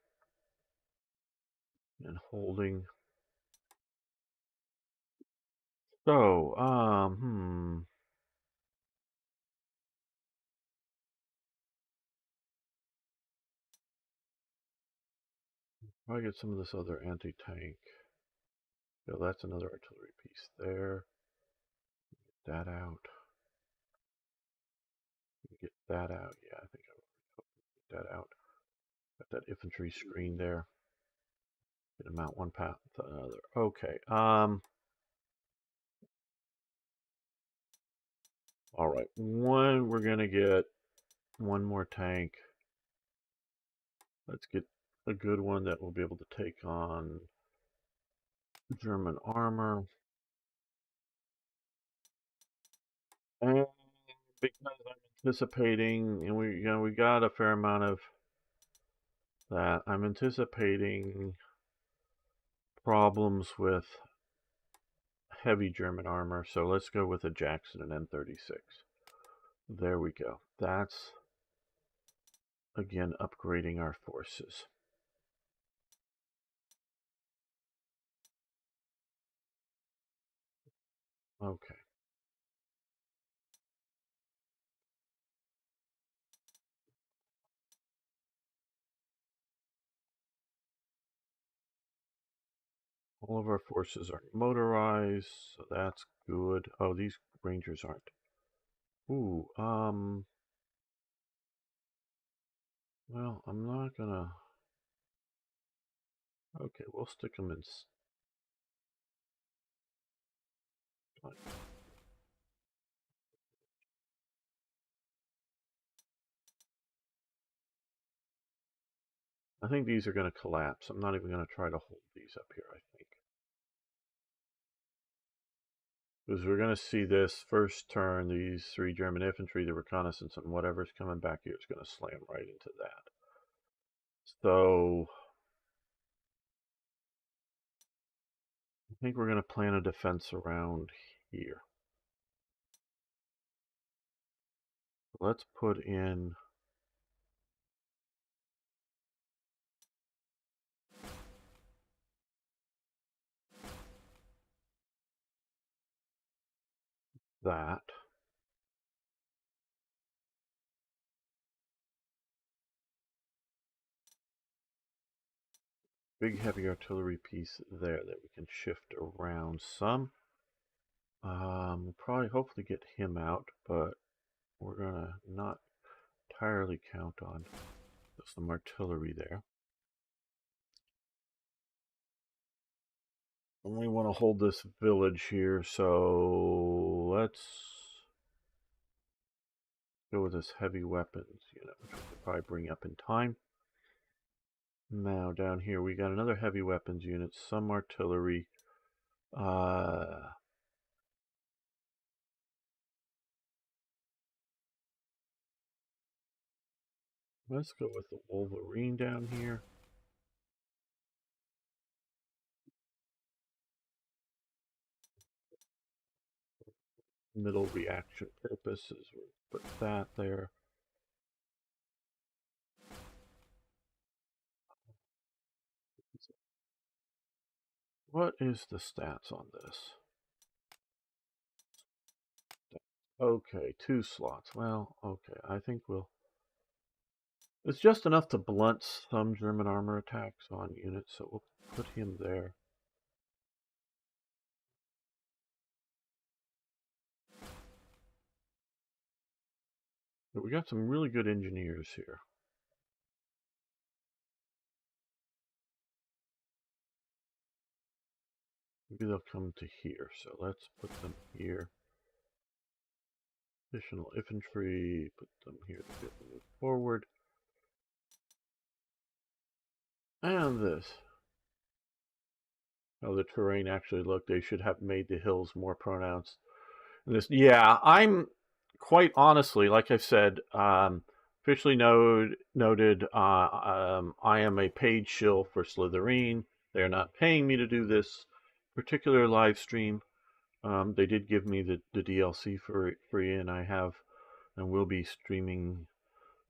in holding. So, I get some of this other anti-tank. Yeah, that's another artillery piece there. Get that out. Get that out. Yeah, I think I will get that out. Got that infantry screen there. Get them out one path to another. Okay. All right. We're gonna get 1 more tank. Let's get a good one that will be able to take on German armor. And because I'm anticipating, and we got a fair amount of that, I'm anticipating problems with heavy German armor. So let's go with a Jackson and M36. There we go. That's again upgrading our forces. Okay. All of our forces are motorized, so that's good. Oh, these Rangers aren't. Ooh, well, I'm not gonna... Okay, we'll stick them in... I think these are going to collapse. I'm not even going to try to hold these up here, I think. Because we're going to see this first turn, these 3 German infantry, the reconnaissance, and whatever's coming back here is going to slam right into that. So I think we're going to plan a defense around here. Let's put in that. Big heavy artillery piece there that we can shift around some. We'll probably hopefully get him out, but we're going to not entirely count on some artillery there. And we want to hold this village here, so let's go with this heavy weapons unit, which we could probably bring up in time. Now down here we got another heavy weapons unit, some artillery. Let's go with the Wolverine down here. Middle reaction purposes, we'll put that there. What is the stats on this? Okay, 2 slots. Well, okay, I think we'll... It's just enough to blunt some German armor attacks on units, so we'll put him there. But we got some really good engineers here. Maybe they'll come to here, so let's put them here. Additional infantry, put them here to get them move forward. And this. Oh, the terrain actually, look, they should have made the hills more pronounced. This, yeah, I'm quite honestly, like I said, officially noted, I am a paid shill for Slytherin. They're not paying me to do this particular live stream. They did give me the DLC for free, and I have and will be streaming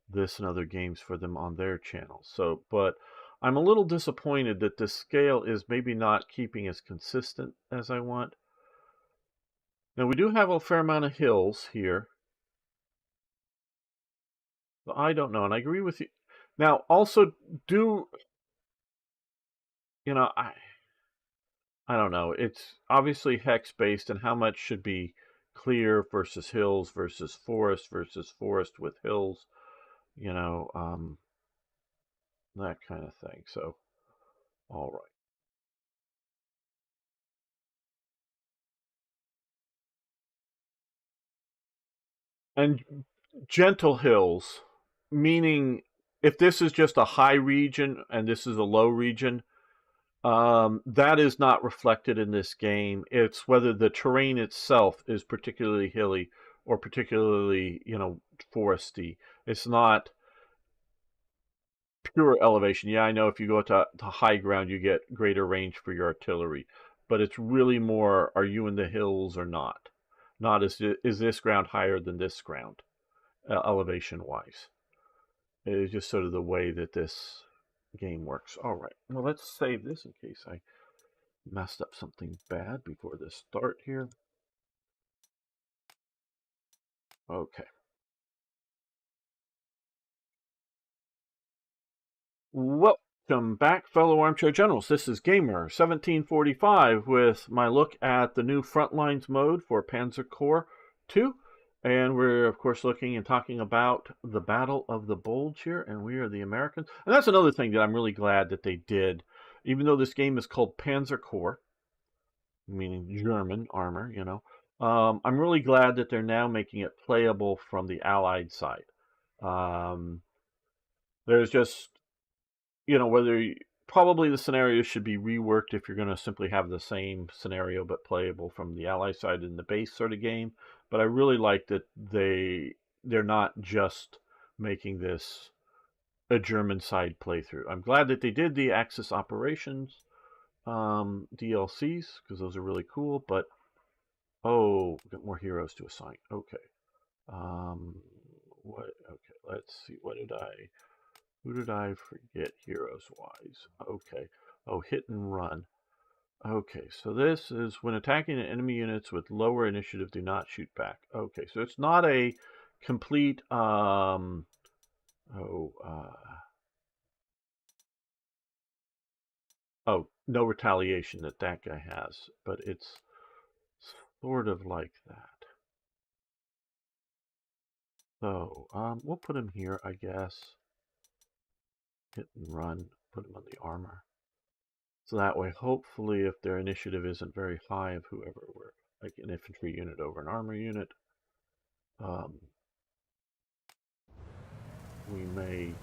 this and other games for them on their channel. So, but I'm a little disappointed that the scale is maybe not keeping as consistent as I want. Now, we do have a fair amount of hills here. But I don't know, and I agree with you. Now, also, I don't know. It's obviously hex-based, and how much should be clear versus hills versus forest with hills, that kind of thing. So, all right. And gentle hills, meaning if this is just a high region and this is a low region, that is not reflected in this game. It's whether the terrain itself is particularly hilly or particularly, foresty. It's not pure elevation. Yeah, I know if you go to high ground, you get greater range for your artillery. But it's really more, are you in the hills or not? Not is this ground higher than this ground, elevation-wise. It is just sort of the way that this game works. All right, well, let's save this in case I messed up something bad before the start here. Okay. Welcome back, fellow armchair generals. This is Gamer 1745 with my look at the new Frontlines mode for Panzer Corps 2. And we're, of course, looking and talking about the Battle of the Bulge here, and we are the Americans. And that's another thing that I'm really glad that they did. Even though this game is called Panzer Corps, meaning German armor, you know, I'm really glad that they're now making it playable from the Allied side. There's just, you know, probably the scenario should be reworked if you're going to simply have the same scenario but playable from the ally side in the base sort of game. But I really like that they're not just making this a German side playthrough. I'm glad that they did the Axis Operations DLCs because those are really cool. But oh, we've got more heroes to assign. Okay. What? Okay. Let's see. Who did I forget heroes-wise? Okay. Oh, hit and run. Okay, so this is when attacking enemy units with lower initiative, do not shoot back. Okay, so it's not a complete, oh, no retaliation that guy has, but it's sort of like that. So, we'll put him here, I guess. Hit and run, put him on the armor. So that way, hopefully, if their initiative isn't very high of whoever we're, like an infantry unit over an armor unit, we may...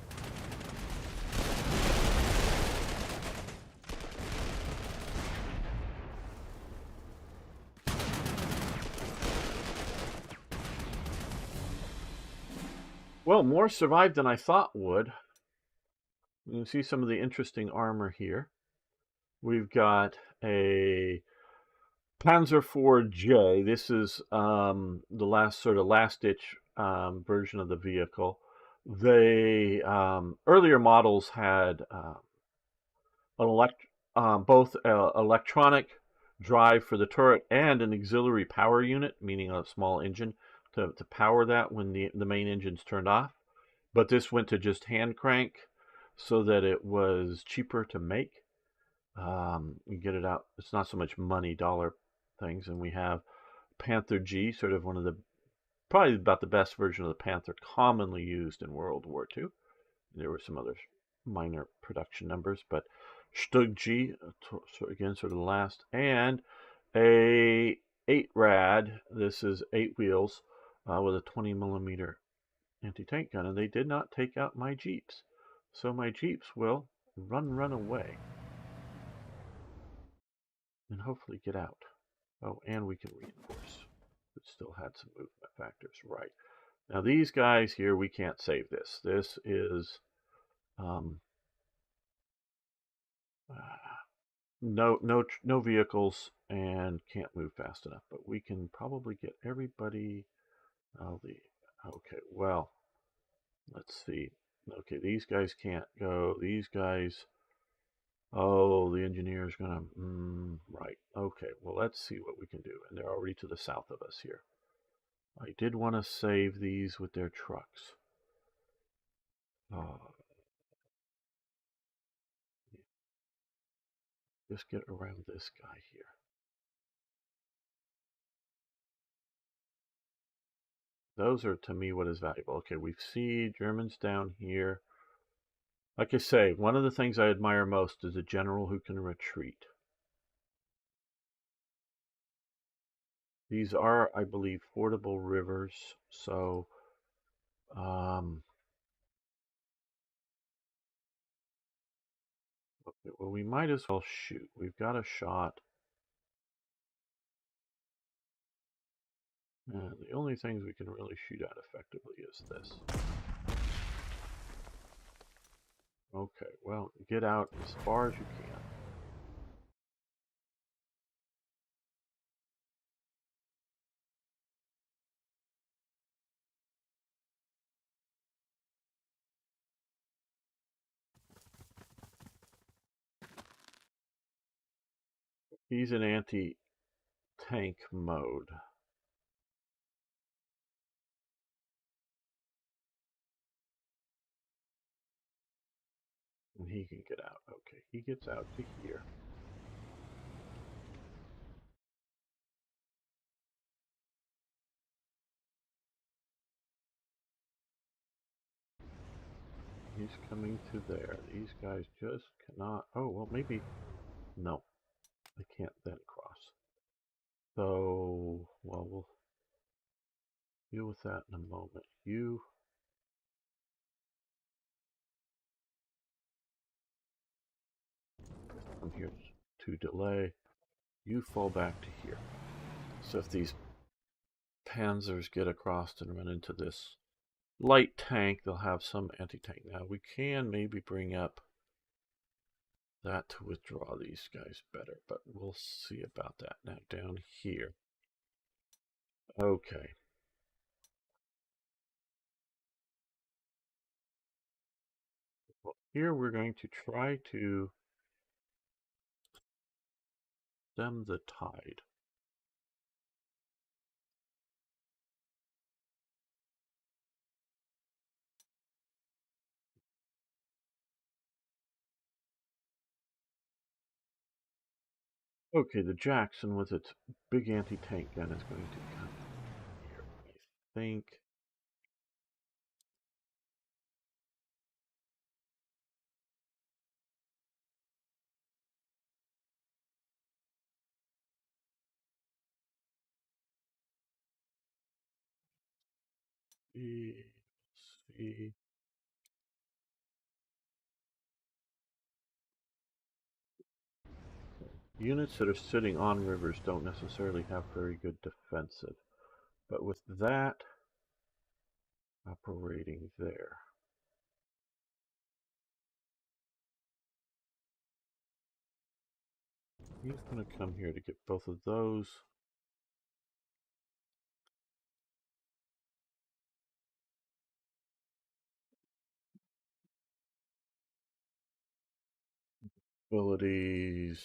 Well, more survived than I thought would. You can see some of the interesting armor here. We've got a Panzer IV-J. This is the last-ditch version of the vehicle. They earlier models had both electronic drive for the turret and an auxiliary power unit, meaning a small engine to power that when the main engine's turned off. But this went to just hand crank so that it was cheaper to make. You get it out. It's not so much money, dollar things. And we have Panther G, sort of probably about the best version of the Panther commonly used in World War II. There were some other minor production numbers, but Stug G, again, sort of the last. And a 8 rad. This is 8 wheels with a 20 millimeter anti-tank gun, and they did not take out my Jeeps. So my Jeeps will run away. And hopefully get out. Oh, and we can reinforce. It still had some movement factors. Right. Now these guys here, we can't save this. This is no vehicles and can't move fast enough. But we can probably get everybody. Okay, well, let's see. Okay, these guys can't go. These guys. Oh, the engineer's gonna. Right. Okay. Well, let's see what we can do. And they're already to the south of us here. I did want to save these with their trucks. Just get around this guy here. Those are, to me, what is valuable. Okay, we see Germans down here. Like I say, one of the things I admire most is a general who can retreat. These are, I believe, fordable rivers, so okay, well, we might as well shoot. We've got a shot. And the only things we can really shoot at effectively is this. Okay, well, get out as far as you can. He's in anti-tank mode. And he can get out. Okay, he gets out to here. he's coming to there. These guys just cannot. Oh, well, maybe. No, they can't then cross. So, well, we'll deal with that in a moment. You come here to delay. You fall back to here. So if these panzers get across and run into this light tank, they'll have some anti-tank. Now we can maybe bring up that to withdraw these guys better, but we'll see about that. Now down here. Okay. Well, here we're going to try to stem the tide. Okay, the Jackson with its big anti-tank gun is going to come here, I think. See. Units that are sitting on rivers don't necessarily have very good defensive. But with that operating there, he's going to come here to get both of those. Abilities.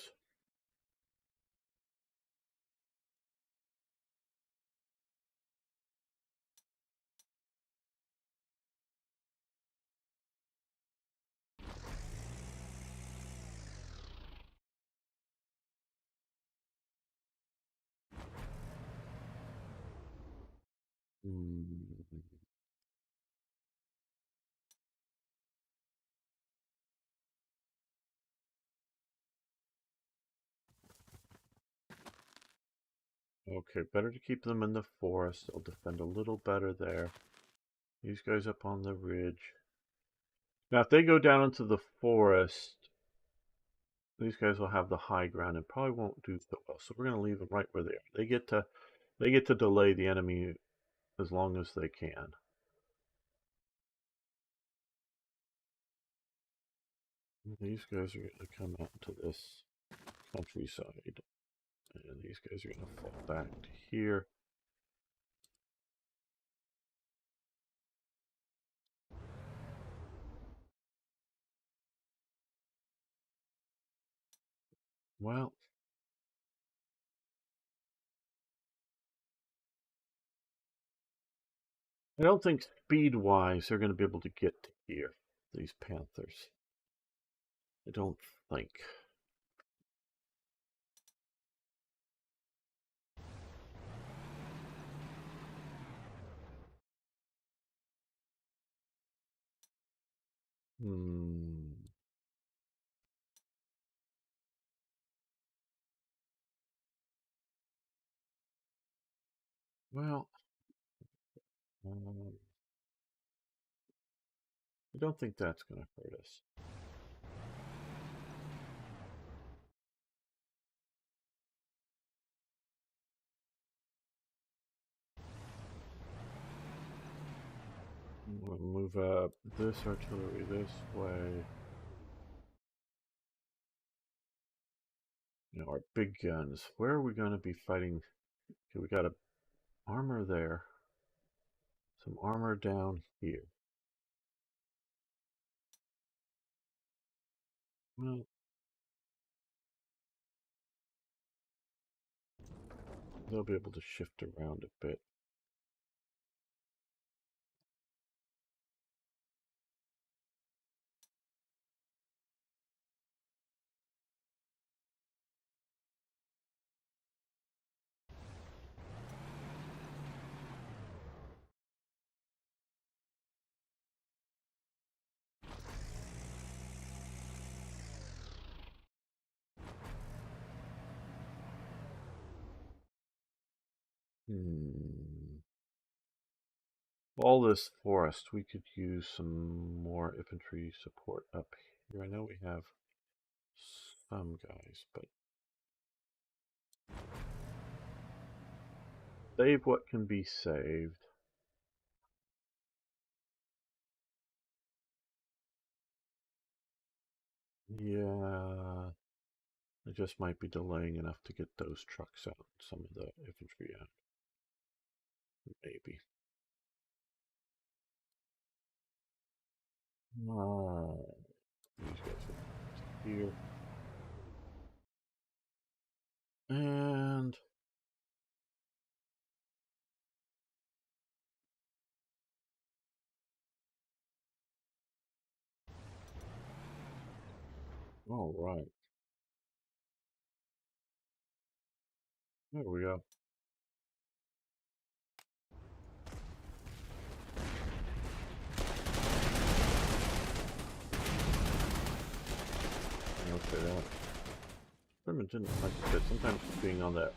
Okay, better to keep them in the forest. They'll defend a little better there. These guys up on the ridge. Now, if they go down into the forest, these guys will have the high ground and probably won't do so well. So we're going to leave them right where they are. They get to delay the enemy as long as they can. These guys are going to come out into this countryside. And these guys are going to fall back to here. Well, I don't think speed-wise they're going to be able to get to here, these Panthers. I don't think. Well, I don't think that's going to hurt us. We'll move up this artillery this way. You know, our big guns. Where are we going to be fighting? Okay, we got a armor there. Some armor down here. Well, they'll be able to shift around a bit. All this forest, we could use some more infantry support up here. I know we have some guys, but save what can be saved. Yeah, it just might be delaying enough to get those trucks out, some of the infantry out. Maybe. These guys are here. And all right. There we go. Okay, that experiment didn't like I said, sometimes being on that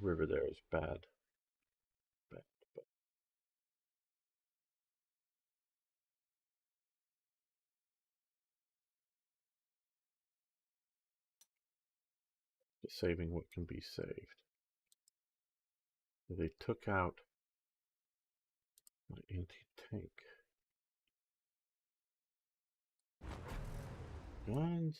river there is bad. But just saving what can be saved. They took out my anti-tank guns.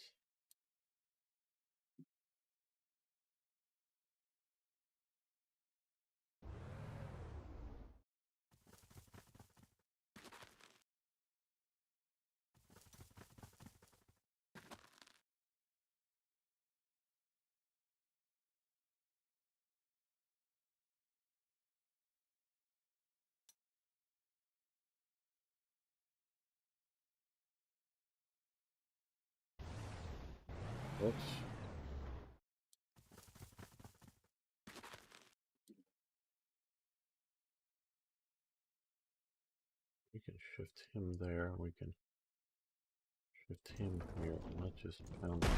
Let's we can shift him there. We can shift him here. Let's just pound him.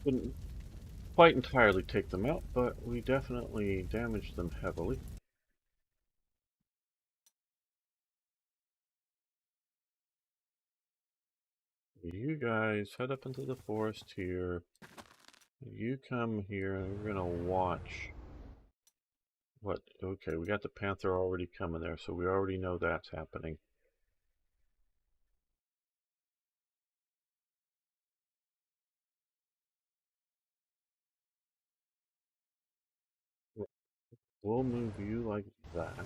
Didn't quite entirely take them out, but we definitely damaged them heavily. You guys head up into the forest here. You come here and we're gonna watch what. Okay, we got the panther already coming there, so we already know that's happening. We'll move you like that.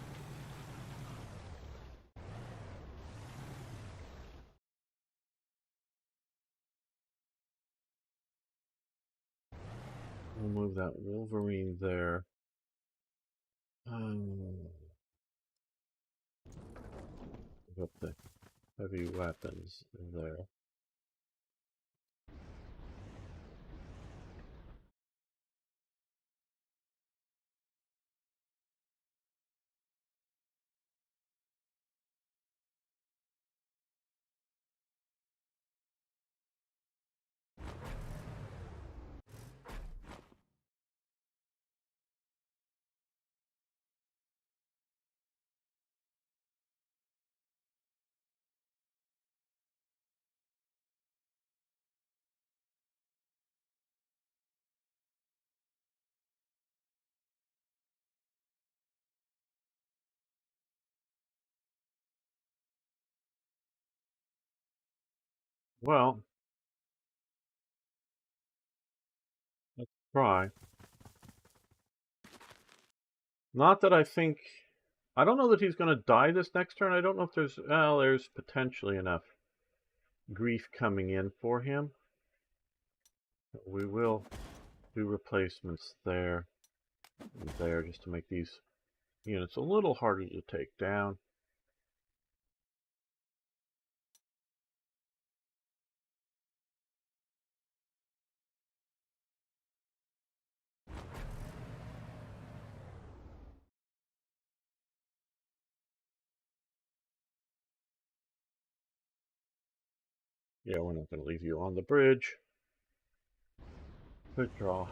We'll move that Wolverine there. Put the heavy weapons there. Well, let's try. Not that I think... I don't know that he's going to die this next turn. I don't know if there's... Well, there's potentially enough grief coming in for him. We will do replacements there and there just to make these units a little harder to take down. Yeah, we're not going to leave you on the bridge. Good draw.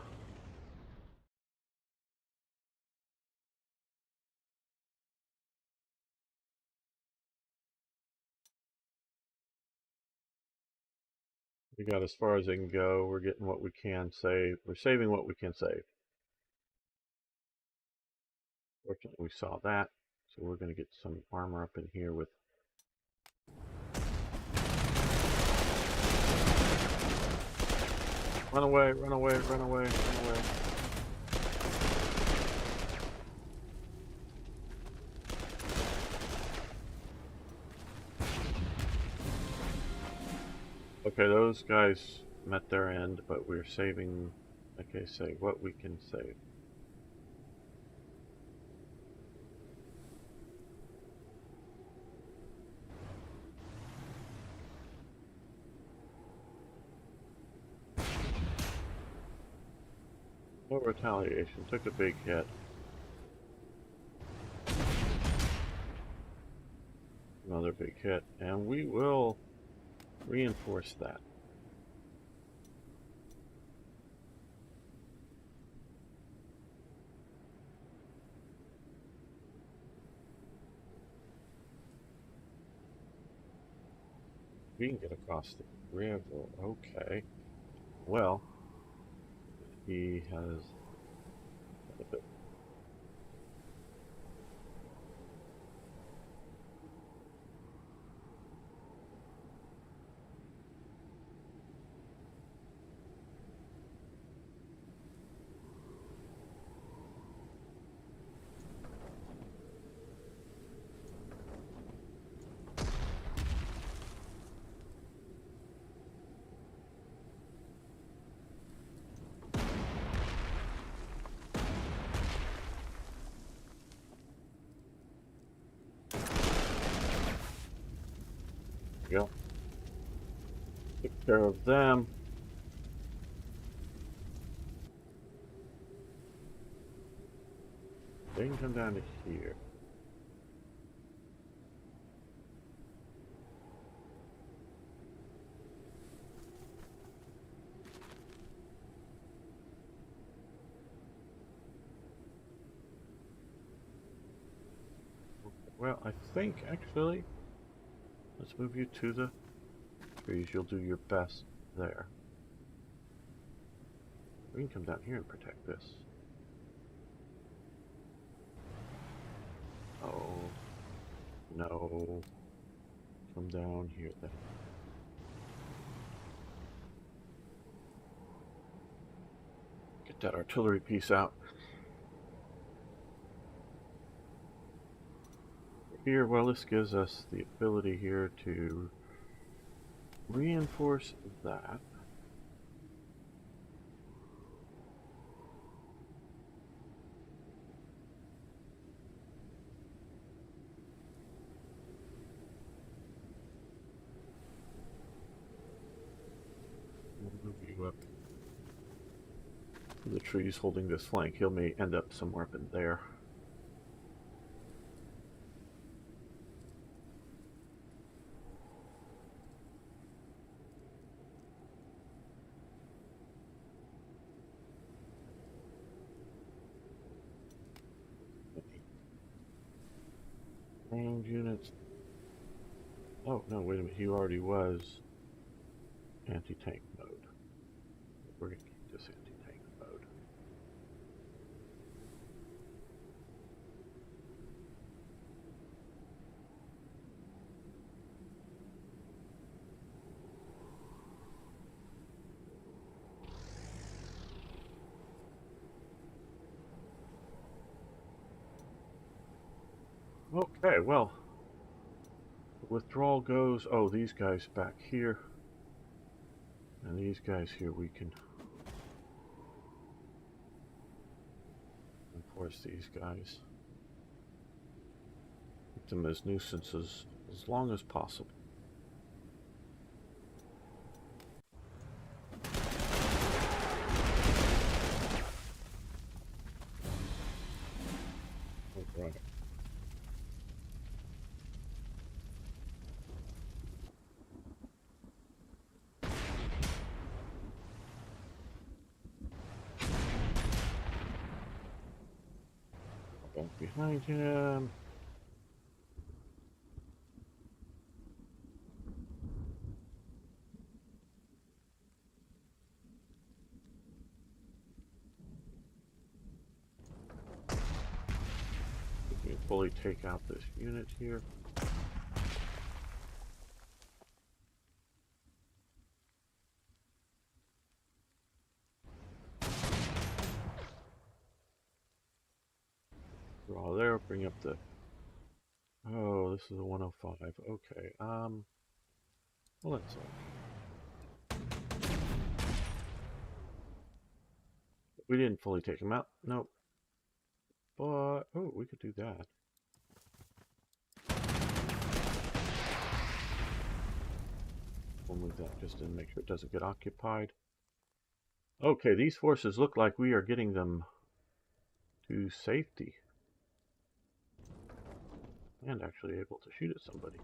We got as far as they can go. We're getting what we can save. We're saving what we can save. Fortunately, we saw that. So we're going to get some armor up in here with... Run away, run away, run away, run away. Okay, those guys met their end, but we're saving... Okay, say what we can save. No retaliation, took a big hit. Another big hit, and we will reinforce that. We can get across the river, okay. Well, he has a bit. Go. Took care of them. They can come down to here. Well, I think actually, let's move you to the trees. You'll do your best there. We can come down here and protect this. Oh, no. Come down here then. Get that artillery piece out. Here, well, this gives us the ability here to reinforce that. We'll move you up to the trees holding this flank. He may end up somewhere up in there. Armed units. Oh, no, wait a minute. He already was anti-tank mode. We're going to keep this anti-tank mode. Okay, well, the withdrawal goes, oh, these guys back here, and these guys here we can enforce these guys. Keep them as nuisances as long as possible. All right. Walk behind him. We can fully take out this unit here. Draw there, bring up the... Oh, this is a 105. Okay, well, let's see. We didn't fully take him out. Nope. But, oh, we could do that. We'll move that just to make sure it doesn't get occupied. Okay, these forces look like we are getting them to safety. And actually able to shoot at somebody.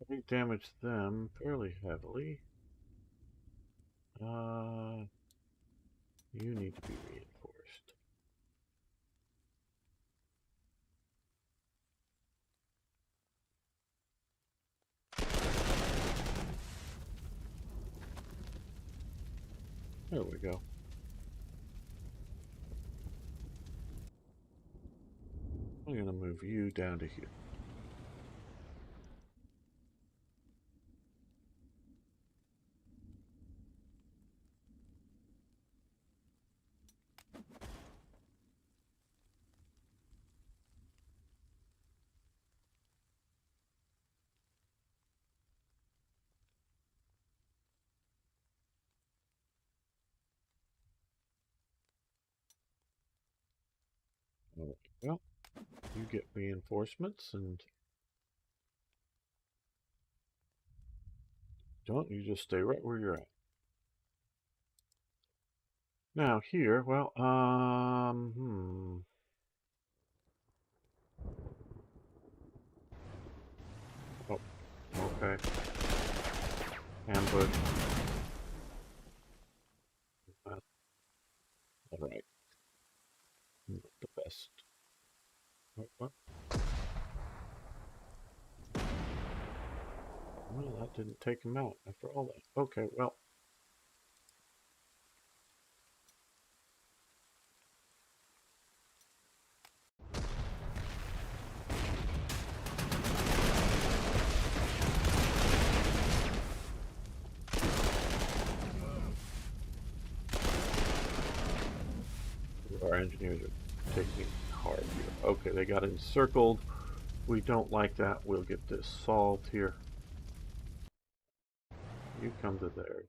We damaged them fairly heavily. You need to be reinforced. There we go. I'm going to move you down to here. All right. Well, you get reinforcements and don't you just stay right where you're at. Now here, well, Oh, okay. Ambush. All right. Not the best. What? Well, that didn't take him out after all that. Okay, well. Our engineers are taking it hard here. Okay, they got encircled. We don't like that. We'll get this solved here. You come to there.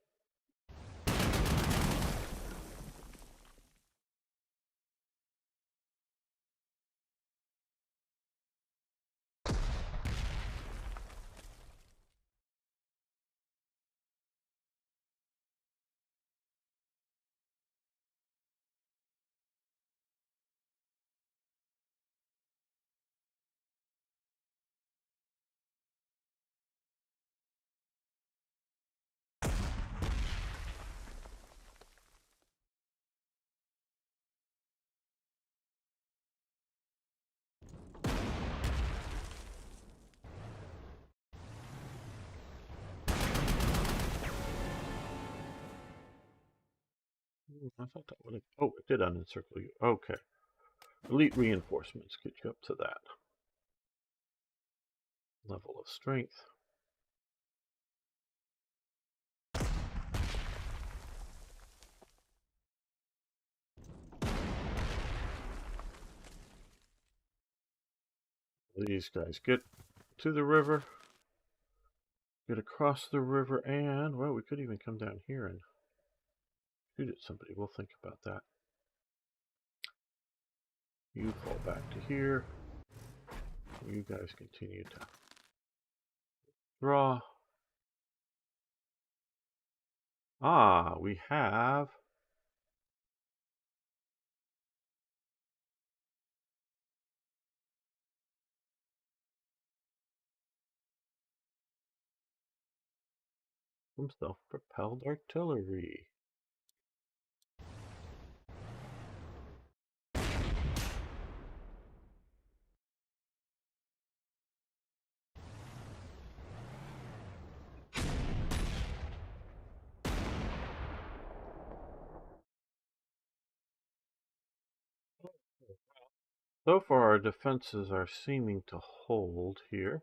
I thought that would have... Oh, it did unencircle you. Okay. Elite reinforcements get you up to that level of strength. These guys get to the river. Get across the river and, well, we could even come down here and shoot at somebody. We'll think about that. You fall back to here. You guys continue to draw. Ah, we have some self-propelled artillery. So far, our defenses are seeming to hold here.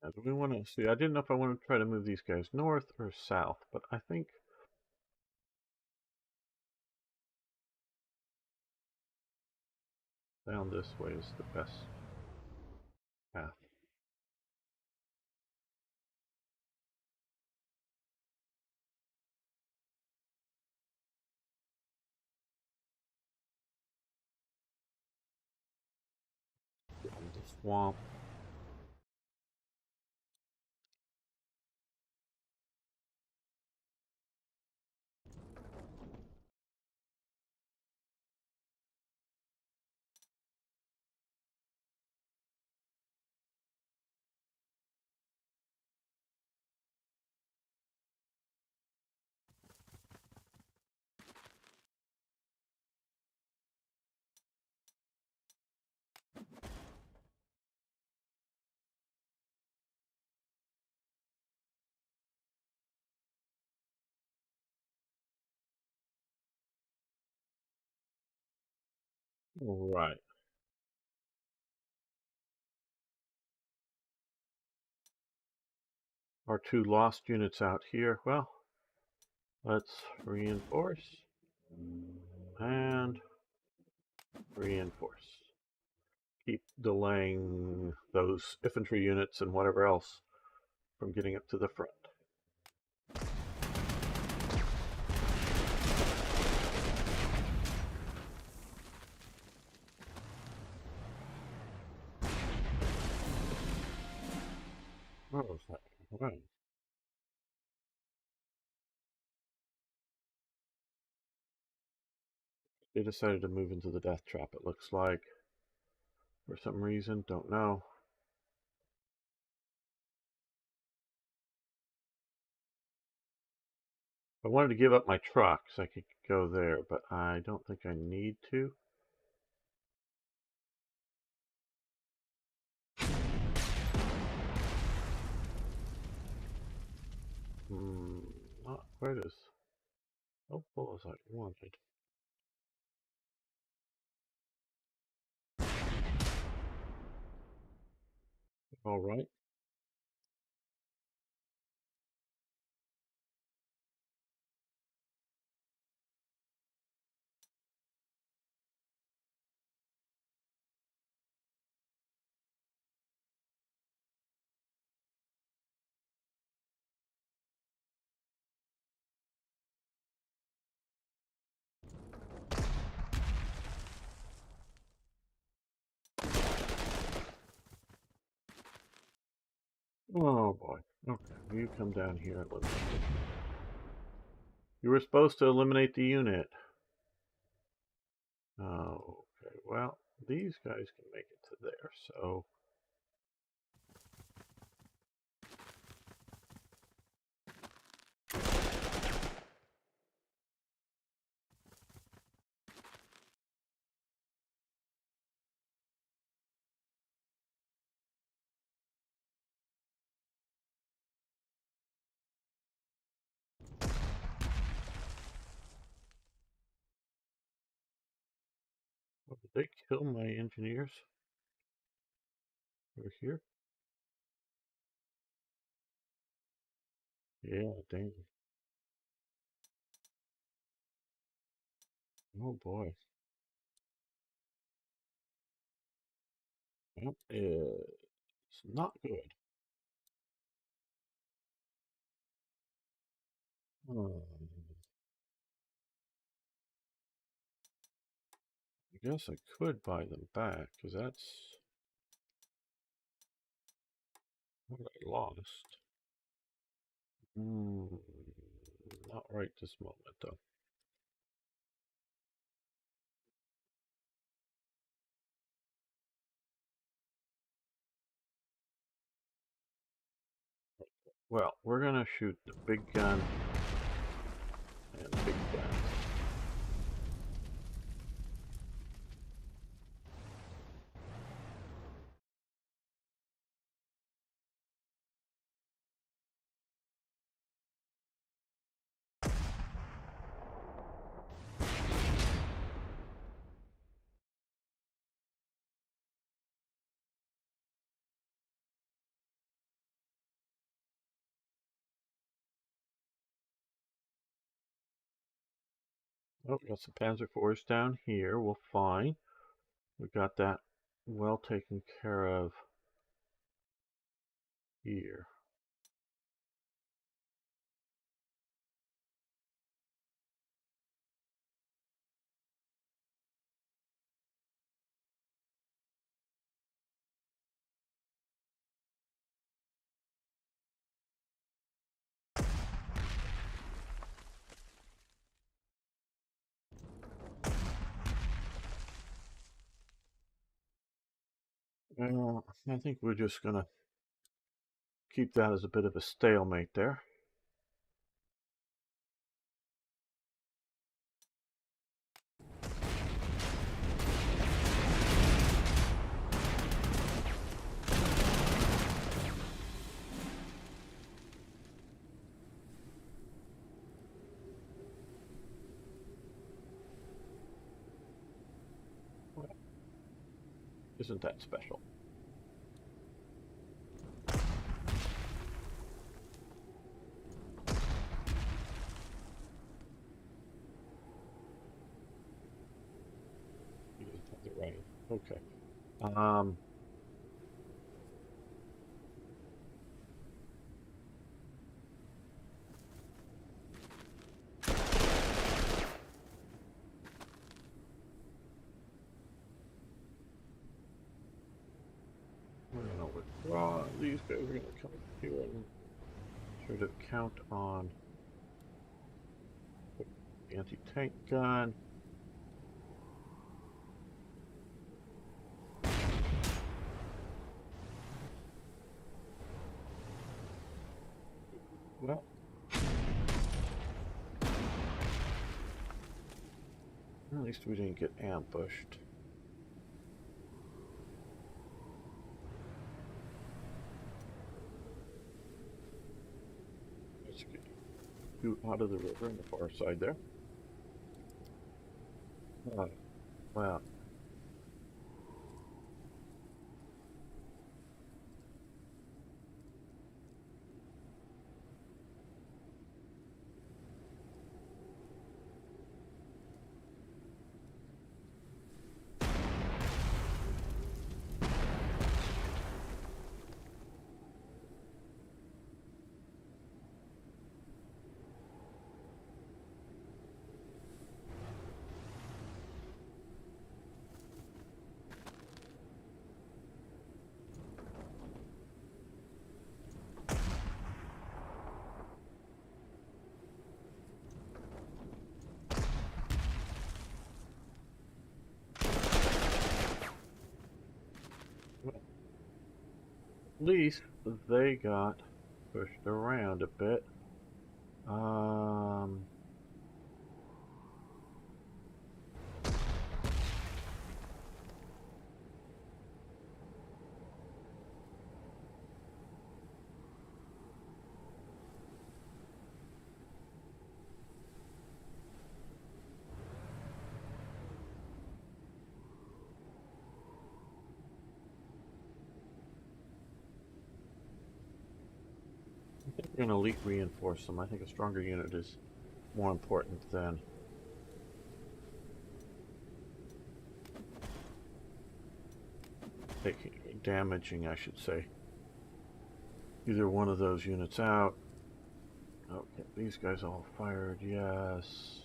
Now, do we want to see? I didn't know if I want to try to move these guys north or south, but I think down this way is the best path. Down the swamp. Right. Our two lost units out here. Well, let's reinforce and reinforce. Keep delaying those infantry units and whatever else from getting up to the front. What was that? Right. They decided to move into the death trap, it looks like. For some reason, don't know. I wanted to give up my trucks, I could go there, but I don't think I need to. Not quite as helpful as I wanted. All right. Oh boy. Okay, you come down here and eliminate it. You were supposed to eliminate the unit. Oh, okay. Well, these guys can make it to there. So did they kill my engineers over here? Yeah, dang. Oh boy. That is not good. I guess I could buy them back, because that's what I lost. Not right this moment, though. Well, we're going to shoot the big gun and the big gun. Oh, we got some Panzer IVs down here. We'll find. We got that well taken care of here. I think we're just going to keep that as a bit of a stalemate there. Well, isn't that special? Right. Okay. We're going to withdraw. These guys are going to come here and sort of count on the anti-tank gun. Well, at least we didn't get ambushed. Let's get you out of the river on the far side there. Wow. least they got pushed around a bit. We're going to elite reinforce them. I think a stronger unit is more important than damaging, I should say. Either one of those units out. Okay, these guys all fired, yes.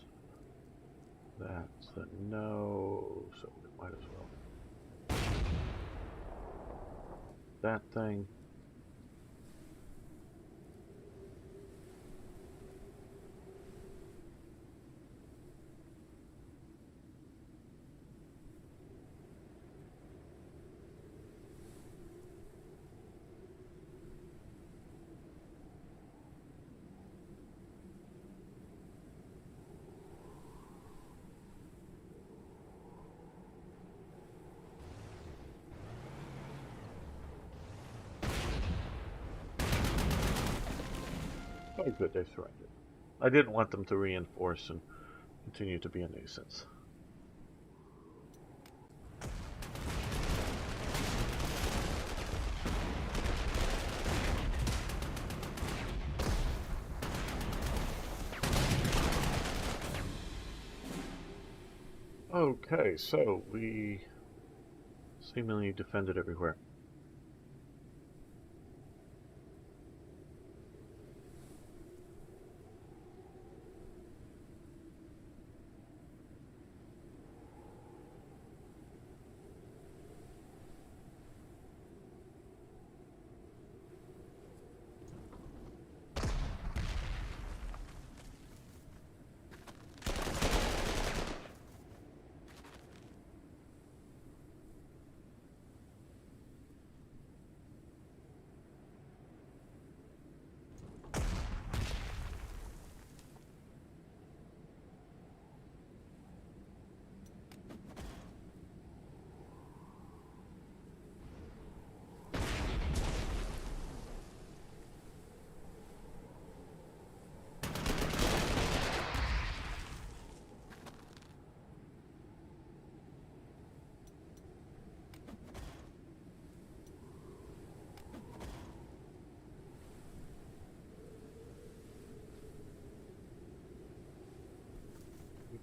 That's a no, so we might as well. That thing. Oh good, they surrendered. I didn't want them to reinforce and continue to be a nuisance. Okay, so we seemingly defended everywhere.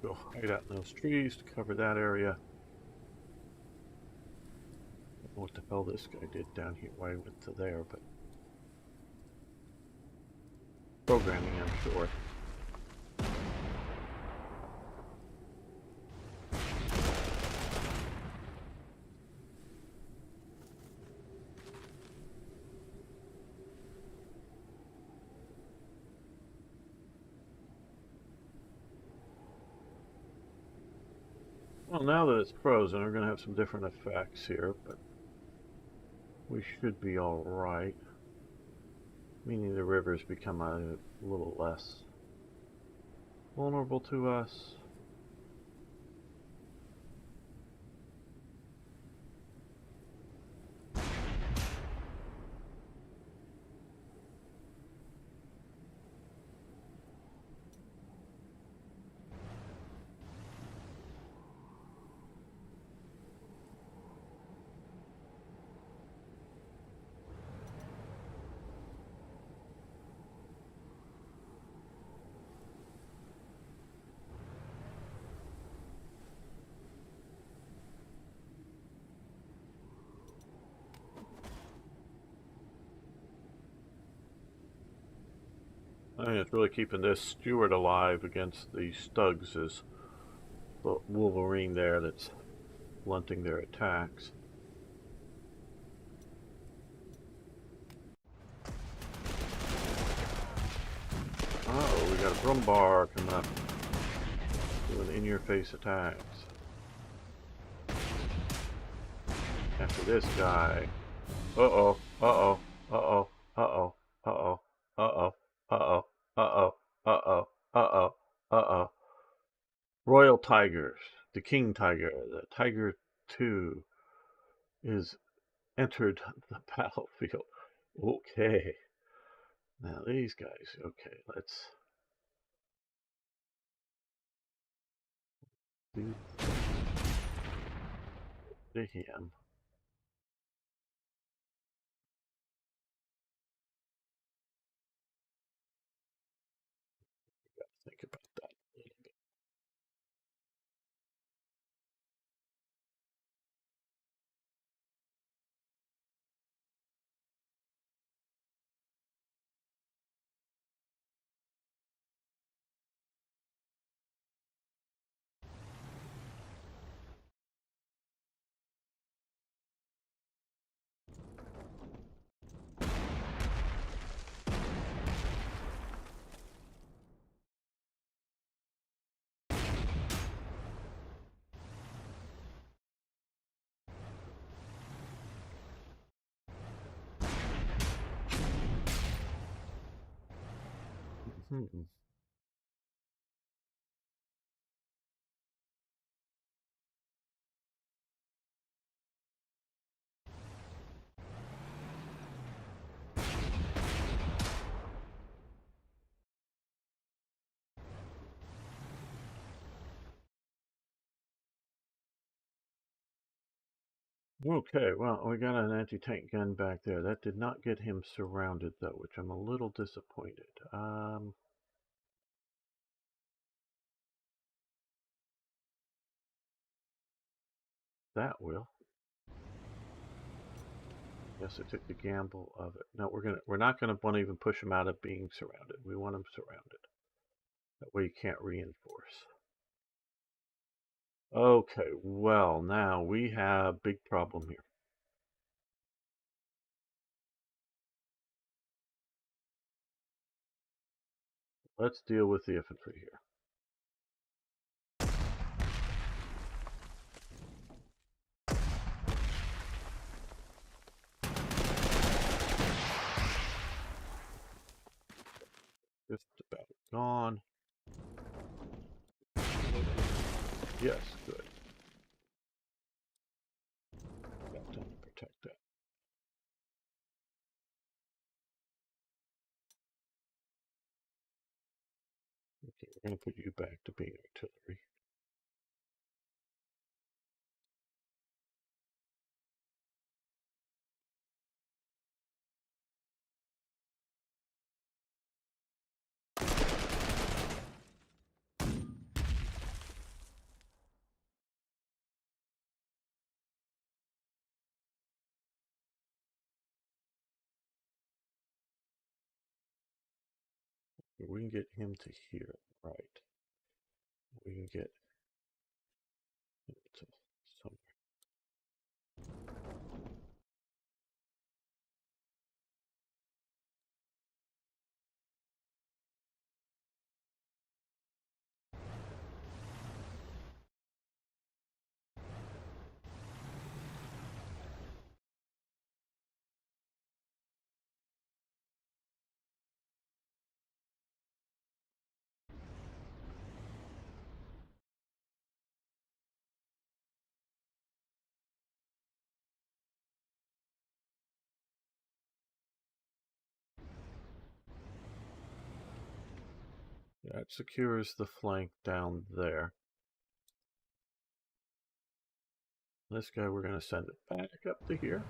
Go hide out in those trees to cover that area. I don't know what the hell this guy did down here, why he went to there, but programming, I'm sure. Well, now that it's frozen, we're going to have some different effects here, but we should be all right. Meaning the rivers become a little less vulnerable to us. I mean, it's really keeping this steward alive against the Stugs is the Wolverine there that's blunting their attacks. Oh, we got a Brumbar coming up doing in-your-face attacks. After this guy. Uh-oh. Uh-oh. Uh-oh. Uh-oh. Uh-oh. Uh-oh. Uh-oh. Uh-oh. Uh-oh. Uh-oh. Uh-oh. Royal Tigers. The King Tiger. The Tiger 2 is entered the battlefield. Okay. Now these guys. Okay, let's do to him. Think about that a little bit. Hmm. Okay, well, we got an anti-tank gun back there. That did not get him surrounded, though, which I'm a little disappointed. That will. Yes, I took the gamble of it. No, we're not gonna want to even push him out of being surrounded. We want him surrounded. That way you can't reinforce. Okay, well, now we have a big problem here. Let's deal with the infantry here. Just about gone. Yes, good. Got time to protect that. Okay, we're going to put you back to being artillery. We can get him to here, right? We can get him to somewhere. That secures the flank down there. This guy, we're going to send it back up to here.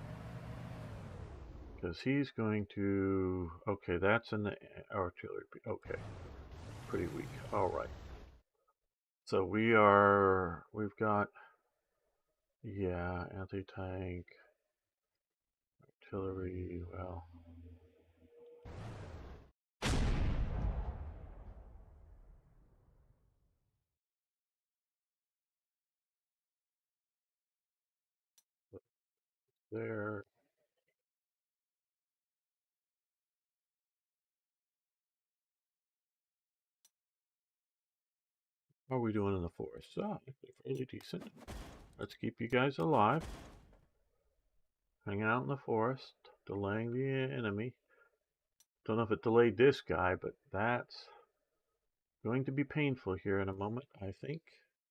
Because he's going to... Okay, that's in the artillery. Okay. Pretty weak. All right. So we've got... Yeah, anti-tank, artillery, well... There... How are we doing in the forest? Ah, fairly decent. Let's keep you guys alive. Hanging out in the forest. delaying the enemy. Don't know if it delayed this guy, but that's going to be painful here in a moment, I think.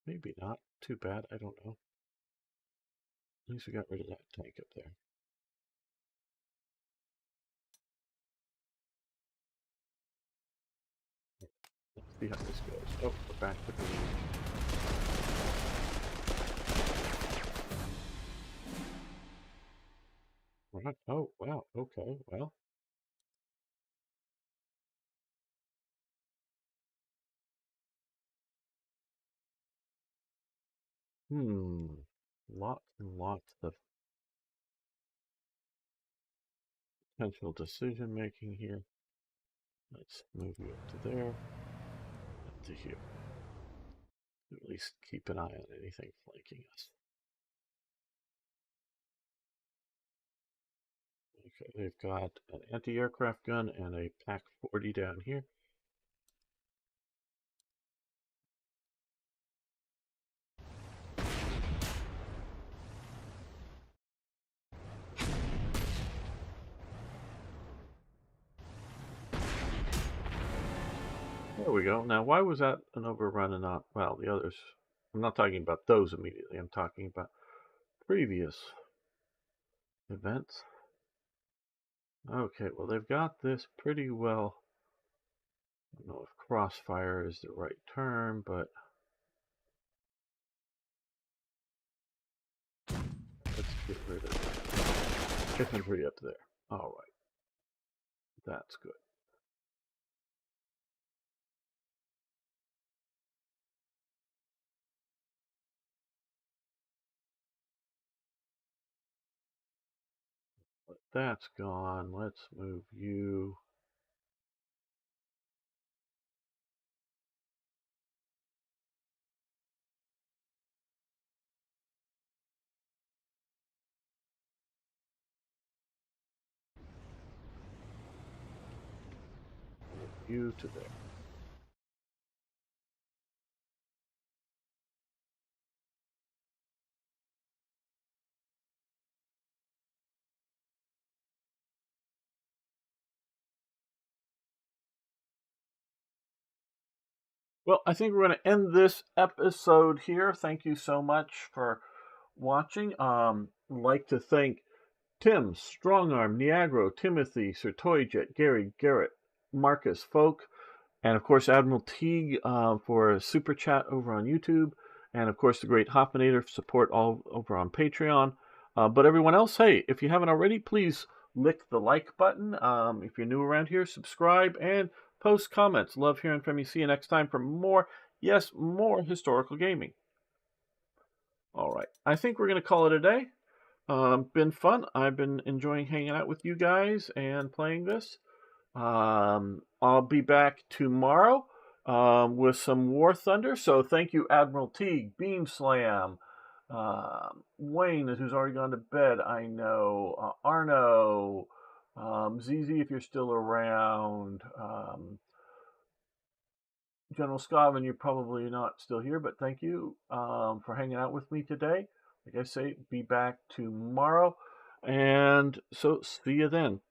Maybe not. Too bad. I don't know. At least we got rid of that tank up there. Let's see how this goes. Oh, we're back to green. Right. Oh, wow. Okay, well. Lots and lots of potential decision making here. Let's move you up to there, up to here. At least keep an eye on anything flanking us. Okay, they've got an anti-aircraft gun and a PaK-40 down here. There we go. Now, why was that an overrun and not, well, the others? I'm not talking about those immediately. I'm talking about previous events. Okay, well, they've got this pretty well. I don't know if crossfire is the right term, but let's get rid of that. Infantry up there. All right. That's good. But that's gone. Let's move you. You to there. Well, I think we're going to end this episode here. Thank you so much for watching. Like to thank Tim, Strongarm, Niagro, Timothy, Sir Toyjet, Gary, Garrett, Marcus, Folk, and of course Admiral Teague for a super chat over on YouTube, and of course the great Hoffmanator for support all over on Patreon. But everyone else, hey, if you haven't already, please lick the like button. If you're new around here, subscribe and post comments. Love hearing from you. See you next time for more, yes, more historical gaming. All right, I think we're going to call it a day. Been fun. I've been enjoying hanging out with you guys and playing this. I'll be back tomorrow with some War Thunder. So thank you, Admiral Teague, Beam Slam, Wayne, who's already gone to bed, I know, Arno, ZZ, if you're still around, General Scoven, you're probably not still here, but thank you for hanging out with me today. Like I say, be back tomorrow. And so see you then.